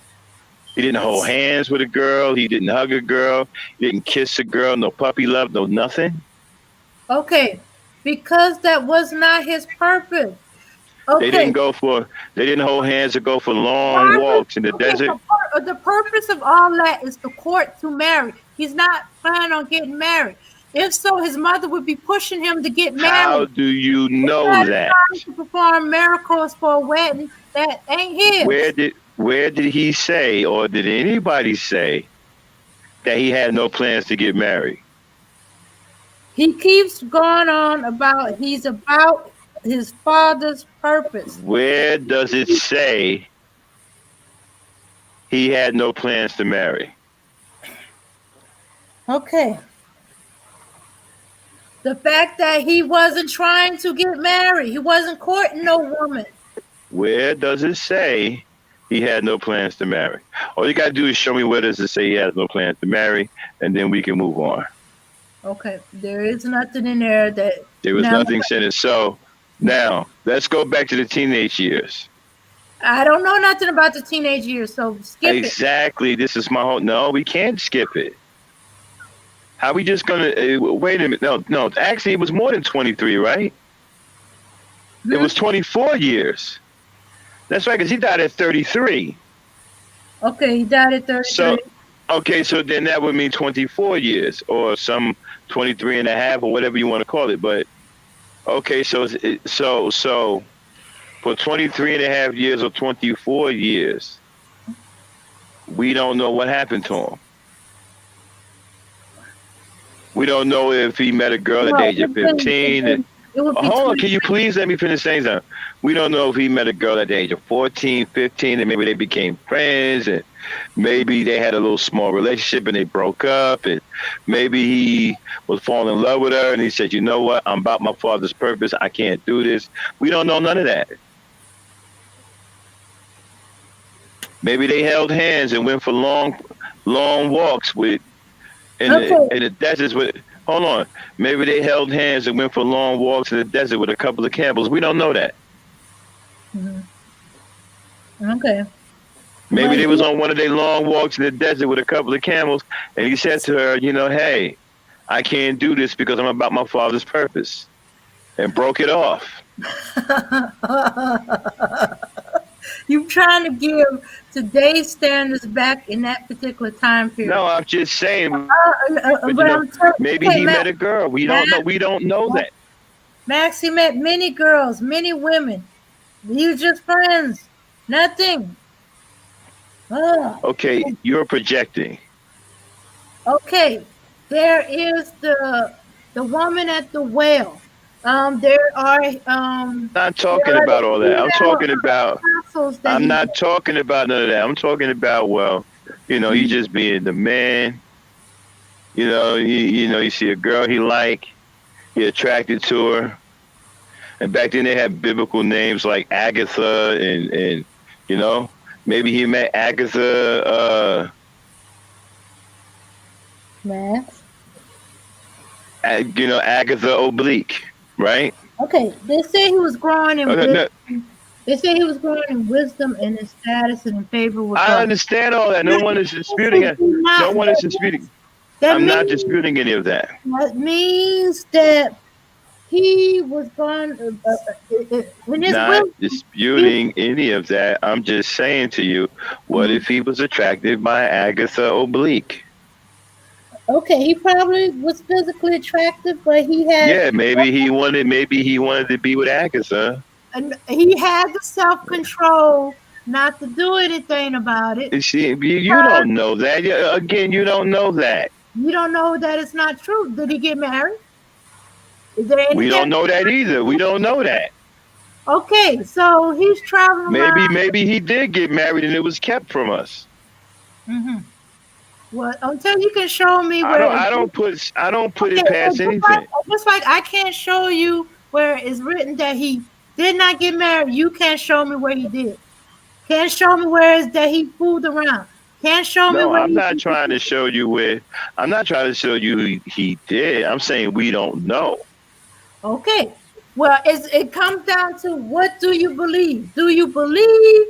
he didn't hold hands with a girl. He didn't hug a girl. He didn't kiss a girl. No puppy love. No nothing. Okay. Because that was not his purpose. They Okay. didn't go for. They didn't hold hands or go for long Purpose. walks in the Okay. desert. The purpose of all that is to court to marry. He's not planning on getting married. If so, his mother would be pushing him to get How married. do you He's know not that? trying to perform miracles for a wedding that ain't his. Where did he say, or did anybody say that he had no plans to get married? He keeps going on about he's about his father's purpose. Where does it say he had no plans to marry? Okay. The fact that he wasn't trying to get married, he wasn't courting no woman. Where does it say he had no plans to marry? All you gotta do is show me where does it say he has no plans to marry, and then we can move on. Okay, there is nothing in there that There was now nothing said it. So now let's go back to the teenage years. I don't know nothing about the teenage years, so skip it. Exactly. This is my whole. No, we can't skip it. How we just gonna wait a minute? No. Actually, it was more than 23, right? It was 24 years. That's right, because he died at 33. Okay, he died at 33. So, okay, so then that would mean 24 years or some 23 and a half or whatever you want to call it. But, okay, so for 23 and a half years or 24 years, we don't know what happened to him. We don't know if he met a girl at the age of 15. Hold on, can you please let me finish saying something? We don't know if he met a girl at the age of 14, 15, and maybe they became friends, and maybe they had a little small relationship and they broke up, and maybe he was falling in love with her and he said, you know what, I'm about my father's purpose, I can't do this. We don't know none of that. Maybe they held hands and went for long walks in the deserts with. Hold on. Maybe they held hands and went for long walks in the desert with a couple of camels. We don't know that. Mm-hmm. Okay. Maybe But they was on one of their long walks in the desert with a couple of camels, and he said to her, hey, I can't do this because I'm about my father's purpose, and broke it off. you trying to give today's standards back in that particular time period. No, I'm just saying, but But I'm telling maybe okay, he met a girl. We don't know. We don't know that. Max, he met many girls, many women. You just friends. Nothing. Oh. Okay, you're projecting. Okay. There is the woman at the well. There are Not there talking are about the all that. I'm female talking about. apostles that I'm he not talking about none of that. I'm talking about he just being the man. You see a girl he like, he attracted to her, and back then they had biblical names like Agatha and maybe he met Agatha. Max. Agatha Oblique, right? Okay, they say he was growing in No, wisdom. They say he was growing in wisdom and in status and in favor with I God. understand all that. No one is disputing it. No one is disputing. That I'm not means disputing any of that. that means that he was born in his Not wisdom. disputing any of that. I'm just saying to you, what if he was attracted by Agatha Oblique? Okay, he probably was physically attractive, but he had Yeah, maybe he wanted to be with Agatha. the self-control not to do anything about it. You see, you don't know that. Again, you don't know that. You don't know that it's not true. Did he get married? Is there We anything? don't know that either. We don't know that. Okay, so he's traveling around. Maybe he did get married and it was kept from us. Mm-hmm. Well, until you can show me where I don't put it past anything. Just like I can't show you where it's written that he did not get married, you can't show me where he did. Can't show me where it's that he fooled around. Can't show me No, where I'm not trying to show you where. I'm not trying to show you he did. I'm saying we don't know. Okay. Well, it comes down to what do you believe? Do you believe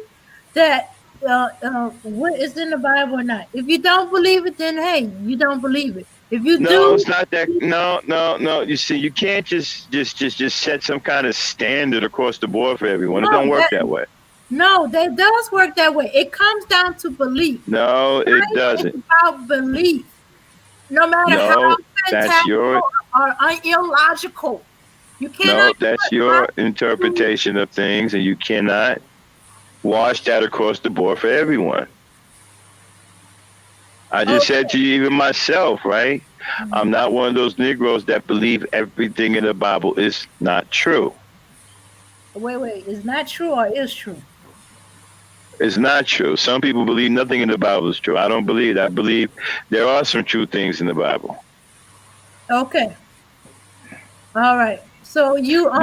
that what is in the Bible or not? If you don't believe it, then hey, you don't believe it. If you No, do, it's not that. No. You see, you can't just set some kind of standard across the board for everyone. It don't work that way. No, that does work that way. It comes down to belief. No, it doesn't. It's about belief. No matter how fantastical or illogical. You cannot. No, that's your interpretation of things, and you cannot wash that across the board for everyone. I just said to you, even myself, right? I'm not one of those Negroes that believe everything in the Bible is not true. Wait, is not true or is true? It's not true. Some people believe nothing in the Bible is true. I don't believe that. I believe there are some true things in the Bible. Okay. All right. So you only.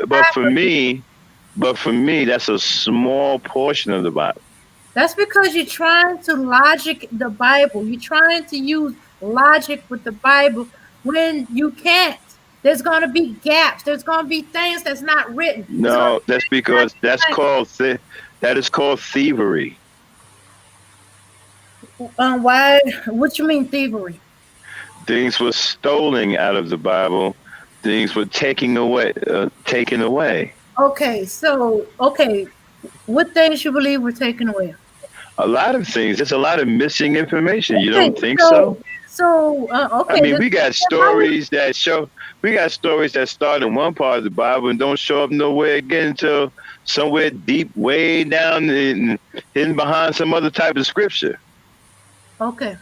But for me, that's a small portion of the Bible. That's because you're trying to logic the Bible. You're trying to use logic with the Bible when you can't. There's going to be gaps. There's going to be things that's not written. No, that's because that is called thievery. Why? What you mean thievery? Things were stolen out of the Bible. Things were taken away. Okay, what things you believe were taken away? A lot of things. There's a lot of missing information. You don't think so? Okay. I mean, we got stories that start in one part of the Bible and don't show up nowhere again until somewhere deep, way down and hidden behind some other type of scripture. Okay.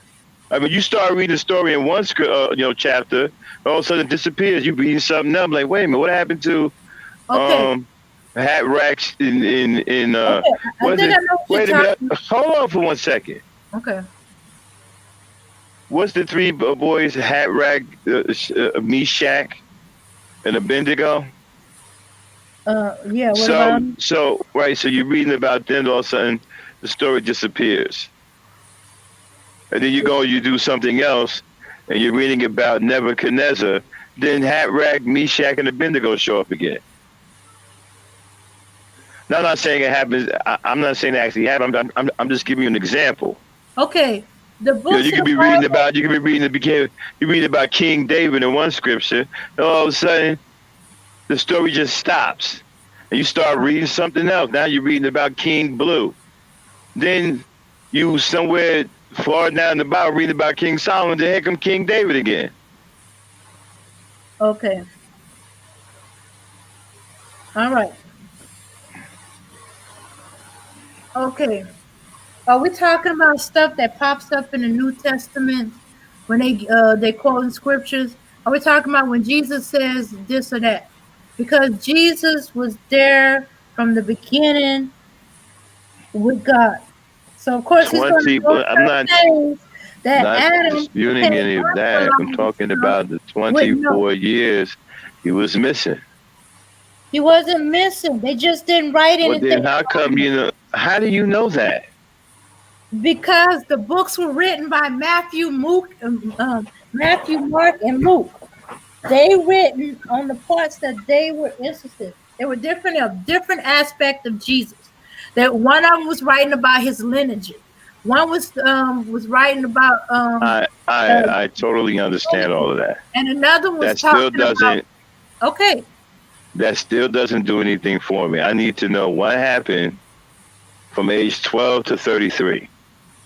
I mean, you start reading a story in one chapter, all of a sudden it disappears. You reading something else, like, wait a minute, what happened to hat racks in wait a minute, hold on for 1 second. Okay. What's the three boys, hat rack, Meshach, and Abednego? Yeah. So you're reading about them, all of a sudden the story disappears. And then you do something else, and you're reading about Nebuchadnezzar, then hat rack, Meshach, and Abednego show up again. No, I'm not saying it happens. I'm not saying it actually happened. I'm just giving you an example. Okay, the You know, books you of could the be reading Bible. about, you could be reading you read about King David in one scripture, and all of a sudden the story just stops, and you start reading something else. Now you're reading about King Blue. Then you somewhere far down the Bible reading about King Solomon. Then here come King David again. Okay, all right. Okay, are we talking about stuff that pops up in the New Testament when they quote in scriptures? Are we talking about when Jesus says this or that? Because Jesus was there from the beginning with God. So of course he's going to 20. know I'm certain things that not Adam disputing can't any of that. I'm emphasize talking stuff about the with no. 24 years he was missing. He wasn't missing. They just didn't write Well, anything then how come on him. you know? How do you know that? Because the books were written by Matthew, Mark, and Luke. They written on the parts that they were interested. They were different of different aspect of Jesus. That one of them was writing about his lineage. One was writing about uh, I totally understand all of that. and another was That still talking about doesn't okay. that still doesn't do anything for me. I need to know what happened from age 12 to 33.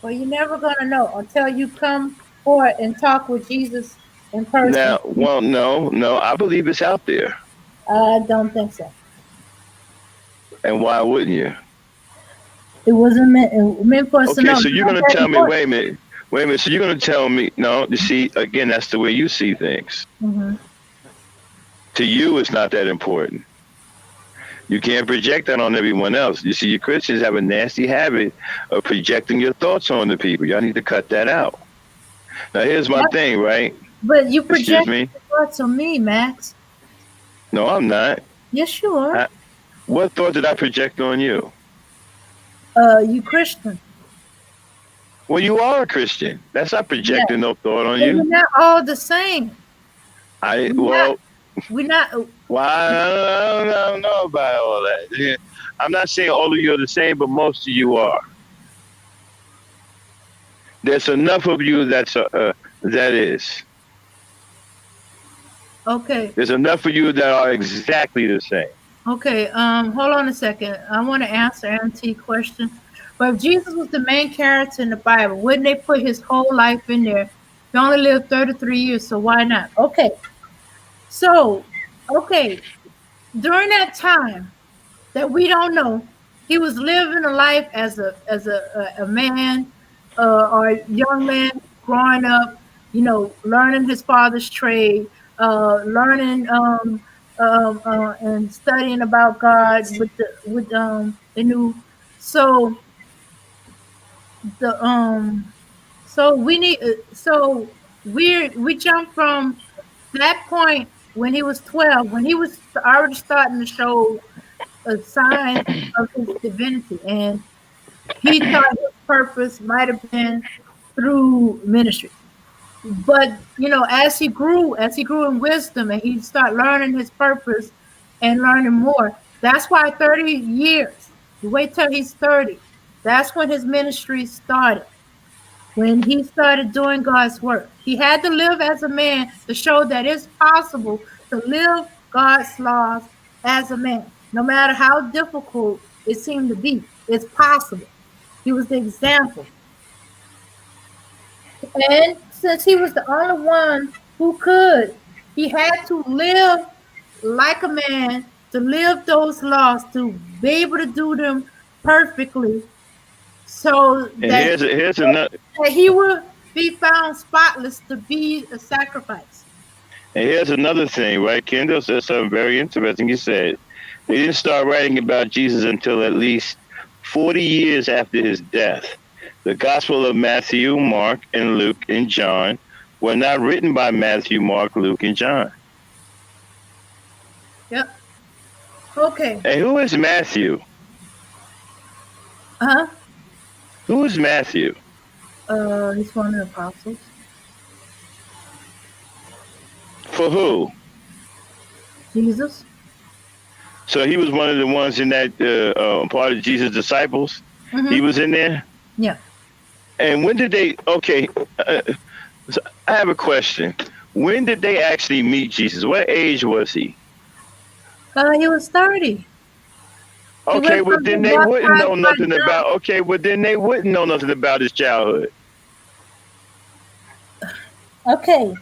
Well, you're never gonna know until you come forward and talk with Jesus in person. Now, well, no, I believe it's out there. I don't think so. And why wouldn't you? It meant for us to Okay, know. so It's you're not gonna that tell me, important. wait a minute. So you're gonna tell me, no? You see, again, that's the way you see things. Mhm. To you, it's not that important. You can't project that on everyone else. You see, you Christians have a nasty habit of projecting your thoughts on the people. Y'all need to cut that out. Now, here's my What? thing, right? But you Excuse project me. your thoughts on me, Max. No, I'm not. Yes, you are. I, what thought did I project on you? You Christian. Well, you are a Christian. That's not Yeah. projecting no thought on But you. we're not all the same. I We're not. well, We're not. well, I don't know about all that. Yeah. I'm not saying all of you are the same, but most of you are. There's enough of you that is. Okay. There's enough of you that are exactly the same. Okay. Hold on a second. I want to answer Auntie's question. But if Jesus was the main character in the Bible, wouldn't they put his whole life in there? He only lived 33 years, so why not? Okay. So, okay, during that time that we don't know, he was living a life as a man or a young man growing up, learning his father's trade, learning and studying about God with the new. So the so we need so we jump from that point when he was 12, when he was already starting to show a sign of his divinity, and he thought his purpose might have been through ministry. But as he grew in wisdom, and he started learning his purpose and learning more. That's why 30 years. You wait till he's 30. That's when his ministry started, when he started doing God's work. He had to live as a man to show that it's possible to live God's laws as a man. No matter how difficult it seemed to be, it's possible. He was the example. And since he was the only one who could, he had to live like a man, to live those laws, to be able to do them perfectly, so And that he would be found spotless to be a sacrifice. here's another thing, right? Kendall said something very interesting. He said they didn't start writing about Jesus until at least 40 years after his death. The Gospel of Matthew, Mark, and Luke and John were not written by Matthew, Mark, Luke, and John. Yep. Okay. Hey, who is Matthew? Uh-huh. Who is Matthew? He's one of the apostles. For who? Jesus. So he was one of the ones in that part of Jesus' disciples. He Mm-hmm. was in there. Yeah. And when did they? Okay, uh, so I have a question. When did they actually meet Jesus? What age was he? He was 30. He Okay, went well from then being they wouldn't baptized know by nothing John. about. Okay, well then they wouldn't know nothing about his childhood. Okay,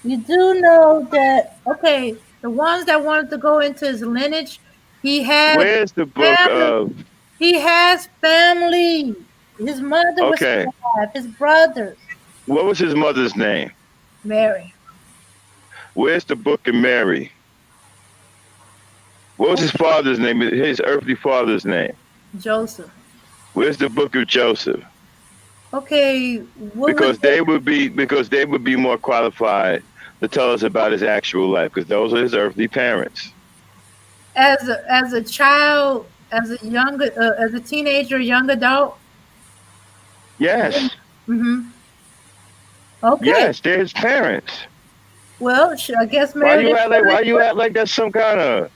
you do know that. Okay, the ones that wanted to go into his lineage, he had Where's the book family. of? He has family. His mother was Okay, alive. His brothers, what was his mother's name? Mary. Where's the book of Mary? What was his Okay, father's name? His earthly father's name? Joseph. Where's the book of Joseph? Okay, what was Because they would be more qualified to tell us about his actual life because those are his earthly parents. as a child, as a teenager, young adult? Yes, Mm-hmm. Okay. yes, they're his parents. Well, I guess Why Mary you didn't act like why you act like that's some kind of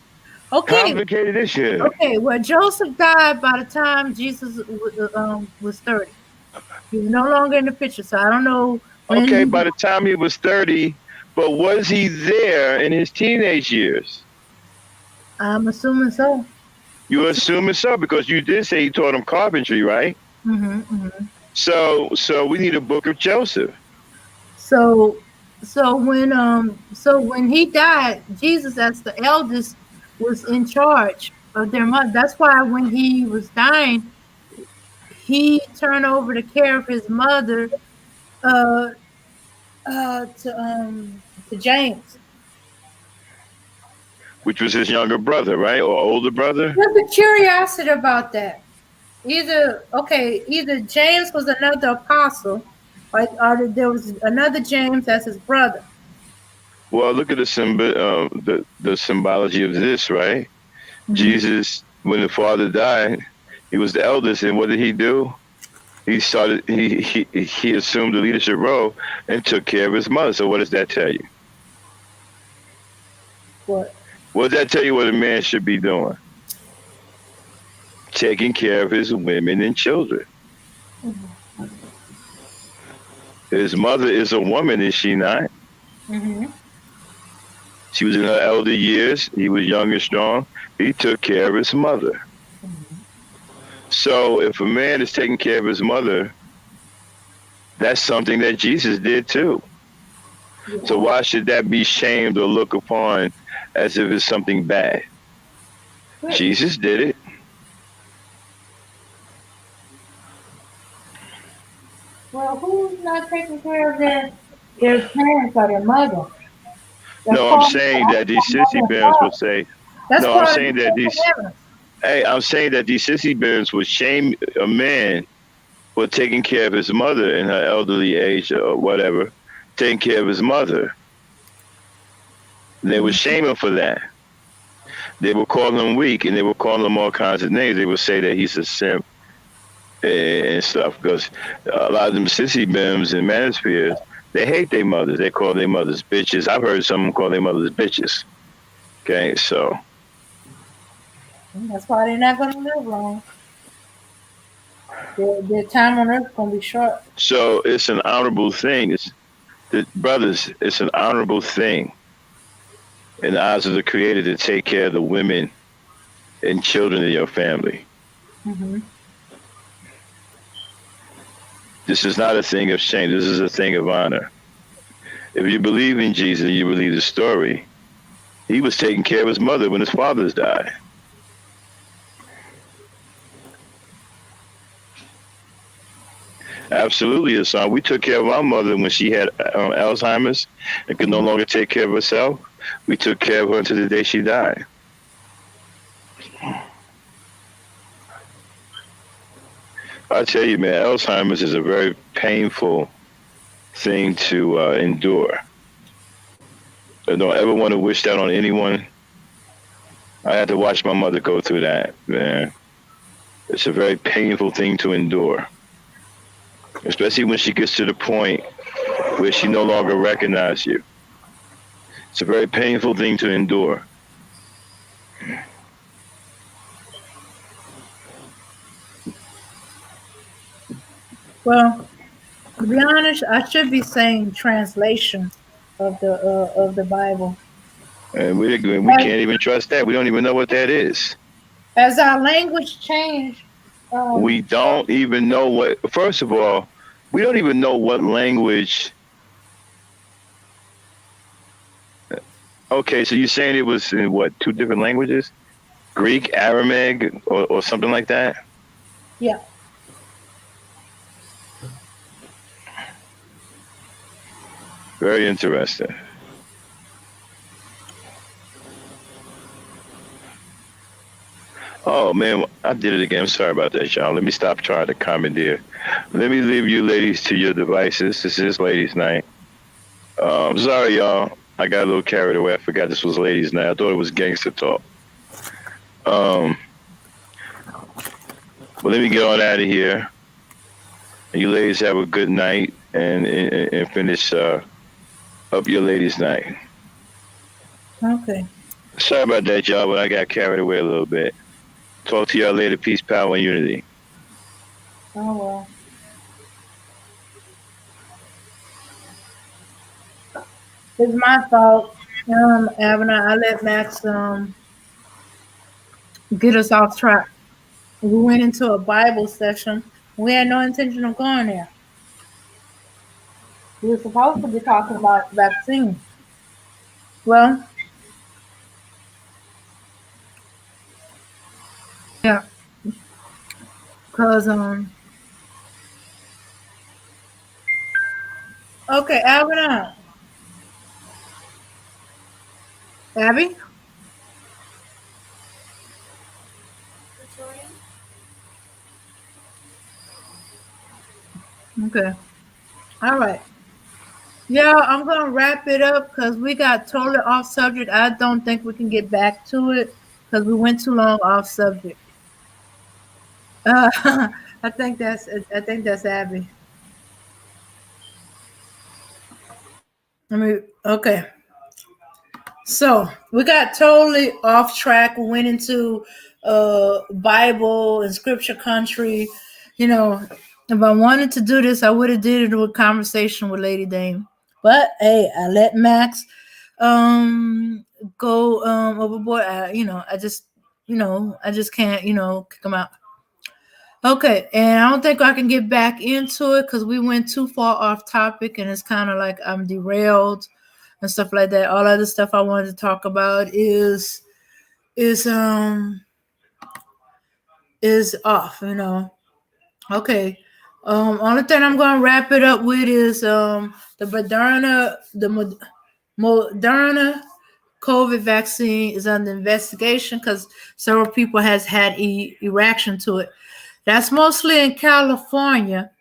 Okay. complicated issue? Okay. Well, Joseph died by the time Jesus was 30. He was no longer in the picture, so I don't know when Okay, he by died. the time he was 30, but was he there in his teenage years? I'm assuming so. You assuming so because you did say he taught him carpentry, right? Mm-hmm, mm-hmm. So we need a book of Joseph. So, so when he died, Jesus, as the eldest, was in charge of their mother. That's why when he was dying, he turned over the care of his mother uh, to James. Which was his younger brother, right? Or older brother? There's a curiosity about that. Either James was another apostle, or there was another James as his brother. Well, look at the symbology of this, right? Hmm. Jesus, when the father died, he was the eldest, and what did he do? He assumed the leadership role and took care of his mother. So what does that tell you? What? What does that tell you what a man should be doing? Taking care of his women and children. His mother is a woman, is she not? Hmm. She was in her elder years. He was young and strong. He took care of his mother. So if a man is taking care of his mother, that's something that Jesus did too. So Yeah. why should that be shamed or looked upon as if it's something bad? Good. Jesus did it. Well, who's not taking care of their parents or their mother? That's No, I'm part of saying that these sissy mother and bears would father. say, That's no, I'm part of the saying that Ten these, Commandments. hey, I'm saying that these sissy bears would shame a man for taking care of his mother in her elderly age or whatever, taking care of his mother. They would Mhm. shame him for that. They would call him weak and they would call him all kinds of names. They would say that he's a simp and stuff because a lot of them sissy bims and manospheres, they hate their mothers. They call their mothers bitches. I've heard someone call their mothers bitches. Okay, so That's why they're not going to live long. Their time on earth is going to be short. it's an honorable thing. Brothers, it's an honorable thing in the eyes of the Creator to take care of the women and children in your family. Hmm. This is not a thing of shame. This is a thing of honor. If you believe in Jesus and you believe the story, he was taking care of his mother when his fathers died. Absolutely, Hassan. We took care of our mother when she had Alzheimer's and could no longer take care of herself. We took care of her until the day she died. I tell you, man, Alzheimer's is a very painful thing to endure. I don't ever want to wish that on anyone. I had to watch my mother go through that, man. It's a very painful thing to endure, especially when she gets to the point where she no longer recognizes you. It's a very painful thing to endure. Well, to be honest, I should be saying translation of the Bible. And we As, can't even trust that. We don't even know what that is. as our language changed, We don't even know what. First of all, we don't even know what language. Okay, so you're saying it was in what, two different languages? Greek, Aramaic, or something like that? yeah. Very interesting. Oh man, I did it again. I'm sorry about that, y'all. Let me stop trying to commandeer. Let me leave you ladies to your devices. This is ladies' night. I'm sorry, y'all. I got a little carried away. I forgot this was ladies' night. I thought it was gangster talk. Um, but let me get on out of here. You ladies have a good night and finish up your ladies' night. Okay. Sorry about that, y'all, but I got carried away a little bit. Talk to y'all later. Peace, power, and unity. Oh well. It's my fault. Abner, I let Max get us off track. We went into a Bible session. We had no intention of going there. We were supposed to be talking about vaccines. Well, yeah, cause okay, Abner, Abby, okay, all right. Yeah, I'm gonna wrap it up because we got totally off subject. I don't think we can get back to it because we went too long off subject. Uh, I think that's Abby. I mean, okay. So we got totally off track. We went into Bible and scripture country. You know, if I wanted to do this, I would have did it with conversation with Lady Dame. But hey, I let Max um go overboard. I just can't kick him out. Okay, and I don't think I can get back into it because we went too far off topic, and it's kind of like I'm derailed and stuff like that. All other stuff I wanted to talk about is um is off. Okay. Only thing I'm gonna wrap it up with is the Moderna COVID vaccine is under investigation because several people has had reaction to it. That's mostly in California,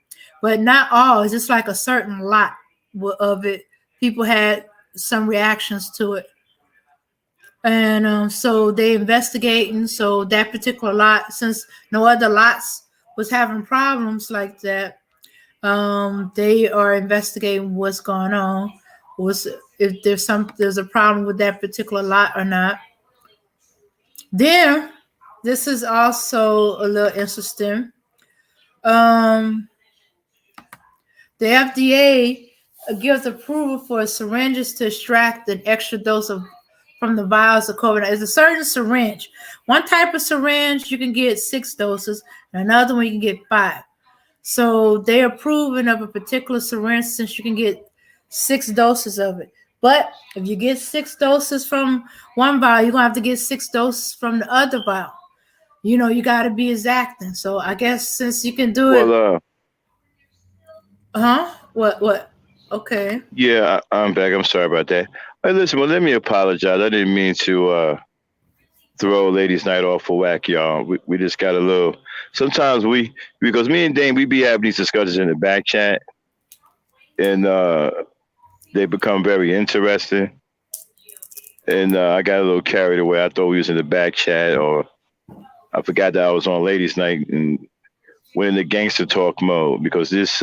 but not all. It's just like a certain lot of it. People had some reactions to it, and so they investigating. So that particular lot, since no other lots was having problems like that, they are investigating what's going on. Was if there's a problem with that particular lot or not. Then this is also a little interesting. Um, the FDA gives approval for syringes to extract an extra dose of from the vials of COVID. It's a certain syringe. One type of syringe you can get 6 doses, and another one you can get 5. So they're approving of a particular syringe since you can get 6 doses of it. But if you get 6 doses from one vial, you're gonna have to get 6 doses from the other vial. You got to be exacting. So I guess since you can do Well, it, huh? What? Okay. yeah, I'm back. I'm sorry about that. Hey, listen, well, let me apologize. I didn't mean to throw ladies' night off for whack, y'all. We just got a little. Sometimes because me and Dane, we be having these discussions in the back chat, and they become very interesting. And I got a little carried away. I thought we was in the back chat, or I forgot that I was on ladies' night and went in the gangster talk mode because these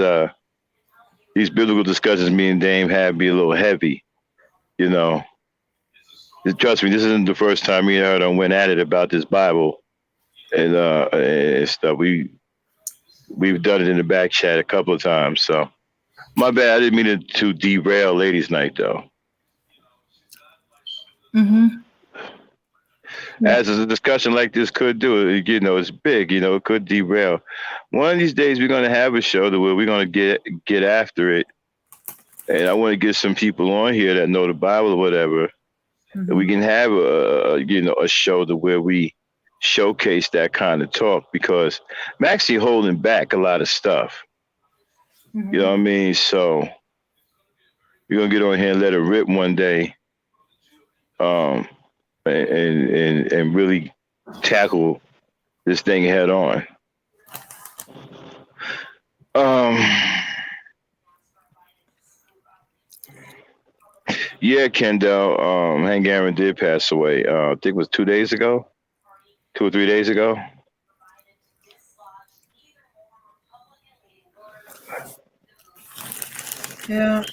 biblical discussions me and Dame have be a little heavy, you know. Trust me, this isn't the first time me and her done went at it about this Bible and stuff. We've done it in the back chat a couple of times. So my bad. I didn't mean to derail ladies' night though. Mm-hmm. Yeah. As a discussion like this could do, it's big. It could derail. One of these days, we're gonna have a show where we're gonna get after it, and I want to get some people on here that know the Bible or whatever. And we Mm-hmm. can have a show where we showcase that kind of talk because I'm actually holding back a lot of stuff. You know Mm-hmm. what I mean? So we're gonna get on here and let it rip one day, um, and really tackle this thing head on. Um, yeah, Kendall, Hank Aaron did pass away. I think it was 2 days ago, 2 or 3 days ago. Yeah.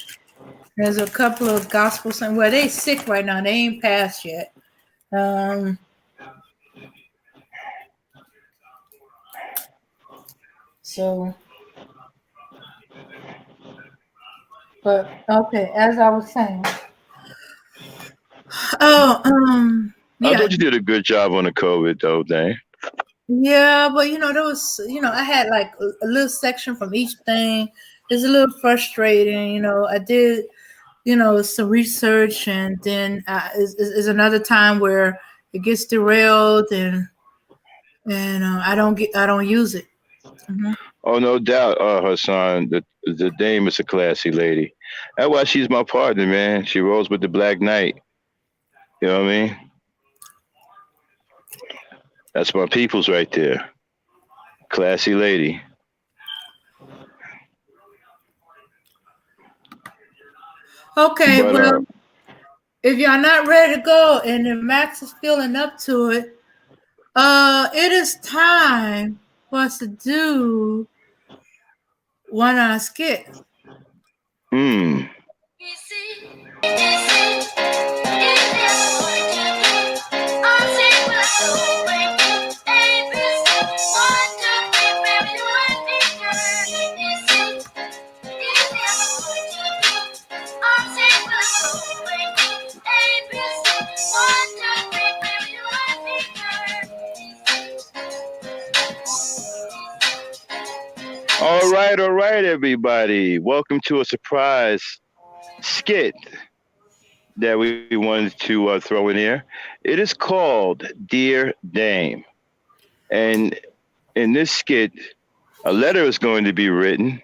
There's a couple of gospel songs. Well, they sick right now. They ain't passed yet. Um. So, but okay. As I was saying. Oh. I Yeah. thought you did a good job on the COVID though, dang. Yeah, but there was, I had like a little section from each thing. It's a little frustrating. I did, some research, and then is another time where it gets derailed, and I don't use it. Hmm. Oh, no doubt, Hassan. The dame is a classy lady. That's why she's my partner, man. She rolls with the Black Knight. You know what I mean? That's my people's right there. Classy lady. Okay, But well, if y'all not ready to go, and if Max is feeling up to it, it is time for us to do one on skit. hmm. All right, everybody. Welcome to a surprise skit that we wanted to throw in here. It is called Dear Dame. And in this skit, a letter is going to be written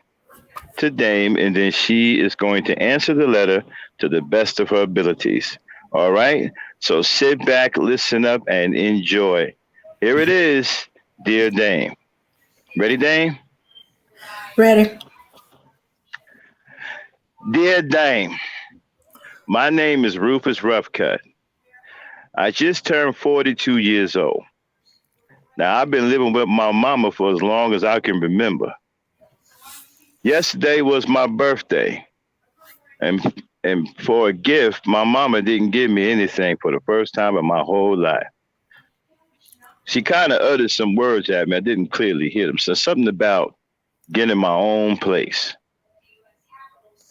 to Dame, and then she is going to answer the letter to the best of her abilities. All right? So sit back, listen up, and enjoy. Here it is, Dear Dame. Ready, Dame? Ready? Dear Dame, my name is Rufus Roughcut. I just turned 42 years old. Now, I've been living with my mama for as long as I can remember. Yesterday was my birthday, and and for a gift, my mama didn't give me anything for the first time in my whole life. She kind of uttered some words at me. I didn't clearly hear them. So something about getting my own place.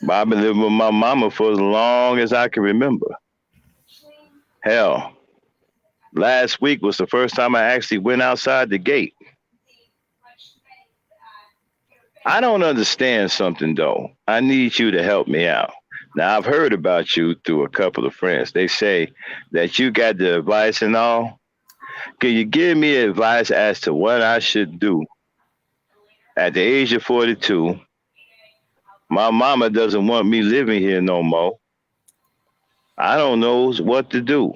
But I've been living with my mama for as long as I can remember. Hell, last week was the first time I actually went outside the gate. I don't understand something though. I need you to help me out. Now I've heard about you through a couple of friends. They say that you got the advice and all. Can you give me advice as to what I should do? At the age of 42, my mama doesn't want me living here no more. I don't know what to do.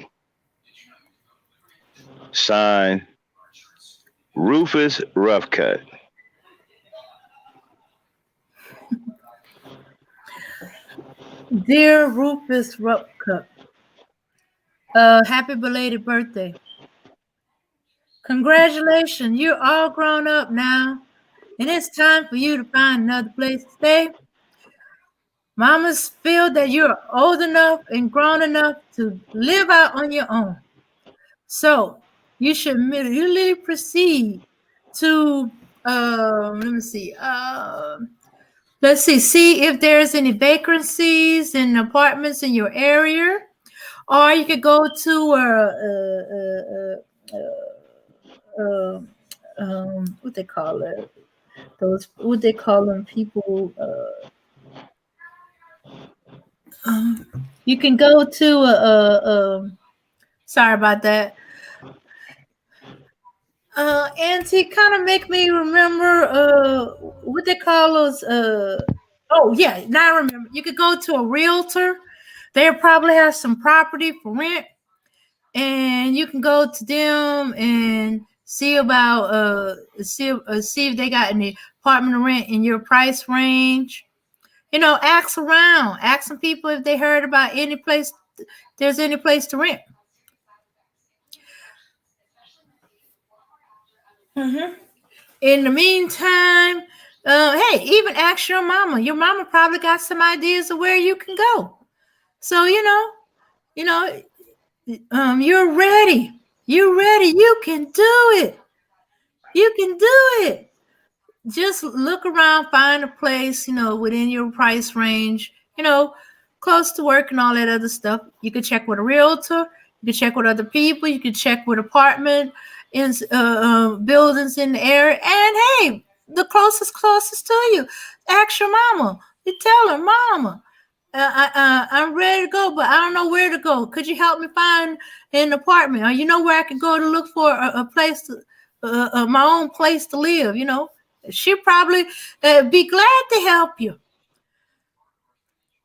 Signed, Rufus Roughcut. Dear Rufus Rupcup, happy belated birthday. Congratulations, you're all grown up now, and it's time for you to find another place to stay. Mamas feel that you're old enough and grown enough to live out on your own. So you should immediately proceed to Let me see. Let's see. See if there's any vacancies in apartments in your area, or you could go to what they call it? Those what they call them people. You can go to sorry about that. Auntie kind of make me remember what they call those oh yeah, now I remember. You could go to a realtor. They probably have some property for rent, and you can go to them and see about see if they got any apartment rent in your price range. You know, ask around, ask some people if they heard about any place there's any place to rent. Mm-hmm. In the meantime, hey, even ask your mama. Your mama probably got some ideas of where you can go. So you know, you're ready. You're ready. You can do it. You can do it. Just look around, find a place, within your price range, close to work and all that other stuff. You can check with a realtor. You can check with other people. You can check with apartment in buildings in the area. And hey, the closest to you, ask your mama. You tell her, Mama, I'm ready to go, but I don't know where to go. Could you help me find an apartment? Or you know where I can go to look for a place, my own place to live? She'll probably be glad to help you.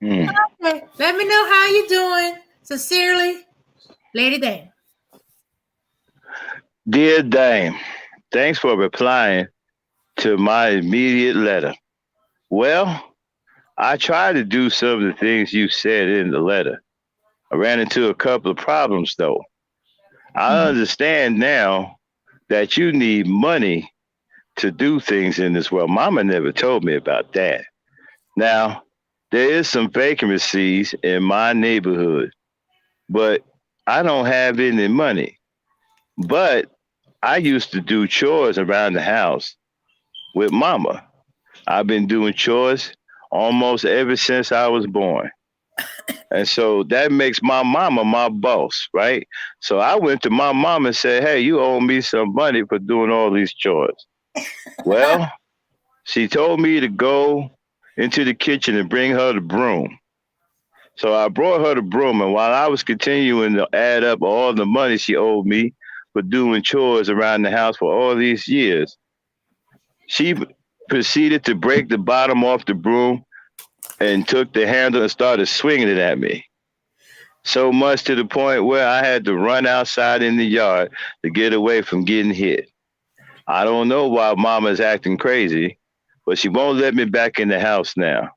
Mm. Okay, let me know how you're doing. Sincerely, Lady Dane. Dear Dame, thanks for replying to my immediate letter. Well, I tried to do some of the things you said in the letter. I ran into a couple of problems though. I Mhm. understand now that you need money to do things in this world. Mama never told me about that. Now, there is some vacancies in my neighborhood, but I don't have any money. But I used to do chores around the house with mama. I've been doing chores almost ever since I was born. And so that makes my mama my boss, right? So I went to my mom and said, "Hey, you owe me some money for doing all these chores." Well, she told me to go into the kitchen and bring her the broom. So I brought her the broom, and while I was continuing to add up all the money she owed me for doing chores around the house for all these years, she proceeded to break the bottom off the broom and took the handle and started swinging it at me. So much to the point where I had to run outside in the yard to get away from getting hit. I don't know why mama's acting crazy, but she won't let me back in the house now.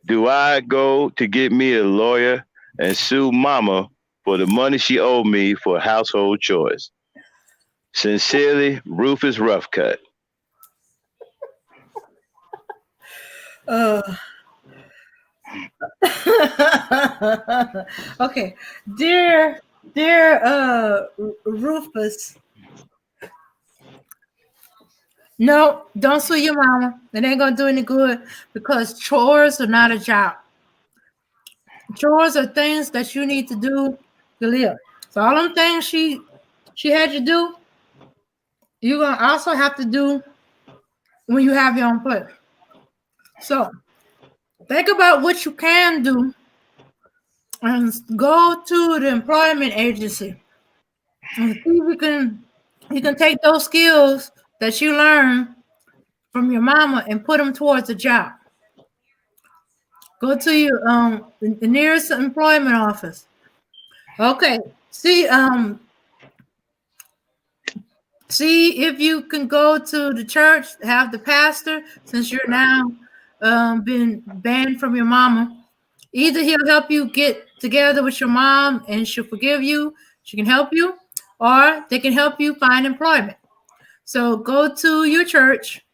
Do I go to get me a lawyer and sue mama for the money she owed me for household chores? Sincerely, Rufus Roughcut. Uh, okay, dear Rufus. No, don't sue your mama. It ain't gonna do any good because chores are not a job. Chores are things that you need to do to live. So all them things she had you do, you're gonna also have to do when you have your own place. So think about what you can do and go to the employment agency and see if you can take those skills that you learn from your mama and put them towards a job. Go to your the nearest employment office. Okay. See if you can go to the church, have the pastor, since you're now been banned from your mama. Either he'll help you get together with your mom and she'll forgive you, she can help you, or they can help you find employment. So go to your church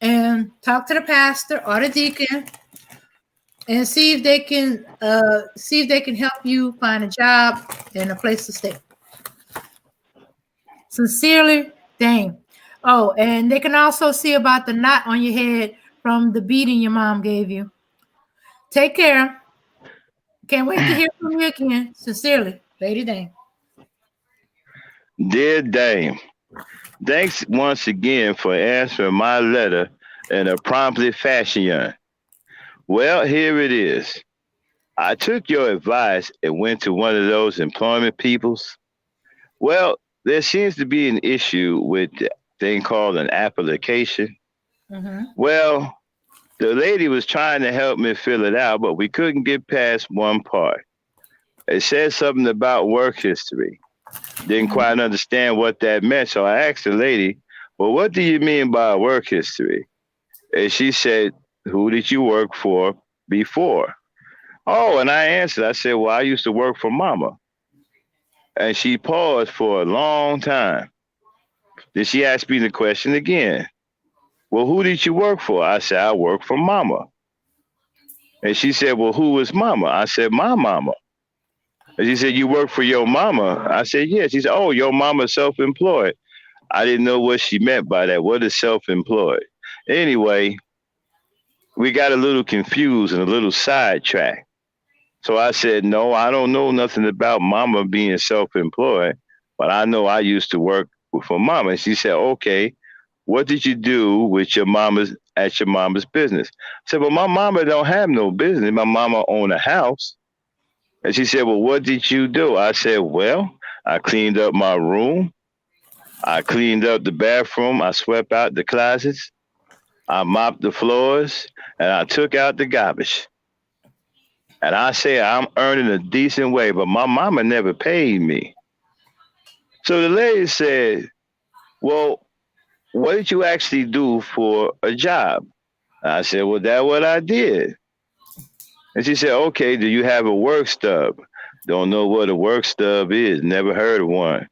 and talk to the pastor or the deacon and see if they can help you find a job and a place to stay. Sincerely, Dane. Oh, and they can also see about the knot on your head from the beating your mom gave you. Take care. Can't wait to hear from you again. Sincerely, Lady Dane. Dear Dame, thanks once again for answering my letter in a promptly fashion. Well, here it is. I took your advice and went to one of those employment peoples. Well, there seems to be an issue with the thing called an application. Mm-hmm. Well, the lady was trying to help me fill it out, but we couldn't get past one part. It said something about work history. Didn't Mm-hmm. quite understand what that meant, so I asked the lady, well, what do you mean by work history? And she said, who did you work for before? Oh, and I answered, I said, well, I used to work for mama. And she paused for a long time. Then she asked me the question again. Well, who did you work for? I said, I work for mama. And she said, well, who was mama? I said, my mama. And she said, you work for your mama? I said, yes. She said, oh, your mama's self-employed. I didn't know what she meant by that. What is self-employed? Anyway, we got a little confused and a little sidetracked. So I said, no, I don't know nothing about mama being self-employed, but I know I used to work for mama. And she said, okay, what did you do with your mama's at your mama's business? I said, well, my mama don't have no business. My mama own a house. And she said, well, what did you do? I said, well, I cleaned up my room. I cleaned up the bathroom. I swept out the closets. I mopped the floors and I took out the garbage. And I say I'm earning a decent way, but my mama never paid me. So the lady said, well, what did you actually do for a job? I said, well, that's what I did. And she said, okay, do you have a work stub? Don't know what a work stub is, never heard of one.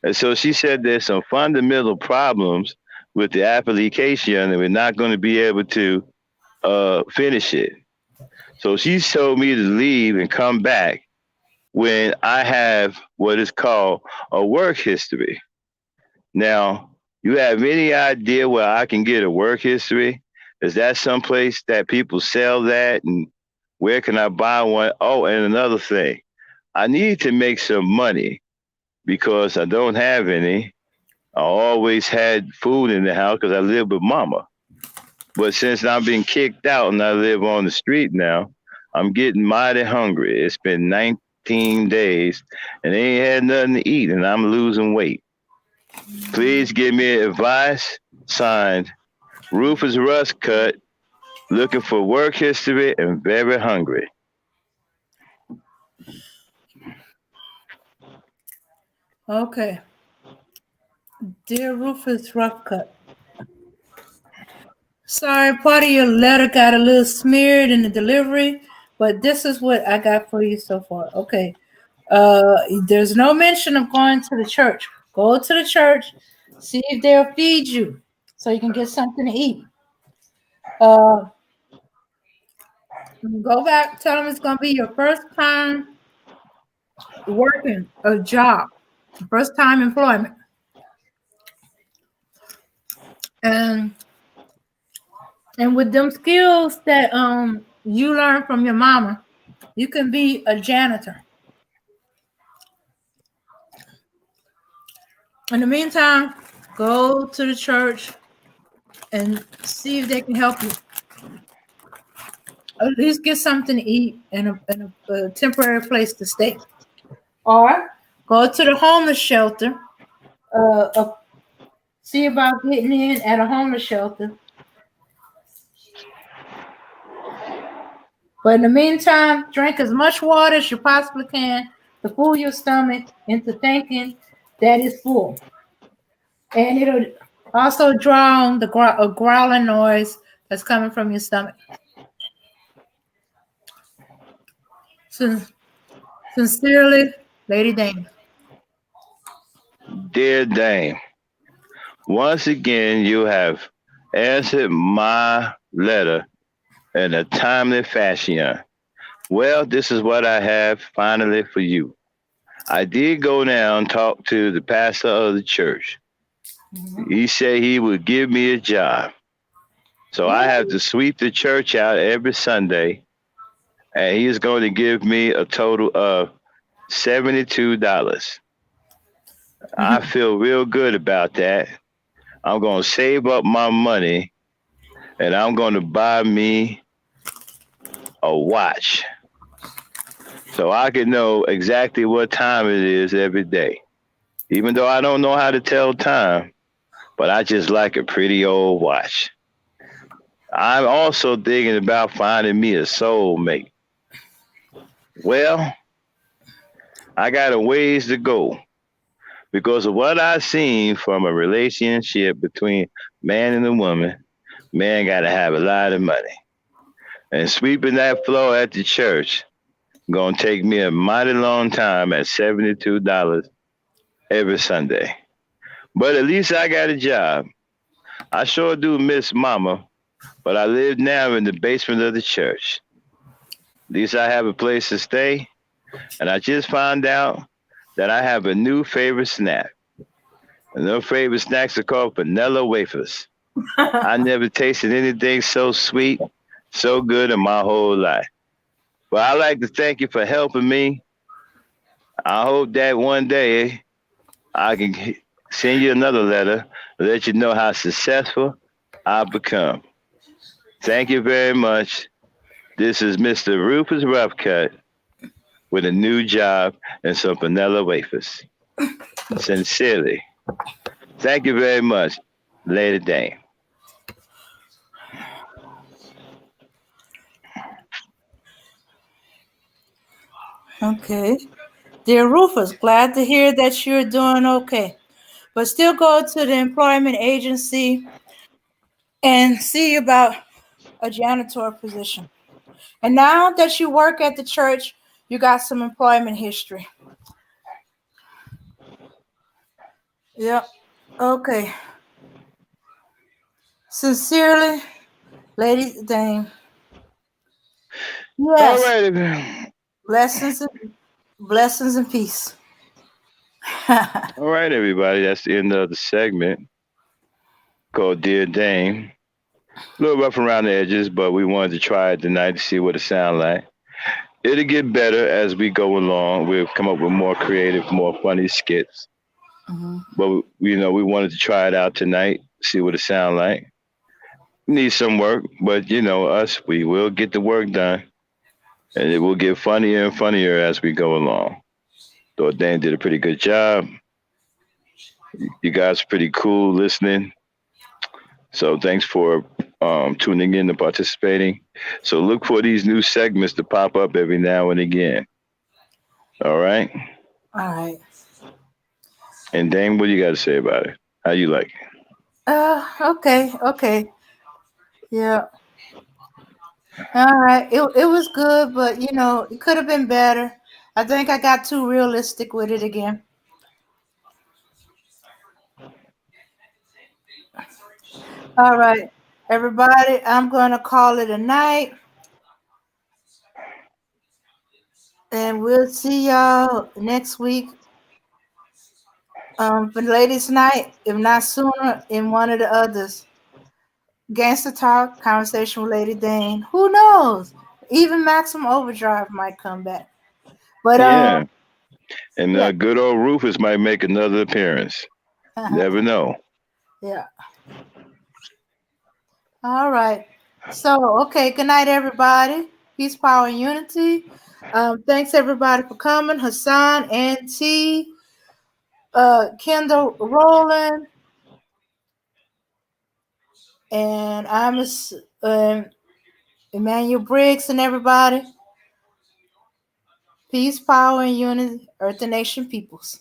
And so she said there's some fundamental problems with the application and we're not going to be able to finish it. So she told me to leave and come back when I have what is called a work history. Now, you have any idea where I can get a work history? Is that someplace that people sell that? And where can I buy one? Oh, and another thing, I need to make some money because I don't have any. I always had food in the house because I live with mama. But since I've been kicked out and I live on the street now, I'm getting mighty hungry. It's been 19 days and I ain't had nothing to eat and I'm losing weight. Please give me advice. Signed, Rufus Rustcut, looking for work history and very hungry. Okay. Dear Rufus Roughcut. Sorry, part of your letter got a little smeared in the delivery, but this is what I got for you so far. Okay. There's no mention of going to the church. Go to the church, see if they'll feed you so you can get something to eat. Uh, go back, tell them it's going to be your first time working a job, first time employment. And with them skills that you learned from your mama, you can be a janitor. In the meantime, go to the church and see if they can help you. At least get something to eat and a temporary place to stay. Or go to the homeless shelter. See about getting in at a homeless shelter. But in the meantime, drink as much water as you possibly can to fool your stomach into thinking that it's full. And it'll also drown the growling noise that's coming from your stomach. Sincerely, Lady Dane. Dear Dame, once again you have answered my letter in a timely fashion. Well, this is what I have finally for you. I did go down and talk to the pastor of the church. Mhm. He said he would give me a job. So I have Really? to sweep the church out every Sunday, and he's going to give me a total of $72. I Mhm. feel real good about that. I'm going to save up my money and I'm going to buy me a watch so I can know exactly what time it is every day. Even though I don't know how to tell time, but I just like a pretty old watch. I'm also thinking about finding me a soulmate. Well, I got a ways to go because of what I've seen from a relationship between man and a woman. Man got to have a lot of money. And sweeping that floor at the church gonna take me a mighty long time at $72 every Sunday. But at least I got a job. I sure do miss mama, but I live now in the basement of the church. At least I have a place to stay, and I just found out that I have a new favorite snack. And those favorite snacks are called vanilla wafers. I never tasted anything so sweet, so good in my whole life. But I like to thank you for helping me. I hope that one day I can send you another letter to let you know how successful I've become. Thank you very much. This is Mr. Rufus Roughcut with a new job and some vanilla wafers. Sincerely. Thank you very much. Lady Dane. Okay. Dear Rufus, glad to hear that you're doing okay. But still go to the employment agency and see about a janitor position. And now that you work at the church, you got some employment history. Yep. Okay. Sincerely, Lady Dame. All Yes. right. Blessings and blessings and peace. All right, everybody. That's the end of the segment called Dear Dame. A little rough around the edges, but we wanted to try it tonight to see what it sounds like. It'll get better as we go along. We'll come up with more creative, more funny skits. Mhm. But we wanted to try it out tonight, see what it sounds like. Need some work, but us, we will get the work done, and it will get funnier and funnier as we go along. Thought Dan did a pretty good job. You guys are pretty cool listening. So thanks for tuning in and participating. So look for these new segments to pop up every now and again. All right. All right. And Dane, what do you got to say about it? How you like it? Okay, okay. Yeah. All right. It was good, but it could have been better. I think I got too realistic with it again. All right. Everybody, I'm gonna call it a night, and we'll see y'all next week for ladies' night, if not sooner, in one of the others. Gangster Talk, Conversation with Lady Dane. Who knows? Even Maximum Overdrive might come back. But Yeah. And yeah. good old Rufus might make another appearance. Never know. Yeah. All right. So, okay. Good night, everybody. Peace, power, and unity. Thanks everybody for coming. Hassan, T, Kendall, Roland, and Emmanuel Briggs, and everybody. Peace, power, and unity. Earth and Nation peoples.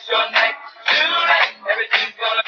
your night. Tonight, everything's gonna